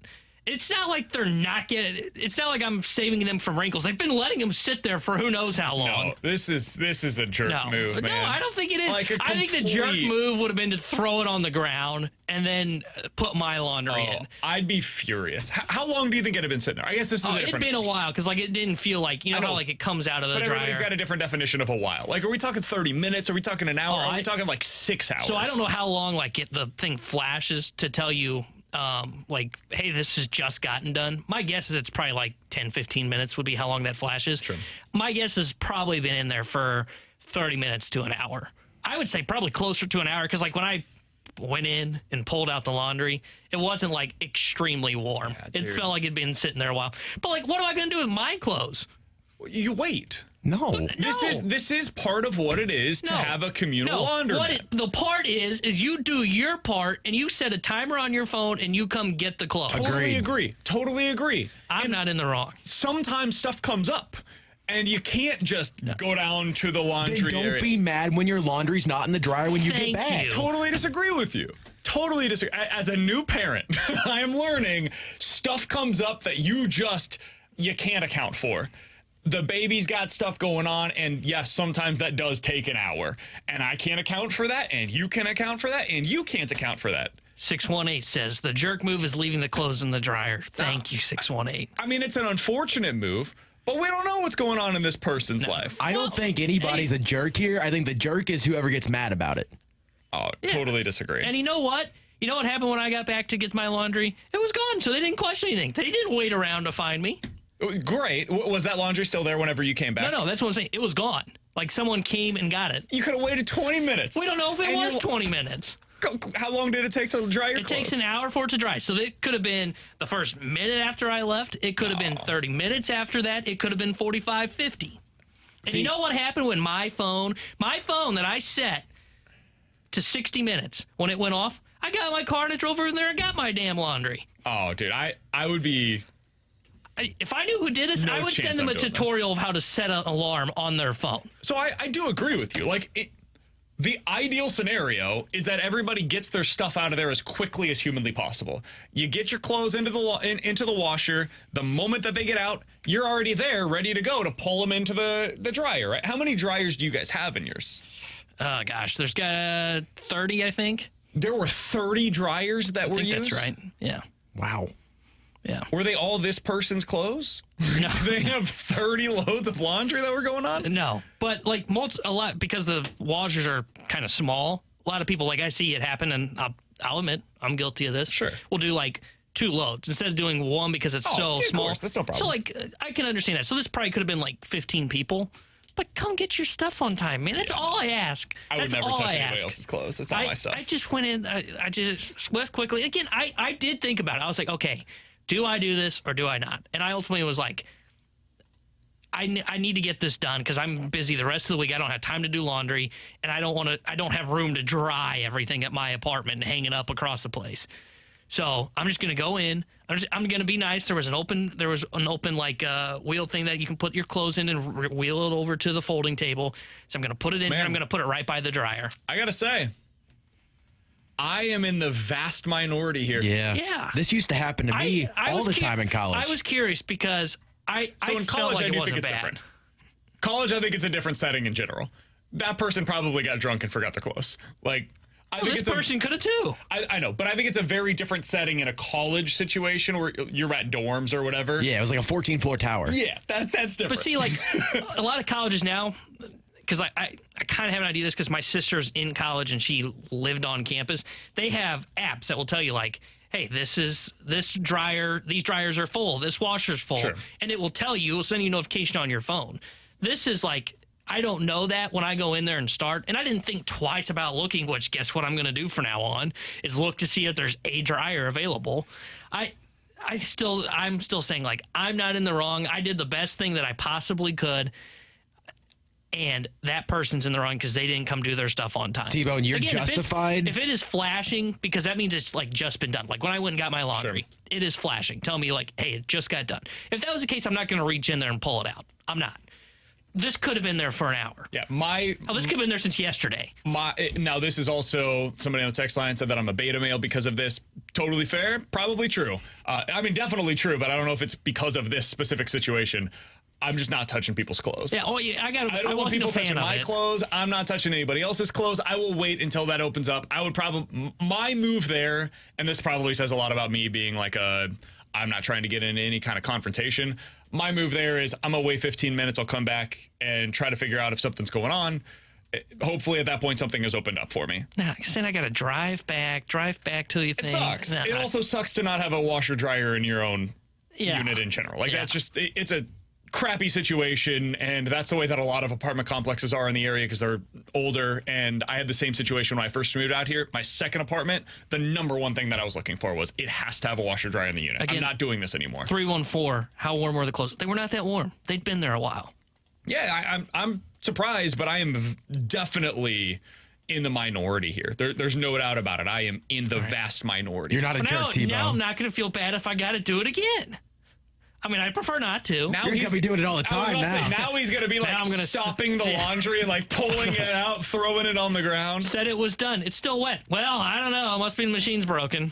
It's not like they're not getting. It's not like I'm saving them from wrinkles. They've been letting them sit there for who knows how long. No, this is a jerk move, man. No, I don't think it is. Like I think the jerk move would have been to throw it on the ground and then put my laundry in. I'd be furious. How long do you think it had been sitting there? I guess this is a different. It'd been a while because it didn't feel like how it comes out of the but dryer. Everybody's got a different definition of a while. Are we talking 30 minutes? Are we talking an hour? Are we talking 6 hours? So I don't know how long the thing flashes to tell you. Hey, this has just gotten done. My guess is it's probably 10, 15 minutes would be how long that flashes. Sure. My guess has probably been in there for 30 minutes to an hour. I would say probably closer to an hour because when I went in and pulled out the laundry, it wasn't extremely warm. It felt like it'd been sitting there a while. But what am I going to do with my clothes? You wait. No. This is part of what it is to have a communal laundromat. The part is you do your part and you set a timer on your phone and you come get the clothes. Totally agree. I'm not in the wrong. Sometimes stuff comes up. And you can't just go down to the laundry Then don't area. be mad when your laundry's not in the dryer when you Thank get back. you. Totally disagree with you. Totally disagree. As a new parent, I am learning stuff comes up that you can't account for. The baby's got stuff going on, and yes, sometimes that does take an hour. And I can't account for that, and you can account for that, and you can't account for that. 618 says, the jerk move is leaving the clothes in the dryer. Thank you, 618. I mean, it's an unfortunate move, but we don't know what's going on in this person's life. I don't think anybody's a jerk here. I think the jerk is whoever gets mad about it. Oh, totally disagree. And you know what? You know what happened when I got back to get my laundry? It was gone, so they didn't question anything. They didn't wait around to find me. Great. Was that laundry still there whenever you came back? No, that's what I'm saying. It was gone. Someone came and got it. You could have waited 20 minutes. We don't know if it was 20 minutes. How long did it take to dry your clothes? It takes an hour for it to dry. So it could have been the first minute after I left. It could have been 30 minutes after that. It could have been 45, 50. And you know what happened when my phone that I set to 60 minutes, when it went off, I got in my car and I drove over there and got my damn laundry. Oh, dude, I would be... If I knew who did this, I would send them a tutorial of how to set an alarm on their phone. So I do agree with you. The ideal scenario is that everybody gets their stuff out of there as quickly as humanly possible. You get your clothes into the washer. The moment that they get out, you're already there, ready to go to pull them into the dryer, right? How many dryers do you guys have in yours? Gosh, there's got 30, I think. There were 30 dryers that were used? That's right. Yeah. Wow. Yeah. Were they all this person's clothes? No. Did they have 30 loads of laundry that were going on? No. But like a lot, because the washers are kind of small, a lot of people, like I see it happen, and I'll admit I'm guilty of this. Sure. We'll do like 2 loads instead of doing one because it's so of small. course, that's no problem. So like I can understand that. So this probably could have been like 15 people. But come get your stuff on time, man. That's all I ask. I would That's never all touch I anybody ask. else's clothes. That's not my stuff. I just went in. I just left quickly. Again, I did think about it. I was like, okay, do I do this or do I not? And I ultimately was like, I need to get this done because I'm busy the rest of the week. I don't have time to do laundry, and I don't have room to dry everything at my apartment and hang it up across the place. So I'm just gonna go in. I'm gonna be nice. There was an open like wheel thing that you can put your clothes in and wheel it over to the folding table. So I'm gonna put it in here. I'm gonna put it right by the dryer. I gotta say, I am in the vast minority here. Yeah. This used to happen to me all the time in college. I was curious because I in felt college, like I it do wasn't think it's bad. different. College, I think it's a different setting in general. That person probably got drunk and forgot their clothes. Like, I think this person could have too. I know, but I think it's a very different setting in a college situation where you're at dorms or whatever. Yeah, it was like a 14-floor tower. Yeah, that's different. But see, like a lot of colleges now, because I kind of have an idea of this because my sister's in college and she lived on campus. They have apps that will tell you like, hey, this dryer, these dryers are full, this washer's full. Sure. And it will tell you, it will send you a notification on your phone. This is like, I don't know that when I go in there and start. And I didn't think twice about looking, which guess what I'm going to do from now on is look to see if there's a dryer available. I'm still saying like, I'm not in the wrong. I did the best thing that I possibly could. And that person's in the wrong because they didn't come do their stuff on time. T-Bone, you're justified. If it is flashing, because that means it's like just been done. Like when I went and got my laundry, It is flashing. Tell me like, hey, it just got done. If that was the case, I'm not going to reach in there and pull it out. I'm not. This could have been there for an hour. Yeah, this could have been there since yesterday. Now, this is also somebody on the text line said that I'm a beta male because of this. Totally fair. Probably true. I mean, definitely true, but I don't know if it's because of this specific situation. I'm just not touching people's clothes. Yeah, I don't want people touching my clothes. I'm not touching anybody else's clothes. I will wait until that opens up. I would probably, my move there, and this probably says a lot about me being like I'm not trying to get into any kind of confrontation. My move there is I'm going to wait 15 minutes. I'll come back and try to figure out if something's going on. Hopefully at that point something has opened up for me. Nah, then I got to drive back to the thing. It sucks. It also sucks to not have a washer dryer in your own unit in general. Like that's just, it's a crappy situation, and that's the way that a lot of apartment complexes are in the area because they're older. And I had the same situation when I first moved out here. My second apartment, the number one thing that I was looking for was it has to have a washer dryer in the unit. Again, I'm not doing this anymore. 314, how warm were the clothes? They were not that warm. They'd been there a while. Yeah, I'm surprised, but I am definitely in the minority here. There's no doubt about it. I am in the vast minority. You're not a jerk, T-Bone. Now I'm not going to feel bad if I got to do it again. I mean, I prefer not to. Now he's going to be doing it all the time now he's going to be like stopping the laundry and like pulling it out, throwing it on the ground. Said it was done. It's still wet. Well, I don't know. It must be the machine's broken.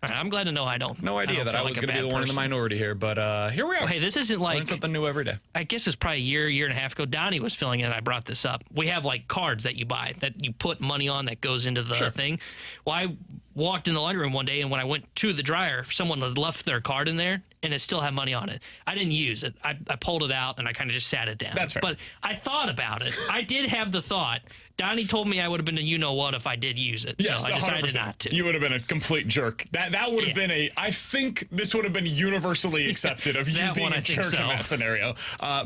All right, I'm glad to know I don't. No idea that I was going to be the one in the minority here, but here we are. Well, hey, this isn't like... Learn something new every day. I guess it's probably a year and a half ago. Donnie was filling it, and I brought this up. We have like cards that you buy that you put money on that goes into the thing. Well, I walked in the laundry room one day, and when I went to the dryer, someone had left their card in there, and it still had money on it. I didn't use it. I pulled it out, and I kind of just sat it down. That's fair. But I thought about it. I did have the thought. Donnie told me I would have been a you-know-what if I did use it. Yes, so I decided 100%. not to. You would have been a complete jerk. That would have been I think this would have been universally accepted of you being a jerk in that scenario.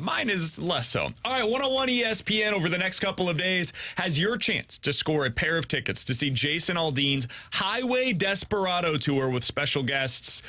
Mine is less so. All right, 101 ESPN over the next couple of days has your chance to score a pair of tickets to see Jason Aldean's Highway Desperado Tour with special guests,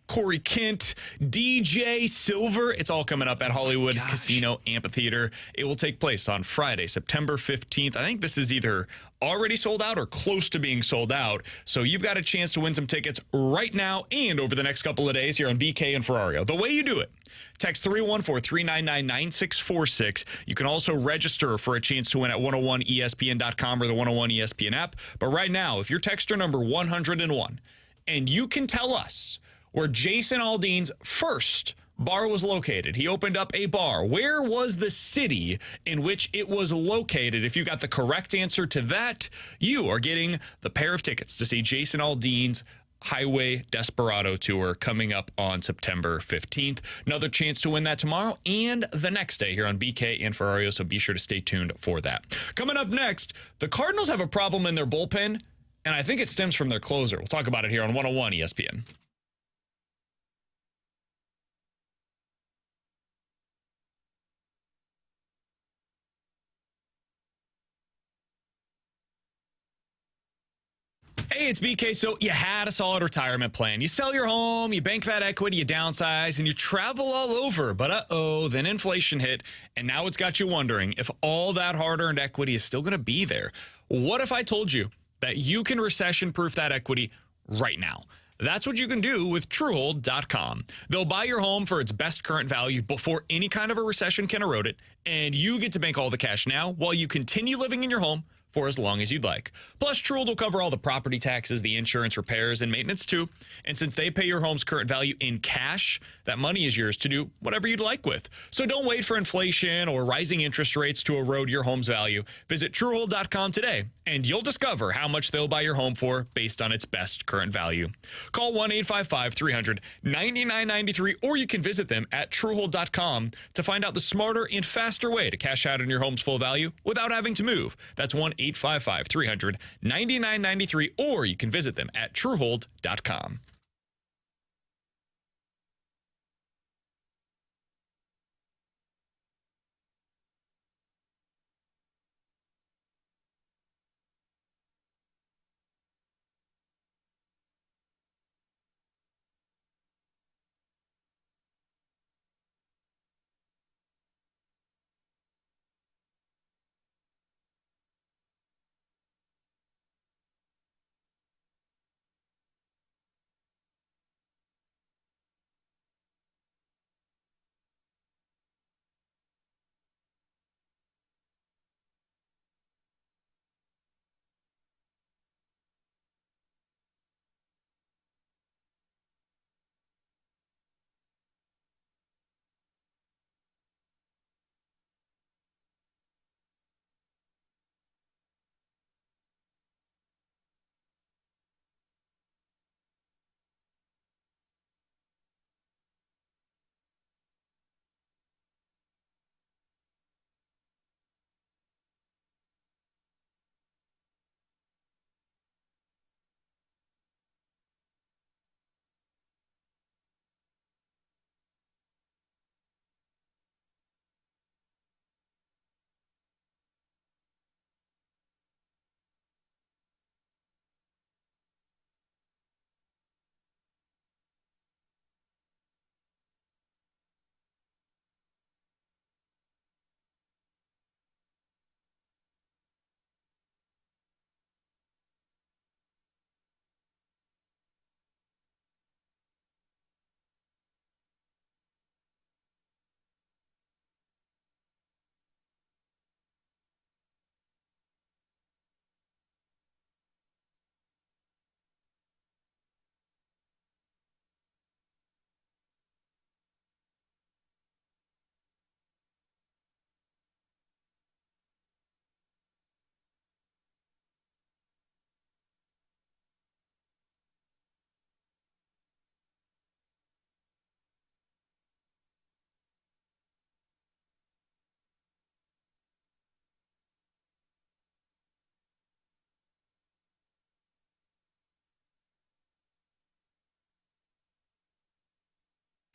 Corey Kent, DJ Silver. It's all coming up at Hollywood Casino Amphitheater. It will take place on Friday, September 15th. I think this is either already sold out or close to being sold out. So you've got a chance to win some tickets right now and over the next couple of days here on BK and Ferrario. The way you do it, text 314-399-9646. You can also register for a chance to win at 101ESPN.com or the 101 ESPN app. But right now, if you're texter number 101 and you can tell us where Jason Aldean's first bar was located? He opened up a bar. Where was the city in which it was located? If you got the correct answer to that, you are getting the pair of tickets to see Jason Aldean's Highway Desperado Tour coming up on September 15th. Another chance to win that tomorrow and the next day here on BK and Ferrario, so be sure to stay tuned for that. Coming up next, the Cardinals have a problem in their bullpen, and I think it stems from their closer. We'll talk about it here on 101 ESPN. Hey, it's BK. So you had a solid retirement plan. You sell your home, you bank that equity, you downsize, and you travel all over. But then inflation hit, and now it's got you wondering if all that hard-earned equity is still going to be there. What if I told you that you can recession-proof that equity right now? That's what you can do with Truehold.com. They'll buy your home for its best current value before any kind of a recession can erode it, and you get to bank all the cash now while you continue living in your home for as long as you'd like. Plus, Truehold will cover all the property taxes, the insurance, repairs, and maintenance too. And since they pay your home's current value in cash, that money is yours to do whatever you'd like with. So don't wait for inflation or rising interest rates to erode your home's value. Visit Truehold.com today, and you'll discover how much they'll buy your home for based on its best current value. Call 1-855-300-9993, or you can visit them at Truehold.com to find out the smarter and faster way to cash out on your home's full value without having to move. That's 1-855-300-9993, or you can visit them at Truehold.com.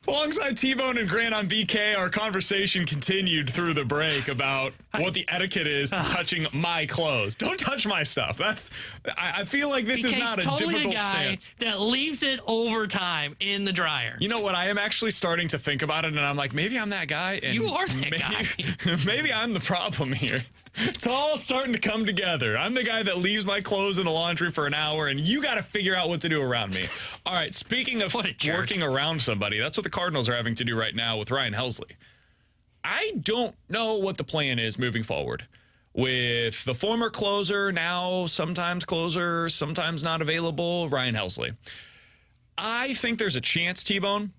Alongside T-Bone and Grant on BK, our conversation continued through the break about what the etiquette is to touching my clothes. Don't touch my stuff. I feel like this is not a totally difficult a guy stance. that leaves it overtime in the dryer. You know what? I am actually starting to think about it, and I'm like, maybe I'm that guy. And You are that guy. Maybe I'm the problem here. It's all starting to come together. I'm the guy that leaves my clothes in the laundry for an hour, and you got to figure out what to do around me. All right, speaking of working around somebody, that's what the Cardinals are having to do right now with Ryan Helsley. I don't know what the plan is moving forward with the former closer, now sometimes closer, sometimes not available, Ryan Helsley. I think there's a chance, T-Bone,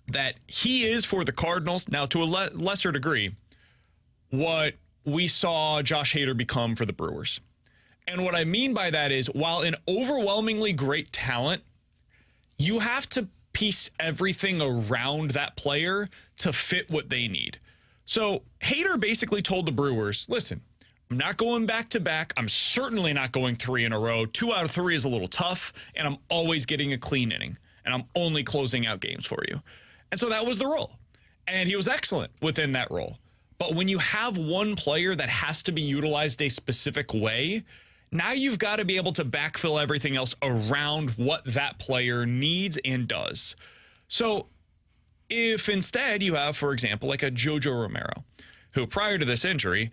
that he is for the Cardinals, now to a lesser degree, what we saw Josh Hader become for the Brewers. And what I mean by that is, while an overwhelmingly great talent, you have to piece everything around that player to fit what they need. So Hader basically told the Brewers, listen, I'm not going back-to-back. I'm certainly not going 3 in a row. 2 out of 3 is a little tough, and I'm always getting a clean inning, and I'm only closing out games for you. And so that was the role. And he was excellent within that role. But when you have one player that has to be utilized a specific way, now you've got to be able to backfill everything else around what that player needs and does. So if instead you have, for example, like a JoJo Romero, who prior to this injury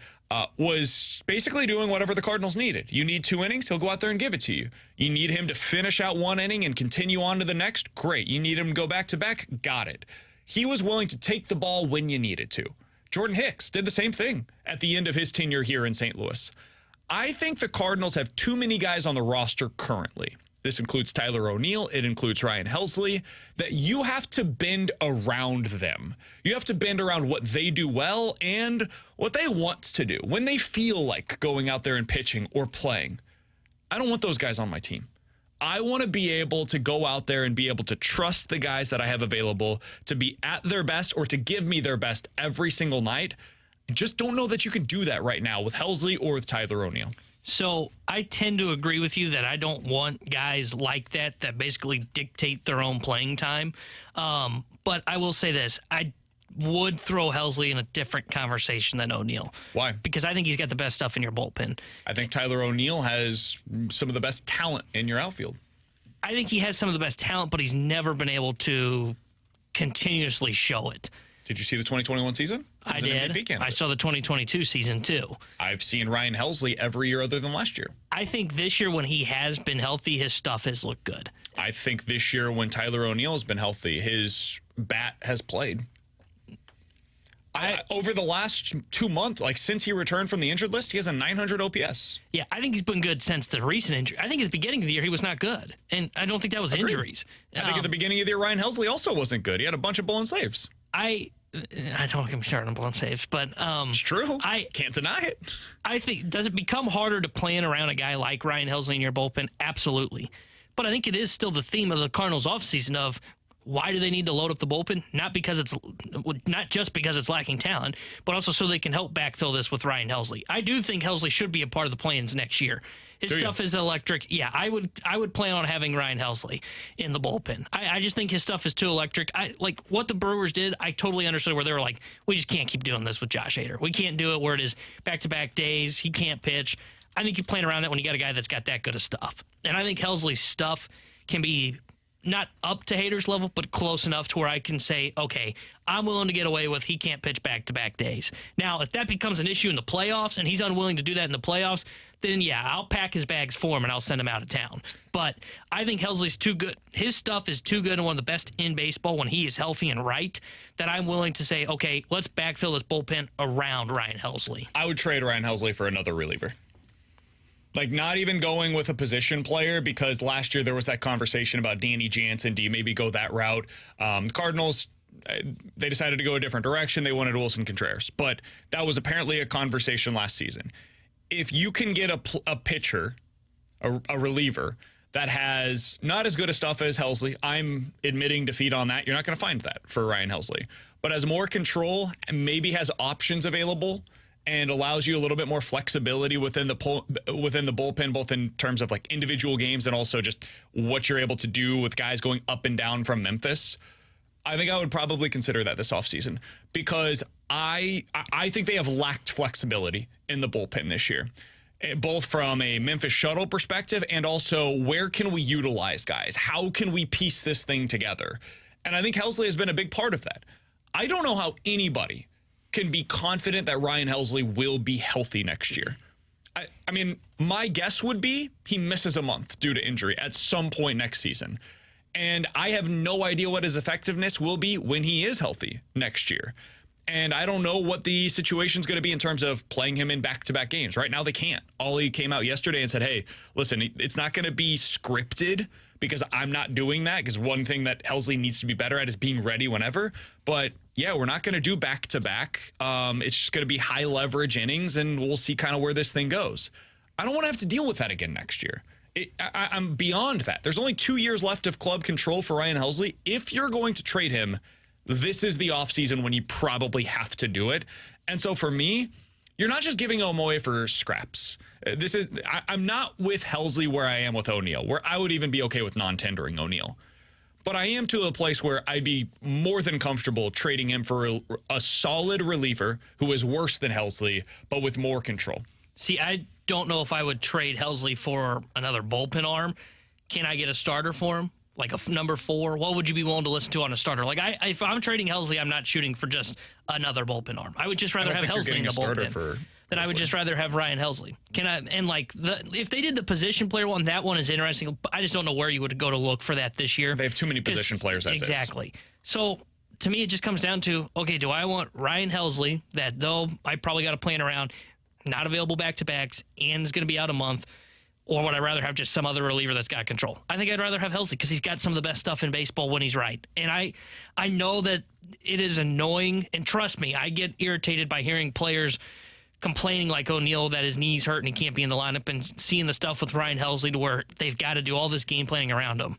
was basically doing whatever the Cardinals needed. You need 2 innings, he'll go out there and give it to you. You need him to finish out 1 inning and continue on to the next, great. You need him to go back-to-back, got it. He was willing to take the ball when you needed to. Jordan Hicks did the same thing at the end of his tenure here in St. Louis. I think the Cardinals have too many guys on the roster currently. This includes Tyler O'Neill. It includes Ryan Helsley, that you have to bend around them. You have to bend around what they do well and what they want to do when they feel like going out there and pitching or playing. I don't want those guys on my team. I want to be able to go out there and be able to trust the guys that I have available to be at their best or to give me their best every single night. I just don't know that you can do that right now with Helsley or with Tyler O'Neill. So I tend to agree with you that I don't want guys like that basically dictate their own playing time. But I will say this. I would throw Helsley in a different conversation than O'Neill. Why? Because I think he's got the best stuff in your bullpen. I think Tyler O'Neill has some of the best talent in your outfield. I think he has some of the best talent, but he's never been able to continuously show it. Did you see the 2021 season? I did. I saw the 2022 season, too. I've seen Ryan Helsley every year other than last year. I think this year when he has been healthy, his stuff has looked good. I think this year when Tyler O'Neill has been healthy, his bat has played. Over the last 2 months, like since he returned from the injured list, he has a 900 OPS. Yeah, I think he's been good since the recent injury. I think at the beginning of the year, he was not good. And I don't think that was injuries. I think at the beginning of the year, Ryan Helsley also wasn't good. He had a bunch of blown saves. I don't get me started on blown saves, but it's true. I can't deny it. I think, does it become harder to plan around a guy like Ryan Helsley in your bullpen? Absolutely. But I think it is still the theme of the Cardinals offseason of why do they need to load up the bullpen? Not just because it's lacking talent, but also so they can help backfill this with Ryan Helsley. I do think Helsley should be a part of the plans next year. His stuff is electric. Yeah, I would plan on having Ryan Helsley in the bullpen. I just think his stuff is too electric. Like what the Brewers did, I totally understood where they were like, we just can't keep doing this with Josh Hader. We can't do it where it is back-to-back days. He can't pitch. I think you plan around that when you got a guy that's got that good of stuff. And I think Helsley's stuff can be not up to Hader's level, but close enough to where I can say, okay, I'm willing to get away with he can't pitch back-to-back days. Now, if that becomes an issue in the playoffs and he's unwilling to do that in the playoffs, then yeah, I'll pack his bags for him and I'll send him out of town. But I think Helsley's too good. His stuff is too good and one of the best in baseball when he is healthy and right that I'm willing to say, okay, let's backfill this bullpen around Ryan Helsley. I would trade Ryan Helsley for another reliever. Like, not even going with a position player, because last year there was that conversation about Danny Jansen. Do you maybe go that route? The Cardinals, they decided to go a different direction. They wanted Wilson Contreras. But that was apparently a conversation last season. If you can get a pitcher, a reliever, that has not as good a stuff as Helsley, I'm admitting defeat on that. You're not going to find that for Ryan Helsley. But has more control and maybe has options available and allows you a little bit more flexibility within the bullpen, both in terms of like individual games and also just what you're able to do with guys going up and down from Memphis. I think I would probably consider that this offseason because I think they have lacked flexibility in the bullpen this year, both from a Memphis shuttle perspective and also where can we utilize guys? How can we piece this thing together? And I think Helsley has been a big part of that. I don't know how anybody can be confident that Ryan Helsley will be healthy next year. I mean, my guess would be he misses a month due to injury at some point next season. And I have no idea what his effectiveness will be when he is healthy next year. And I don't know what the situation's going to be in terms of playing him in back-to-back games. Right now, they can't. Ollie came out yesterday and said, hey, listen, it's not going to be scripted, because I'm not doing that, because one thing that Helsley needs to be better at is being ready whenever. But yeah, we're not going to do back-to-back. It's just going to be high leverage innings, and we'll see kind of where this thing goes. I don't want to have to deal with that again next year. I'm beyond that. There's only 2 years left of club control for Ryan Helsley. If you're going to trade him, this is the offseason when you probably have to do it. And so for me, you're not just giving him away for scraps. I'm not with Helsley where I am with O'Neill, where I would even be okay with non-tendering O'Neill. But I am to a place where I'd be more than comfortable trading him for a solid reliever who is worse than Helsley, but with more control. See, I don't know if I would trade Helsley for another bullpen arm. Can I get a starter for him? Like a number 4? What would you be willing to listen to on a starter? Like, if I'm trading Helsley, I'm not shooting for just another bullpen arm. I would just rather have Helsley in the bullpen. Then I would just rather have Ryan Helsley. If they did the position player one, that one is interesting. I just don't know where you would go to look for that this year. They have too many position players. Exactly. So to me, it just comes down to, okay, do I want Ryan Helsley, that though I probably got to plan around, not available back-to-backs, and is going to be out a month, or would I rather have just some other reliever that's got control? I think I'd rather have Helsley because he's got some of the best stuff in baseball when he's right. And I know that it is annoying, and trust me, I get irritated by hearing players complaining like O'Neill that his knee's hurt and he can't be in the lineup, and seeing the stuff with Ryan Helsley to where they've got to do all this game planning around him.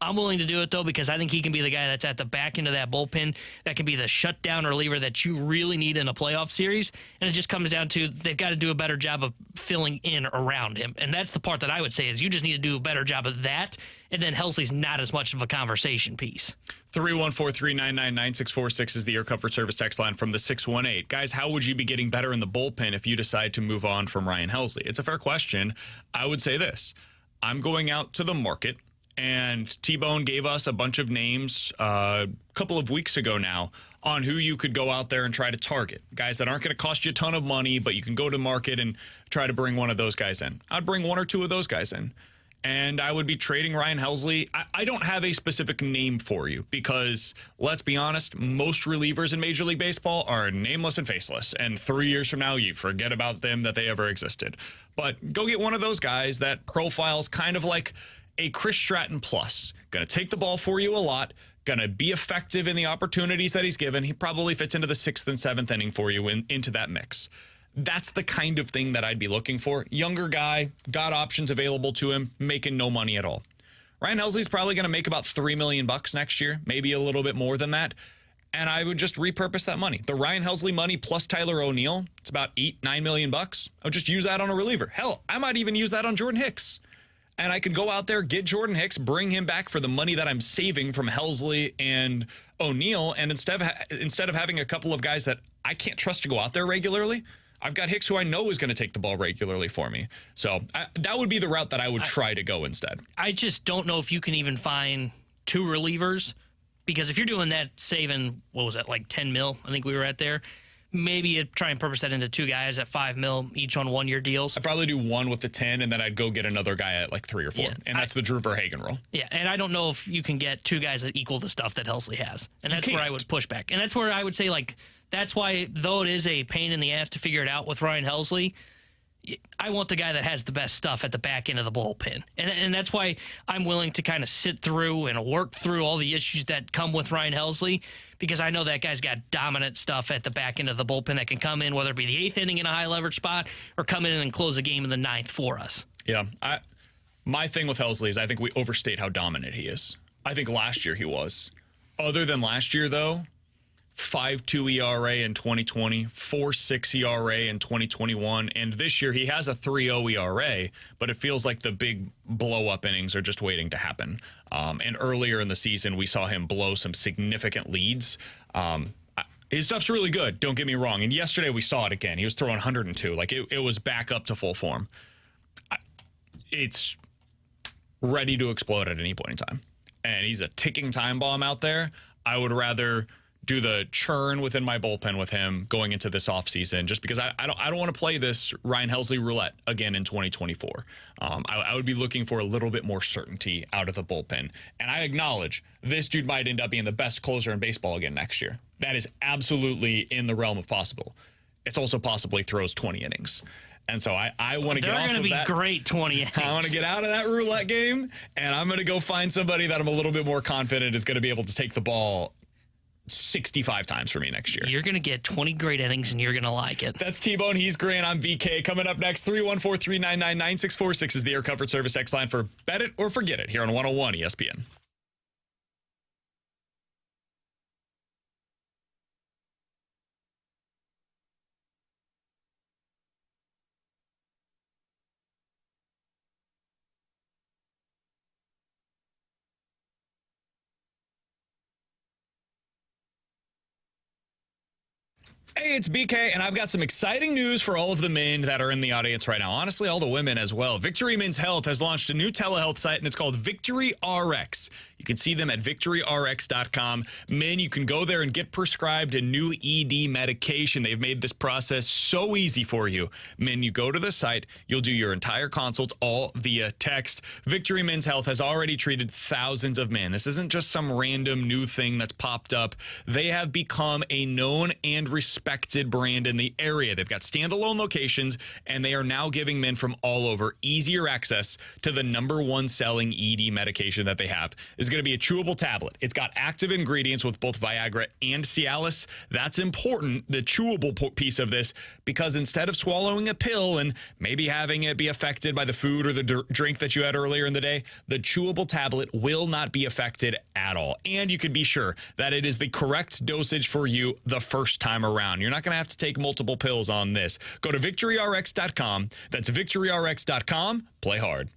I'm willing to do it, though, because I think he can be the guy that's at the back end of that bullpen that can be the shutdown reliever that you really need in a playoff series. And it just comes down to they've got to do a better job of filling in around him. And that's the part that I would say is you just need to do a better job of that, and then Helsley's not as much of a conversation piece. 314-399-9646 is the Air Comfort Service text line from the 618. Guys, how would you be getting better in the bullpen if you decide to move on from Ryan Helsley? It's a fair question. I would say this. I'm going out to the market. And T-Bone gave us a bunch of names a couple of weeks ago now on who you could go out there and try to target. Guys that aren't going to cost you a ton of money, but you can go to market and try to bring one of those guys in. I'd bring 1 or 2 of those guys in. And I would be trading Ryan Helsley. I don't have a specific name for you because, let's be honest, most relievers in Major League Baseball are nameless and faceless. And 3 years from now, you forget about them, that they ever existed. But go get one of those guys that profiles kind of like a Chris Stratton plus. Going to take the ball for you a lot. Going to be effective in the opportunities that he's given. He probably fits into the 6th and 7th inning for you into that mix. That's the kind of thing that I'd be looking for. Younger guy, got options available to him, making no money at all. Ryan Helsley's probably going to make about $3 million next year, maybe a little bit more than that. And I would just repurpose that money. The Ryan Helsley money plus Tyler O'Neill, it's about $8-9 million. I would just use that on a reliever. Hell, I might even use that on Jordan Hicks. And I could go out there, get Jordan Hicks, bring him back for the money that I'm saving from Helsley and O'Neill. And instead of having a couple of guys that I can't trust to go out there regularly, I've got Hicks who I know is going to take the ball regularly for me. So that would be the route that I would try to go instead. I just don't know if you can even find 2 relievers, because if you're doing that, saving, what was that, like 10 mil, I think we were at there. Maybe you try and purpose that into 2 guys at $5 million each on 1-year deals. I'd probably do 1 with the 10, and then I'd go get another guy at like 3 or 4. Yeah, and that's the Drew Verhagen rule. Yeah, and I don't know if you can get 2 guys that equal the stuff that Helsley has. And that's where I would push back. And that's where I would say, like, that's why, though it is a pain in the ass to figure it out with Ryan Helsley, I want the guy that has the best stuff at the back end of the bullpen. And that's why I'm willing to kind of sit through and work through all the issues that come with Ryan Helsley, because I know that guy's got dominant stuff at the back end of the bullpen that can come in, whether it be the 8th inning in a high leverage spot or come in and close a game in the 9th for us. Yeah. My thing with Helsley is I think we overstate how dominant he is. I think last year he was. Other than last year, though, 5.2 ERA in 2020, 4.6 ERA in 2021, and this year he has a 3.0 ERA, but it feels like the big blow-up innings are just waiting to happen. And earlier in the season, we saw him blow some significant leads. His stuff's really good, don't get me wrong, and yesterday we saw it again. He was throwing 102. Like, it was back up to full form. It's ready to explode at any point in time, and he's a ticking time bomb out there. I would rather do the churn within my bullpen with him going into this offseason, just because I don't want to play this Ryan Helsley roulette again in 2024. I would be looking for a little bit more certainty out of the bullpen. And I acknowledge this dude might end up being the best closer in baseball again next year. That is absolutely in the realm of possible. It's also possibly throws 20 innings. And so I want to get off of that. They're going to be great 28. I want to get out of that roulette game, and I'm going to go find somebody that I'm a little bit more confident is going to be able to take the ball 65 times for me next year. You're going to get 20 great innings, and you're going to like it. That's T-Bone. He's Grant. I'm BK. Coming up next, 314-399-9646 is the Air Comfort Service X line for Bet It or Forget It here on 101 ESPN. Hey, it's BK, and I've got some exciting news for all of the men that are in the audience right now. Honestly, all the women as well. Victory Men's Health has launched a new telehealth site, and it's called Victory RX. You can see them at victoryrx.com. Men, you can go there and get prescribed a new ED medication. They've made this process so easy for you. Men, you go to the site, you'll do your entire consults all via text. Victory Men's Health has already treated thousands of men. This isn't just some random new thing that's popped up. They have become a known and respected brand in the area. They've got standalone locations, and they are now giving men from all over easier access to the #1 selling ED medication that they have. It's going to be a chewable tablet. It's got active ingredients with both Viagra and Cialis. That's important, the chewable piece of this, because instead of swallowing a pill and maybe having it be affected by the food or the drink that you had earlier in the day, the chewable tablet will not be affected at all. And you could be sure that it is the correct dosage for you the first time around. You're not going to have to take multiple pills on this. Go to victoryrx.com. That's victoryrx.com. Play hard.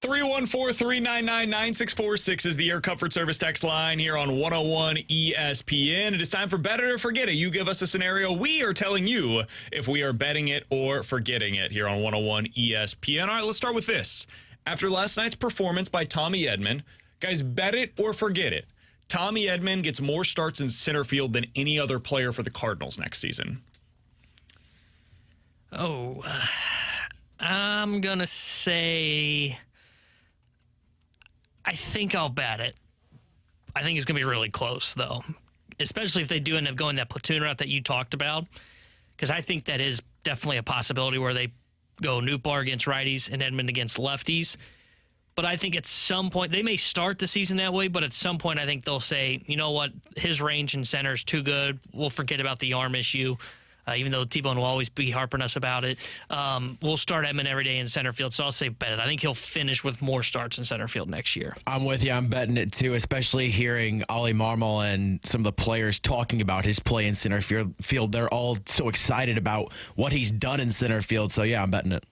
Three 314-399-9646 is the Air Comfort Service text line here on 101 ESPN. It is time for Bet It or Forget It. You give us a scenario. We are telling you if we are betting it or forgetting it here on 101 ESPN. All right, let's start with this. After last night's performance by Tommy Edman, guys, bet it or forget it. Tommy Edman gets more starts in center field than any other player for the Cardinals next season. I'm going to say I think I'll bet it. I think it's going to be really close, though, especially if they do end up going that platoon route that you talked about, because I think that is definitely a possibility where they go Nootbaar against righties and Edman against lefties. But I think at some point, they may start the season that way, but at some point I think they'll say, you know what, his range in center is too good. We'll forget about the arm issue, even though T-Bone will always be harping us about it. We'll start Edman every day in center field, so I'll say bet it. I think he'll finish with more starts in center field next year. I'm with you. I'm betting it, too, especially hearing Ollie Marmol and some of the players talking about his play in center field. They're all so excited about what he's done in center field, so, yeah, I'm betting it.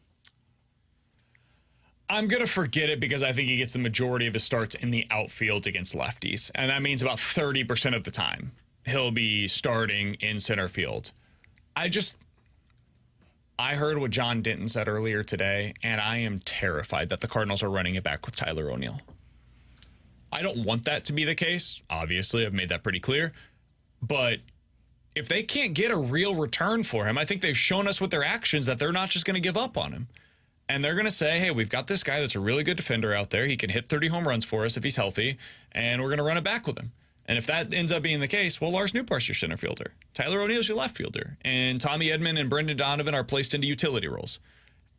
I'm going to forget it because I think he gets the majority of his starts in the outfield against lefties. And that means about 30% of the time he'll be starting in center field. I heard what John Denton said earlier today, and I am terrified that the Cardinals are running it back with Tyler O'Neill. I don't want that to be the case. Obviously, I've made that pretty clear. But if they can't get a real return for him, I think they've shown us with their actions that they're not just going to give up on him. And they're going to say, hey, we've got this guy that's a really good defender out there. He can hit 30 home runs for us if he's healthy, and we're going to run it back with him. And if that ends up being the case, well, Lars Nootbaar's your center fielder. Tyler O'Neill's your left fielder. And Tommy Edman and Brendan Donovan are placed into utility roles.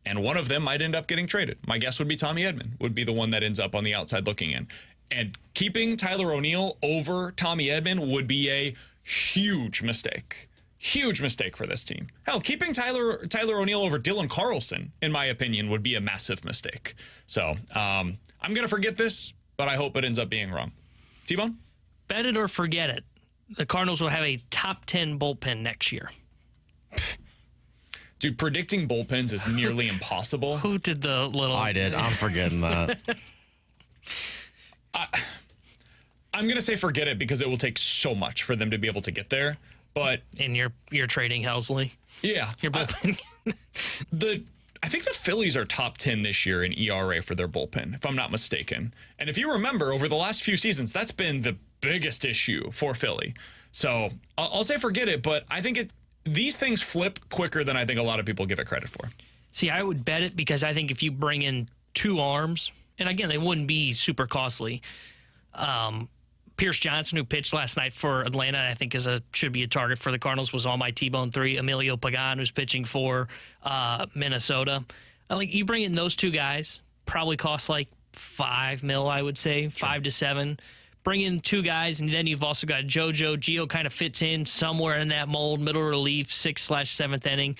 And one of them might end up getting traded. My guess would be Tommy Edman would be the one that ends up on the outside looking in. And keeping Tyler O'Neill over Tommy Edman would be a huge mistake. Huge mistake for this team. Hell, keeping Tyler O'Neill over Dylan Carlson, in my opinion, would be a massive mistake. So I'm going to forget this, but I hope it ends up being wrong. T-Bone? Bet it or forget it. The Cardinals will have a top 10 bullpen next year. Dude, predicting bullpens is nearly impossible. Who did the little... I did. I'm forgetting that. I'm going to say forget it because it will take so much for them to be able to get there. But and you're trading Helsley. Yeah. Your bullpen. I think the Phillies are top 10 this year in ERA for their bullpen, if I'm not mistaken. And if you remember, over the last few seasons, that's been the biggest issue for Philly. So I'll say forget it, but I think these things flip quicker than I think a lot of people give it credit for. See, I would bet it because I think if you bring in two arms, and again, they wouldn't be super costly. Pierce Johnson, who pitched last night for Atlanta, I think should be a target for the Cardinals, was on my T-Bone 3. Emilio Pagan, who's pitching for Minnesota. I think you bring in those two guys, probably cost like $5 million, I would say, 5 to 7. Bring in two guys, and then you've also got JoJo. Gio kind of fits in somewhere in that mold, middle relief, 6/7th inning.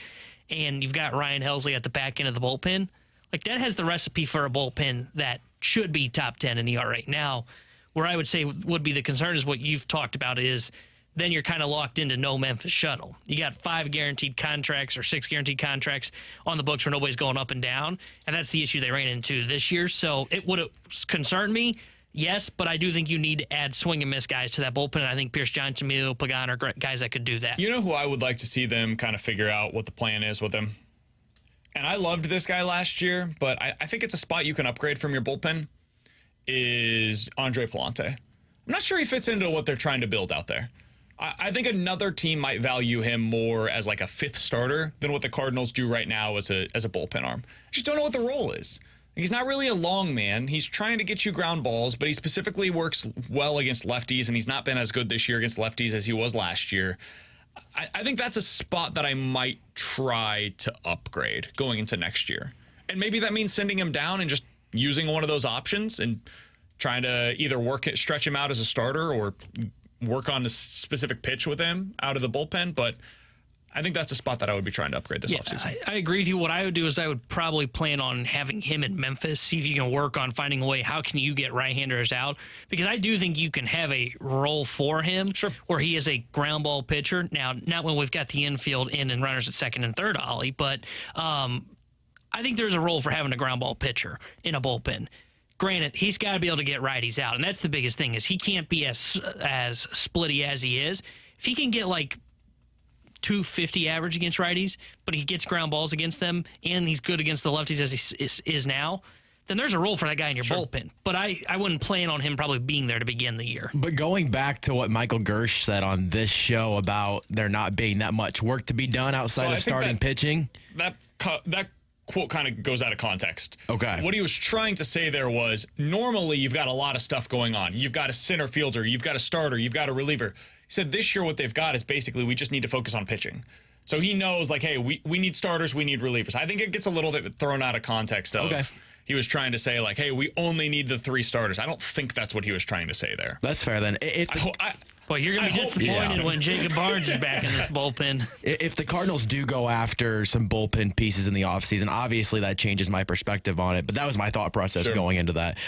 And you've got Ryan Helsley at the back end of the bullpen. Like, that has the recipe for a bullpen that should be top 10 in ERA. Now, where I would say would be the concern is what you've talked about is then you're kind of locked into no Memphis shuttle. You got 5 guaranteed contracts or 6 guaranteed contracts on the books where nobody's going up and down, and that's the issue they ran into this year. So it would have concerned me, yes, but I do think you need to add swing and miss guys to that bullpen, and I think Pierce Johnson, Emilio Pagan are guys that could do that. You know who I would like to see them kind of figure out what the plan is with him? And I loved this guy last year, but I think it's a spot you can upgrade from your bullpen, is Andre Palante. I'm not sure he fits into what they're trying to build out there. I think another team might value him more as like a 5th starter than what the Cardinals do right now as a bullpen arm. I just don't know what the role is. He's not really a long man. He's trying to get you ground balls, but he specifically works well against lefties, and he's not been as good this year against lefties as he was last year. I think that's a spot that I might try to upgrade going into next year. And maybe that means sending him down and just using one of those options and trying to either stretch him out as a starter or work on a specific pitch with him out of the bullpen. But I think that's a spot that I would be trying to upgrade this offseason. I agree with you. What I would do is I would probably plan on having him in Memphis, see if you can work on finding a way, how can you get right-handers out? Because I do think you can have a role for him where he is a ground ball pitcher. Now, not when we've got the infield in and runners at second and third, Ollie, but I think there's a role for having a ground ball pitcher in a bullpen. Granted, he's got to be able to get righties out, and that's the biggest thing is he can't be as splitty as he is. If he can get like 250 average against righties, but he gets ground balls against them, and he's good against the lefties as he is now, then there's a role for that guy in your bullpen. But I wouldn't plan on him probably being there to begin the year. But going back to what Michael Gersh said on this show about there not being that much work to be done outside of starting pitching. That quote kind of goes out of context. Okay. What he was trying to say there was, normally you've got a lot of stuff going on. You've got a center fielder, you've got a starter, you've got a reliever. He said this year what they've got is basically we just need to focus on pitching. So he knows, like, hey, we need starters, we need relievers. I think it gets a little bit thrown out of context of he was trying to say, like, hey, we only need the 3 starters. I don't think that's what he was trying to say there. That's fair then. Well, you're going to be disappointed when Jacob Barnes is back in this bullpen. If the Cardinals do go after some bullpen pieces in the offseason, obviously that changes my perspective on it. But that was my thought process going into that.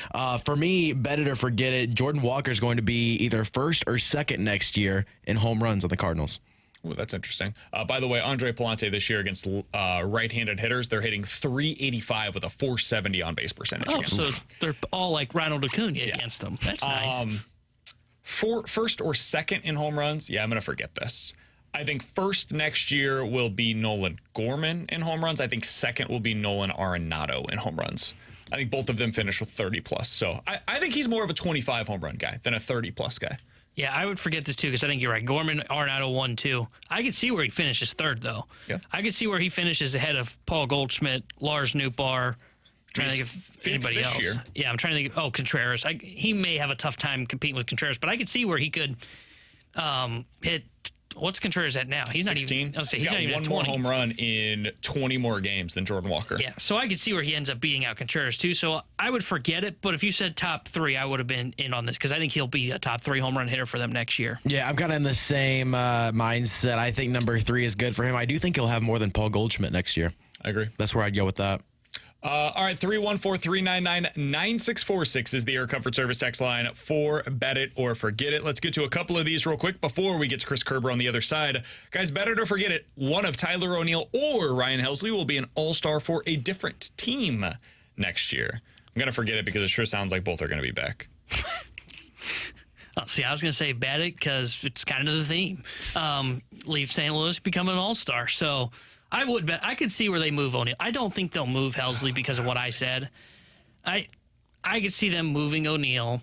For me, bet it or forget it, Jordan Walker is going to be either first or second next year in home runs on the Cardinals. Ooh, that's interesting. By the way, Andre Palante this year against right-handed hitters, they're hitting .385 with a .470 on-base percentage. Oh, so they're all like Ronald Acuna against them. That's nice. For first or second in home runs, I'm going to forget this. I think first next year will be Nolan Gorman in home runs. I think second will be Nolan Arenado in home runs. I think both of them finished with 30-plus. So I think he's more of a 25 home run guy than a 30-plus guy. Yeah, I would forget this, too, because I think you're right. Gorman, Arenado, 1-2. I could see where he finishes third, though. Yeah. I could see where he finishes ahead of Paul Goldschmidt, Lars Nootbaar. Trying to think of anybody else. Year. Yeah, I'm trying to think of, Contreras. He may have a tough time competing with Contreras, but I could see where he could hit. What's Contreras at now? He's 16. Not even. He's got one more home run in 20 more games than Jordan Walker. Yeah, so I could see where he ends up beating out Contreras too. So I would forget it, but if you said top 3, I would have been in on this because I think he'll be a top 3 home run hitter for them next year. Yeah, I'm kind of in the same mindset. I think number 3 is good for him. I do think he'll have more than Paul Goldschmidt next year. I agree. That's where I'd go with that. All right, 314-399-9646 is the Air Comfort Service text line for Bet It or Forget It. Let's get to a couple of these real quick before we get to Chris Kerber on the other side. Guys, Bet It or Forget It, one of Tyler O'Neill or Ryan Helsley will be an all-star for a different team next year. I'm going to forget it because it sure sounds like both are going to be back. See, I was going to say Bet It because it's kind of the theme. Leave St. Louis, become an all-star. So I would bet. I could see where they move O'Neill. I don't think they'll move Helsley because of what I said. I could see them moving O'Neill.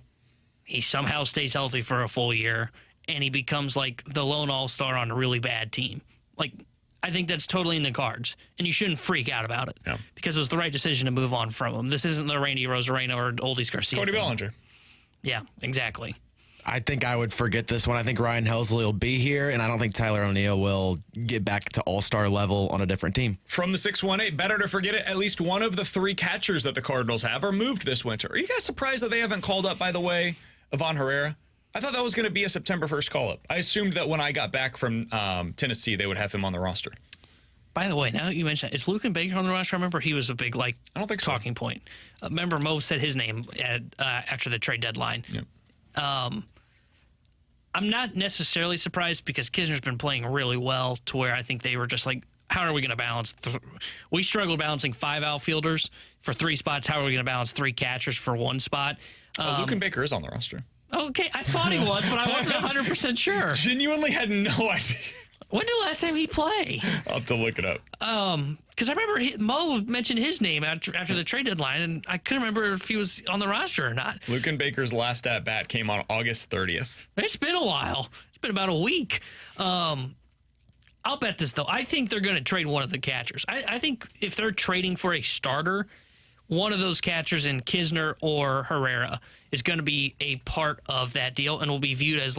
He somehow stays healthy for a full year, and he becomes like the lone all-star on a really bad team. Like, I think that's totally in the cards, and you shouldn't freak out about it because it was the right decision to move on from him. This isn't the Randy Rosarena or Oldie Garcia. Cody Bellinger. Yeah, exactly. I think I would forget this one. I think Ryan Helsley will be here, and I don't think Tyler O'Neill will get back to all-star level on a different team. From the 618, better to forget it, at least one of the 3 catchers that the Cardinals have are moved this winter. Are you guys surprised that they haven't called up, by the way, Ivan Herrera? I thought that was going to be a September 1st call-up. I assumed that when I got back from Tennessee, they would have him on the roster. By the way, now that you mentioned that, is Lucan Baker on the roster? I remember he was a big, I don't think talking point. Remember Mo said his name after the trade deadline. Yep. I'm not necessarily surprised because Kisner's been playing really well to where I think they were just like, how are we going to balance? We struggled balancing 5 outfielders for 3 spots. How are we going to balance 3 catchers for 1 spot? Lucan Baker is on the roster. Okay, I thought he was, but I wasn't 100% sure. Genuinely had no idea. When did the last time he play? I'll have to look it up. Because I remember Mo mentioned his name after the trade deadline, and I couldn't remember if he was on the roster or not. Lucan Baker's last at-bat came on August 30th. It's been a while. It's been about a week. I'll bet this, though. I think they're going to trade one of the catchers. I think if they're trading for a starter, one of those catchers in Kisner or Herrera is going to be a part of that deal and will be viewed as,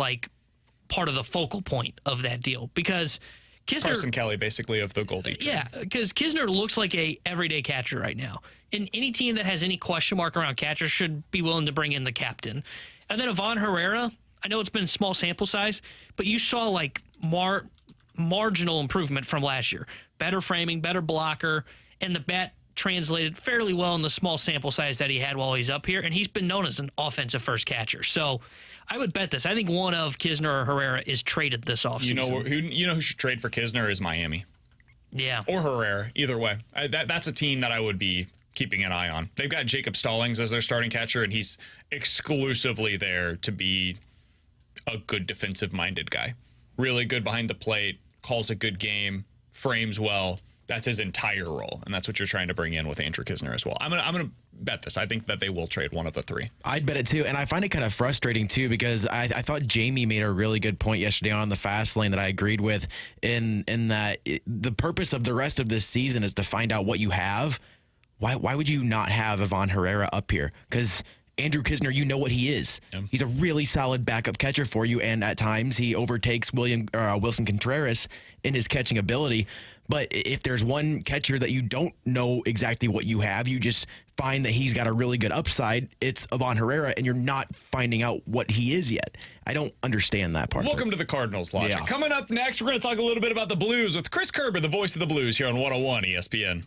part of the focal point of that deal because Kisner, Carson Kelly, basically, of the Goldie team. Yeah, because Kisner looks like a everyday catcher right now. And any team that has any question mark around catchers should be willing to bring in the captain. And then Ivan Herrera, I know it's been small sample size, but you saw marginal improvement from last year. Better framing, better blocker, and the bat translated fairly well in the small sample size that he had while he's up here, and he's been known as an offensive first catcher. So I would bet this. I think one of Kisner or Herrera is traded this offseason. You know who should trade for Kisner is Miami. Yeah. Or Herrera, either way. That's a team that I would be keeping an eye on. They've got Jacob Stallings as their starting catcher, and he's exclusively there to be a good defensive-minded guy. Really good behind the plate, calls a good game, frames well. That's his entire role, and that's what you're trying to bring in with Andrew Kisner as well. I'm gonna bet this. I think that they will trade one of the three. I'd bet it too, and I find it kind of frustrating too because I thought Jamie made a really good point yesterday on the fast lane that I agreed with in that the purpose of the rest of this season is to find out what you have. Why would you not have Ivan Herrera up here? Because Andrew Kisner, you know what he is. Yeah. He's a really solid backup catcher for you, and at times he overtakes Wilson Contreras in his catching ability. But if there's one catcher that you don't know exactly what you have, you just find that he's got a really good upside, it's Ivan Herrera, and you're not finding out what he is yet. I don't understand that part. Welcome to the Cardinals logic. Yeah. Coming up next, we're going to talk a little bit about the Blues with Chris Kerber, the voice of the Blues, here on 101 ESPN.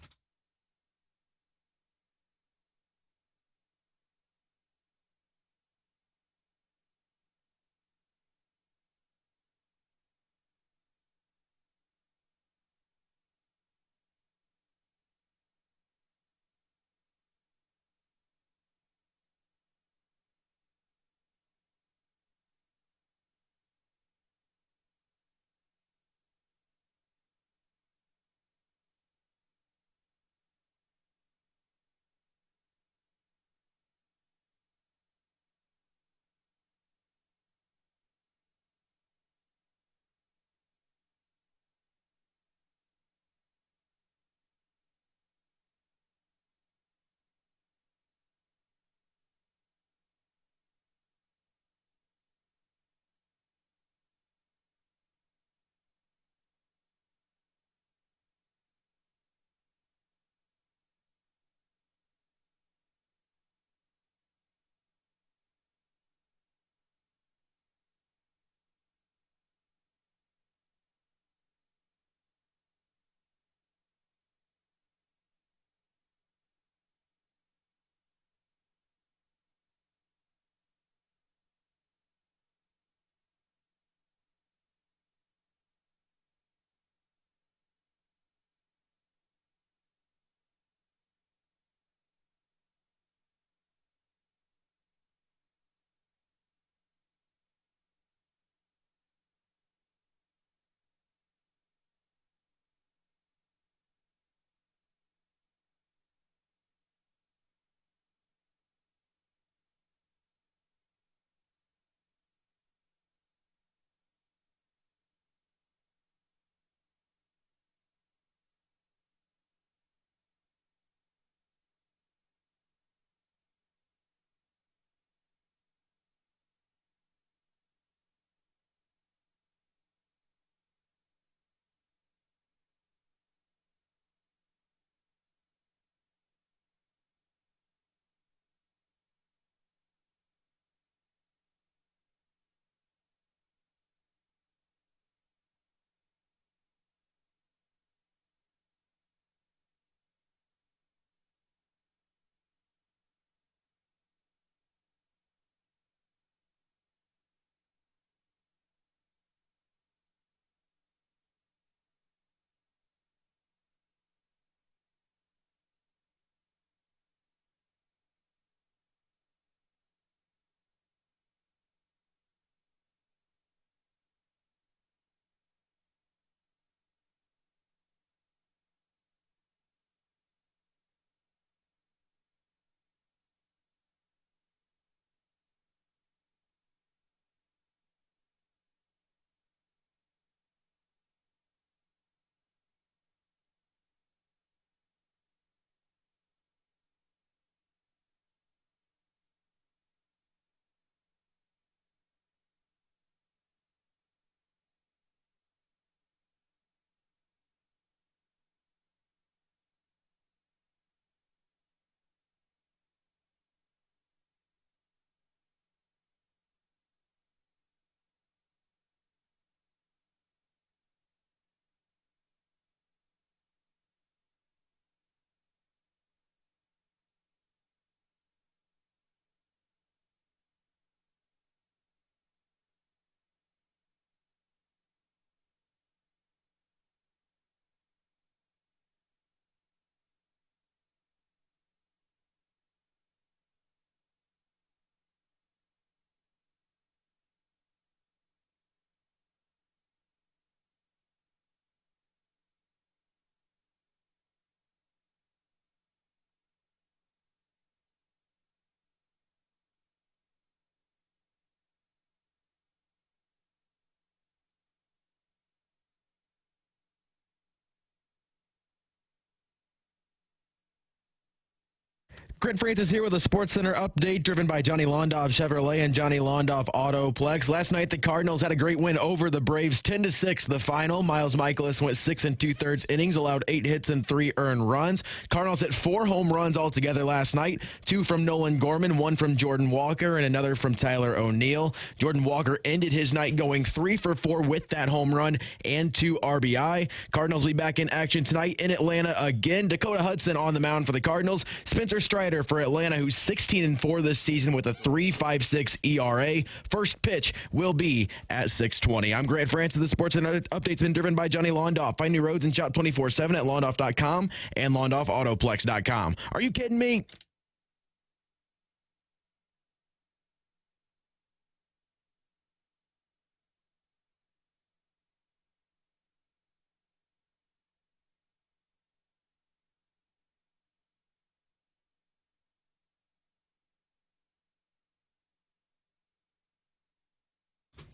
Grant Francis here with a SportsCenter update driven by Johnny Londoff Chevrolet and Johnny Londoff Autoplex. Last night, the Cardinals had a great win over the Braves, 10-6 the final. Miles Michaelis went 6 2/3 innings, allowed 8 hits and 3 earned runs. Cardinals hit 4 home runs altogether last night, 2 from Nolan Gorman, 1 from Jordan Walker, and another from Tyler O'Neill. Jordan Walker ended his night going 3 for 4 with that home run and 2 RBI. Cardinals will be back in action tonight in Atlanta again. Dakota Hudson on the mound for the Cardinals. Spencer Strider for Atlanta, who's 16-4 this season with a 3.56 ERA. First pitch will be at 6:20. I'm Grant Francis. The Sports and Update's been driven by Johnny Londoff. Find new roads and shop 24/7 at londoff.com and londoffautoplex.com. Are you kidding me?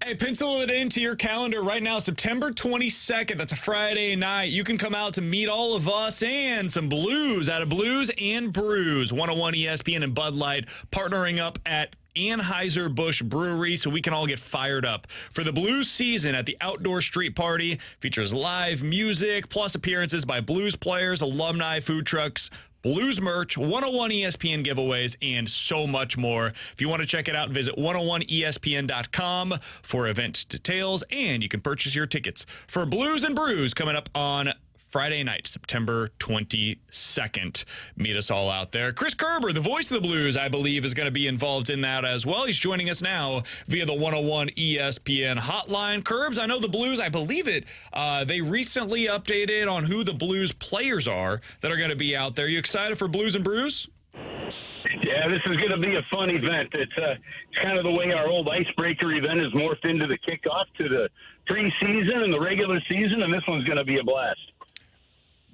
Hey, pencil it into your calendar right now, September 22nd. That's a Friday night. You can come out to meet all of us and some Blues out of Blues and Brews. 101 ESPN and Bud Light partnering up at Anheuser-Busch Brewery so we can all get fired up for the Blues season at the Outdoor Street Party. Features live music plus appearances by Blues players, alumni, food trucks, Blues merch, 101 ESPN giveaways, and so much more. If you want to check it out, visit 101ESPN.com for event details, and you can purchase your tickets for Blues and Brews coming up on Friday night, September 22nd. Meet us all out there. Chris Kerber, the voice of the Blues, I believe, is going to be involved in that as well. He's joining us now via the 101 ESPN hotline. Kerbs, I know the Blues, I believe it, they recently updated on who the Blues players are that are going to be out there. You excited for Blues and Brews? Yeah, this is going to be a fun event. It's kind of the way our old icebreaker event has morphed into the kickoff to the preseason and the regular season, and this one's going to be a blast.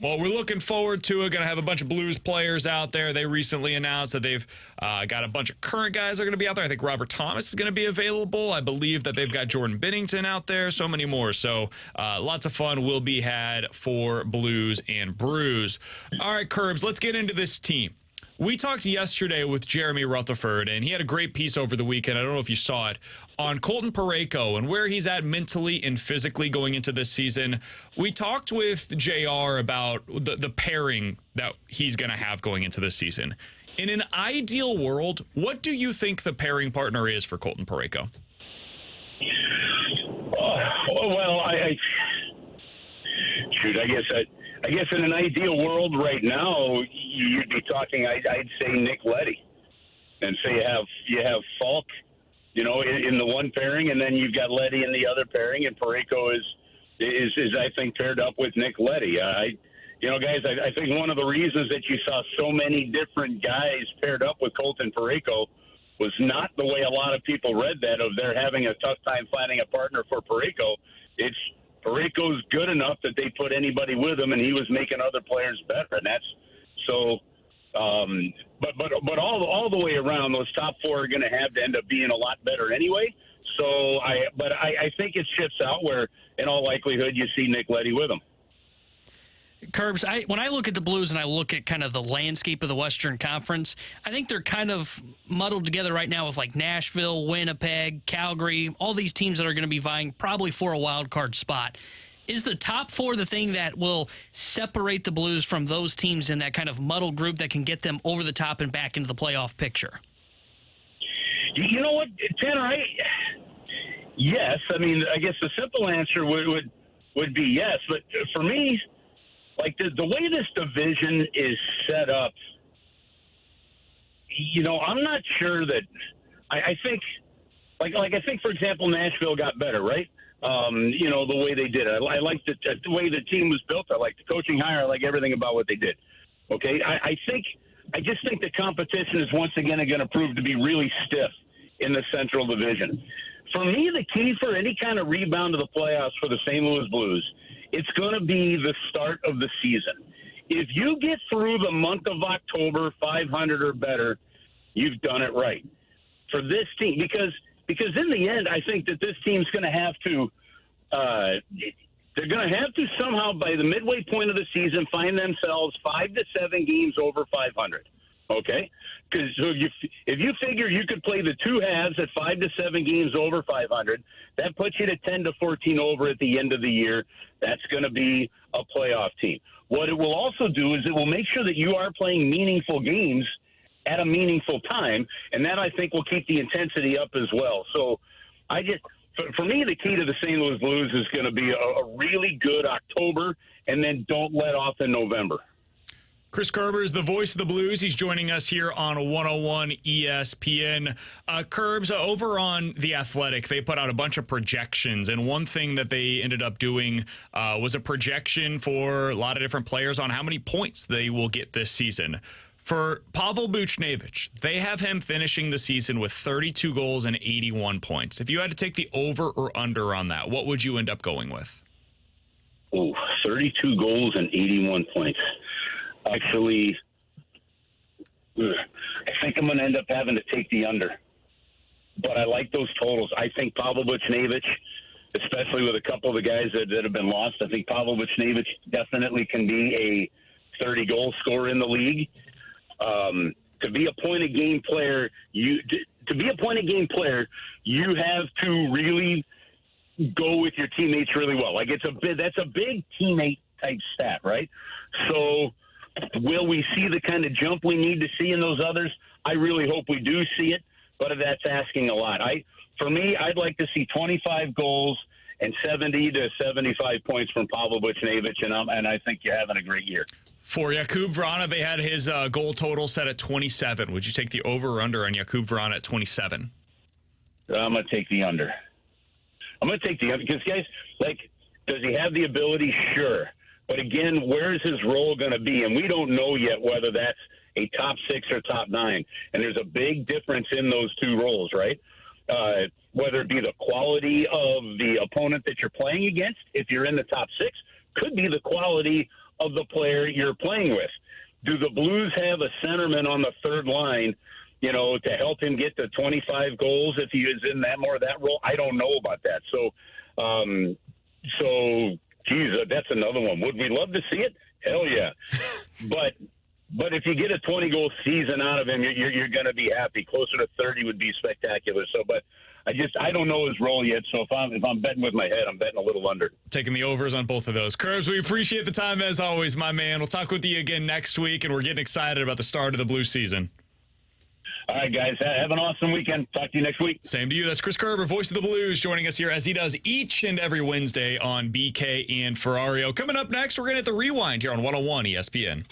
Well, we're looking forward to it. Going to have a bunch of Blues players out there. They recently announced that they've got a bunch of current guys that are going to be out there. I think Robert Thomas is going to be available. I believe that they've got Jordan Binnington out there. So many more. So lots of fun will be had for Blues and Brews. All right, Kerbs, let's get into this team. We talked yesterday with Jeremy Rutherford, and he had a great piece over the weekend. I don't know if you saw it, on Colton Parayko and where he's at mentally and physically going into this season. We talked with JR about the pairing that he's going to have going into this season. In an ideal world, what do you think the pairing partner is for Colton Parayko? Well, I guess in an ideal world right now, you'd be talking. I'd say Nick Leddy, and so you have Falk, in the one pairing, and then you've got Leddy in the other pairing, and Parayko is I think paired up with Nick Leddy. Guys, I think one of the reasons that you saw so many different guys paired up with Colton Parayko was not the way a lot of people read that, of they're having a tough time finding a partner for Parayko. It's Parayko's good enough that they put anybody with him, and he was making other players better. And that's so. But all the way around, those top four are going to have to end up being a lot better anyway. So I think it shifts out where, in all likelihood, you see Nick Leddy with him. Kerbs, when I look at the Blues and I look at kind of the landscape of the Western Conference, I think they're kind of muddled together right now with like Nashville, Winnipeg, Calgary, all these teams that are going to be vying probably for a wild card spot. Is the top four the thing that will separate the Blues from those teams in that kind of muddled group that can get them over the top and back into the playoff picture? You know what, Tanner? Yes. I mean, I guess the simple answer would be yes. But for me, like the way this division is set up, I'm not sure that I think, I think, for example, Nashville got better, right? The way they did it. I like the way the team was built. I like the coaching hire. I like everything about what they did. Okay. I just think the competition is once again going to prove to be really stiff in the Central Division. For me, the key for any kind of rebound to the playoffs for the St. Louis Blues, it's going to be the start of the season. If you get through the month of October 500 or better, you've done it right for this team. Because in the end, I think that this team's going to have to they're going to have to somehow, by the midway point of the season, find themselves 5 to 7 games over 500. Okay, because if you figure you could play the two halves at 5 to 7 games over 500, that puts you to 10 to 14 over at the end of the year. That's going to be a playoff team. What it will also do is it will make sure that you are playing meaningful games at a meaningful time, and that I think will keep the intensity up as well. So, for me, the key to the St. Louis Blues is going to be a really good October, and then don't let off in November. Chris Kerber is the voice of the Blues. He's joining us here on 101 ESPN. Kerbs, over on The Athletic, they put out a bunch of projections, and one thing that they ended up doing was a projection for a lot of different players on how many points they will get this season. For Pavel Buchnevich, they have him finishing the season with 32 goals and 81 points. If you had to take the over or under on that, what would you end up going with? Oh, 32 goals and 81 points. Actually, I think I'm going to end up having to take the under. But I like those totals. I think Pavel Buchnevich, especially with a couple of the guys that have been lost, I think Pavel Buchnevich definitely can be a 30-goal scorer in the league. To be a point-a-game player, you have to really go with your teammates really well. Like that's a big teammate type stat, right? So will we see the kind of jump we need to see in those others? I really hope we do see it, but that's asking a lot. For me, I'd like to see 25 goals and 70 to 75 points from Pavel Buchnevich, and I think you're having a great year. For Jakub Vrana, they had his goal total set at 27. Would you take the over or under on Jakub Vrana at 27? I'm going to take the under. Because, guys, does he have the ability? Sure. But, again, where's his role going to be? And we don't know yet whether that's a top 6 or top 9. And there's a big difference in those two roles, right? Whether it be the quality of the opponent that you're playing against, if you're in the top 6, could be the quality of the player you're playing with. Do the Blues have a centerman on the third line, to help him get to 25 goals if he is in that role? I don't know about that. Geez, that's another one. Would we love to see it? Hell yeah. But if you get a 20-goal season out of him, you're going to be happy. Closer to 30 would be spectacular. But I don't know his role yet. So if I'm betting with my head, I'm betting a little under. Taking the overs on both of those. Curbs, we appreciate the time as always, my man. We'll talk with you again next week, and we're getting excited about the start of the Blue season. All right, guys. Have an awesome weekend. Talk to you next week. Same to you. That's Chris Kerber, voice of the Blues, joining us here as he does each and every Wednesday on BK and Ferrario. Coming up next, we're going to hit the rewind here on 101 ESPN.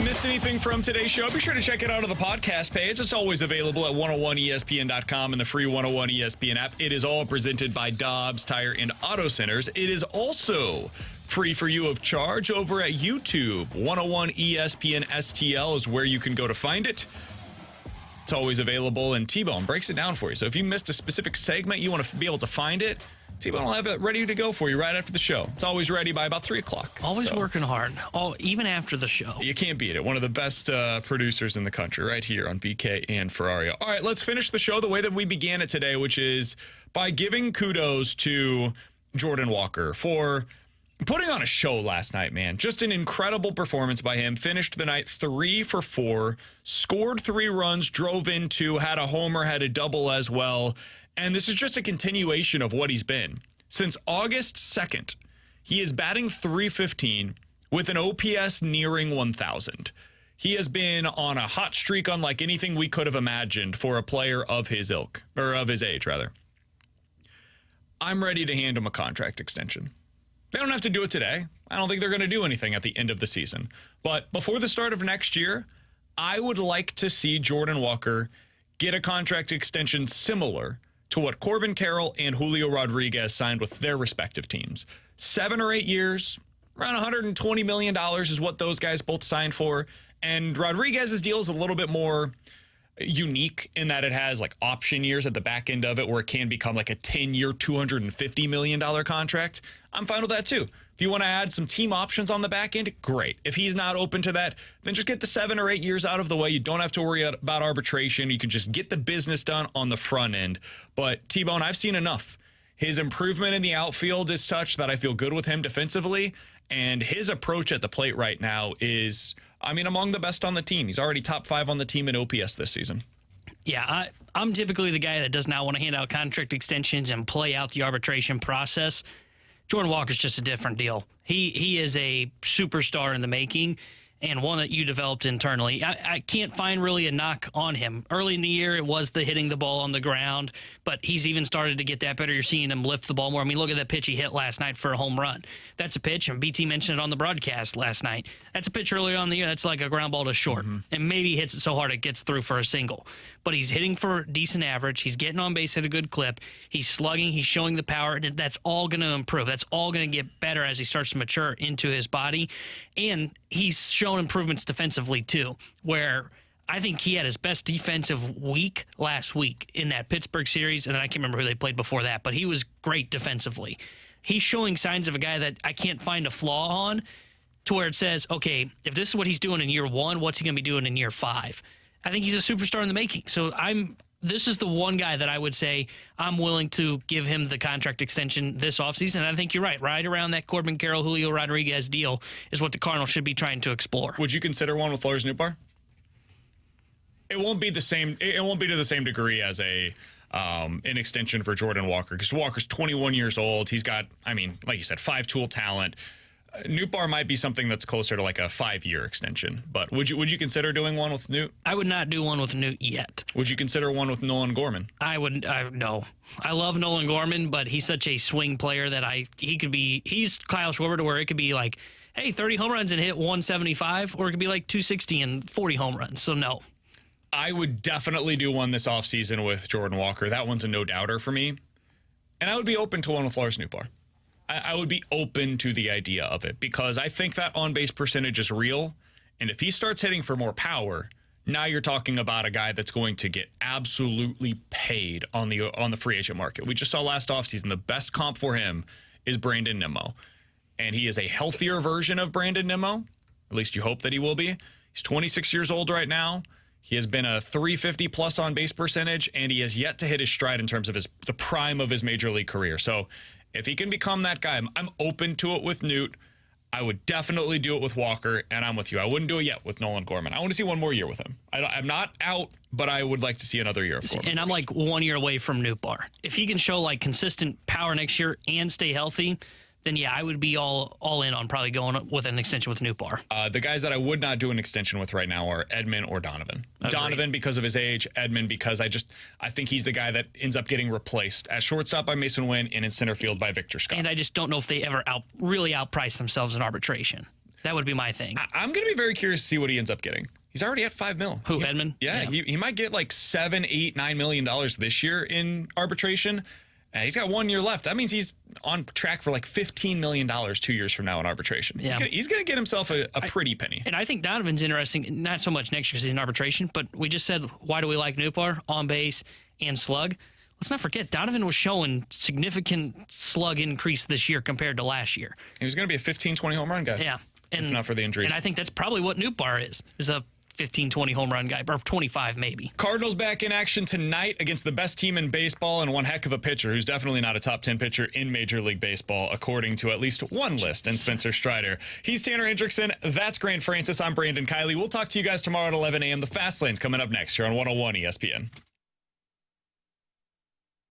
missed anything from today's show, be sure to check it out on the podcast page. It's always available at 101ESPN.com and the free 101 ESPN app. It is all presented by Dobbs Tire and Auto Centers. It is also free for you of charge over at YouTube. 101 ESPN STL is where you can go to find it. It's always available, and T-Bone breaks it down for you. So if you missed a specific segment, you want to be able to find it, T-Bone will have it ready to go for you right after the show. It's always ready by about 3 o'clock. Always working hard, even after the show. You can't beat it. One of the best producers in the country right here on BK and Ferrario. All right, let's finish the show the way that we began it today, which is by giving kudos to Jordan Walker for putting on a show last night, man. Just an incredible performance by him. Finished the night 3 for 4, scored 3 runs, drove in 2, had a homer, had a double as well. And this is just a continuation of what he's been. Since August 2nd, he is batting .315 with an OPS nearing 1,000. He has been on a hot streak unlike anything we could have imagined for a player of his ilk, or of his age, rather. I'm ready to hand him a contract extension. They don't have to do it today. I don't think they're going to do anything at the end of the season. But before the start of next year, I would like to see Jordan Walker get a contract extension similar to what Corbin Carroll and Julio Rodriguez signed with their respective teams. 7 or 8 years, around $120 million is what those guys both signed for. And Rodriguez's deal is a little bit more unique in that it has like option years at the back end of it where it can become like a 10-year, $250 million contract. I'm fine with that too. If you want to add some team options on the back end, great. If he's not open to that, then just get the 7 or 8 years out of the way. You don't have to worry about arbitration. You can just get the business done on the front end. But T-Bone, I've seen enough. His improvement in the outfield is such that I feel good with him defensively. And his approach at the plate right now is, among the best on the team. He's already top 5 on the team in OPS this season. Yeah, I'm typically the guy that does not want to hand out contract extensions and play out the arbitration process. Jordan Walker's just a different deal. He is a superstar in the making and one that you developed internally. I can't find really a knock on him. Early in the year, it was the hitting the ball on the ground, but he's even started to get that better. You're seeing him lift the ball more. Look at that pitch he hit last night for a home run. That's a pitch, and BT mentioned it on the broadcast last night. That's a pitch earlier on in the year. That's like a ground ball to short, and maybe he hits it so hard it gets through for a single. But he's hitting for decent average. He's getting on base at a good clip. He's slugging. He's showing the power. And that's all going to improve. That's all going to get better as he starts to mature into his body. And he's shown improvements defensively, too, where I think he had his best defensive week last week in that Pittsburgh series. And I can't remember who they played before that, but he was great defensively. He's showing signs of a guy that I can't find a flaw on to where it says, okay, if this is what he's doing in year 1, what's he going to be doing in year 5? I think he's a superstar in the making. So this is the one guy that I would say I'm willing to give him the contract extension this offseason. And I think you're right. Right around that Corbin Carroll, Julio Rodriguez deal is what the Cardinals should be trying to explore. Would you consider one with Lars Nootbaar? It won't be the same. It won't be to the same degree as an extension for Jordan Walker, because Walker's 21 years old. He's got, like you said, 5-tool talent. Nootbaar might be something that's closer to like a 5-year extension. But would you consider doing one with Noot? I would not do one with Noot yet. Would you consider one with Nolan Gorman? No. I love Nolan Gorman, but he's such a swing player that he's Kyle Schwarber to where it could be like, hey, 30 home runs and hit 175, or it could be like 260 and 40 home runs. So no. I would definitely do one this offseason with Jordan Walker. That one's a no-doubter for me. And I would be open to one with Lars Nootbaar. I would be open to the idea of it because I think that on-base percentage is real. And if he starts hitting for more power, now you're talking about a guy that's going to get absolutely paid on the free agent market. We just saw last offseason the best comp for him is Brandon Nimmo. And he is a healthier version of Brandon Nimmo. At least you hope that he will be. He's 26 years old right now. He has been a 350 plus on base percentage, and he has yet to hit his stride in terms of the prime of his major league career. So if he can become that guy, I'm open to it with Noot. I would definitely do it with Walker, and I'm with you. I wouldn't do it yet with Nolan Gorman. I want to see one more year with him. I'm not out, but I would like to see another year of Gorman. And I'm like 1 year away from Nootbaar. If he can show like consistent power next year and stay healthy, then yeah, I would be all in on probably going with an extension with Nootbaar. The guys that I would not do an extension with right now are Edman or Donovan. Agreed. Donovan because of his age, Edman because I think he's the guy that ends up getting replaced at shortstop by Mason Wynn and in center field by Victor Scott. And I just don't know if they ever really outprice themselves in arbitration. That would be my thing. I'm going to be very curious to see what he ends up getting. He's already at $5 million. Who, Edman? Yeah, he might get like $7, $8, $9 million this year in arbitration. He's got 1 year left. That means he's on track for like $15 million 2 years from now in arbitration. Yeah. He's going to get himself a pretty penny. And I think Donovan's interesting, not so much next year because he's in arbitration, but we just said, why do we like Newpar? On base and slug. Let's not forget, Donovan was showing significant slug increase this year compared to last year. He was going to be a 15, 20 home run guy. Yeah. And, if not for the injuries. And I think that's probably what Newpar is a 15, 20 home run guy, or 25 maybe. Cardinals back in action tonight against the best team in baseball and one heck of a pitcher who's definitely not a top 10 pitcher in Major League Baseball, according to at least one list, and Spencer Strider. He's Tanner Hendrickson. That's Grant Francis. I'm Brandon Kiley. We'll talk to you guys tomorrow at 11 a.m. The Fast Lane's coming up next here on 101 ESPN.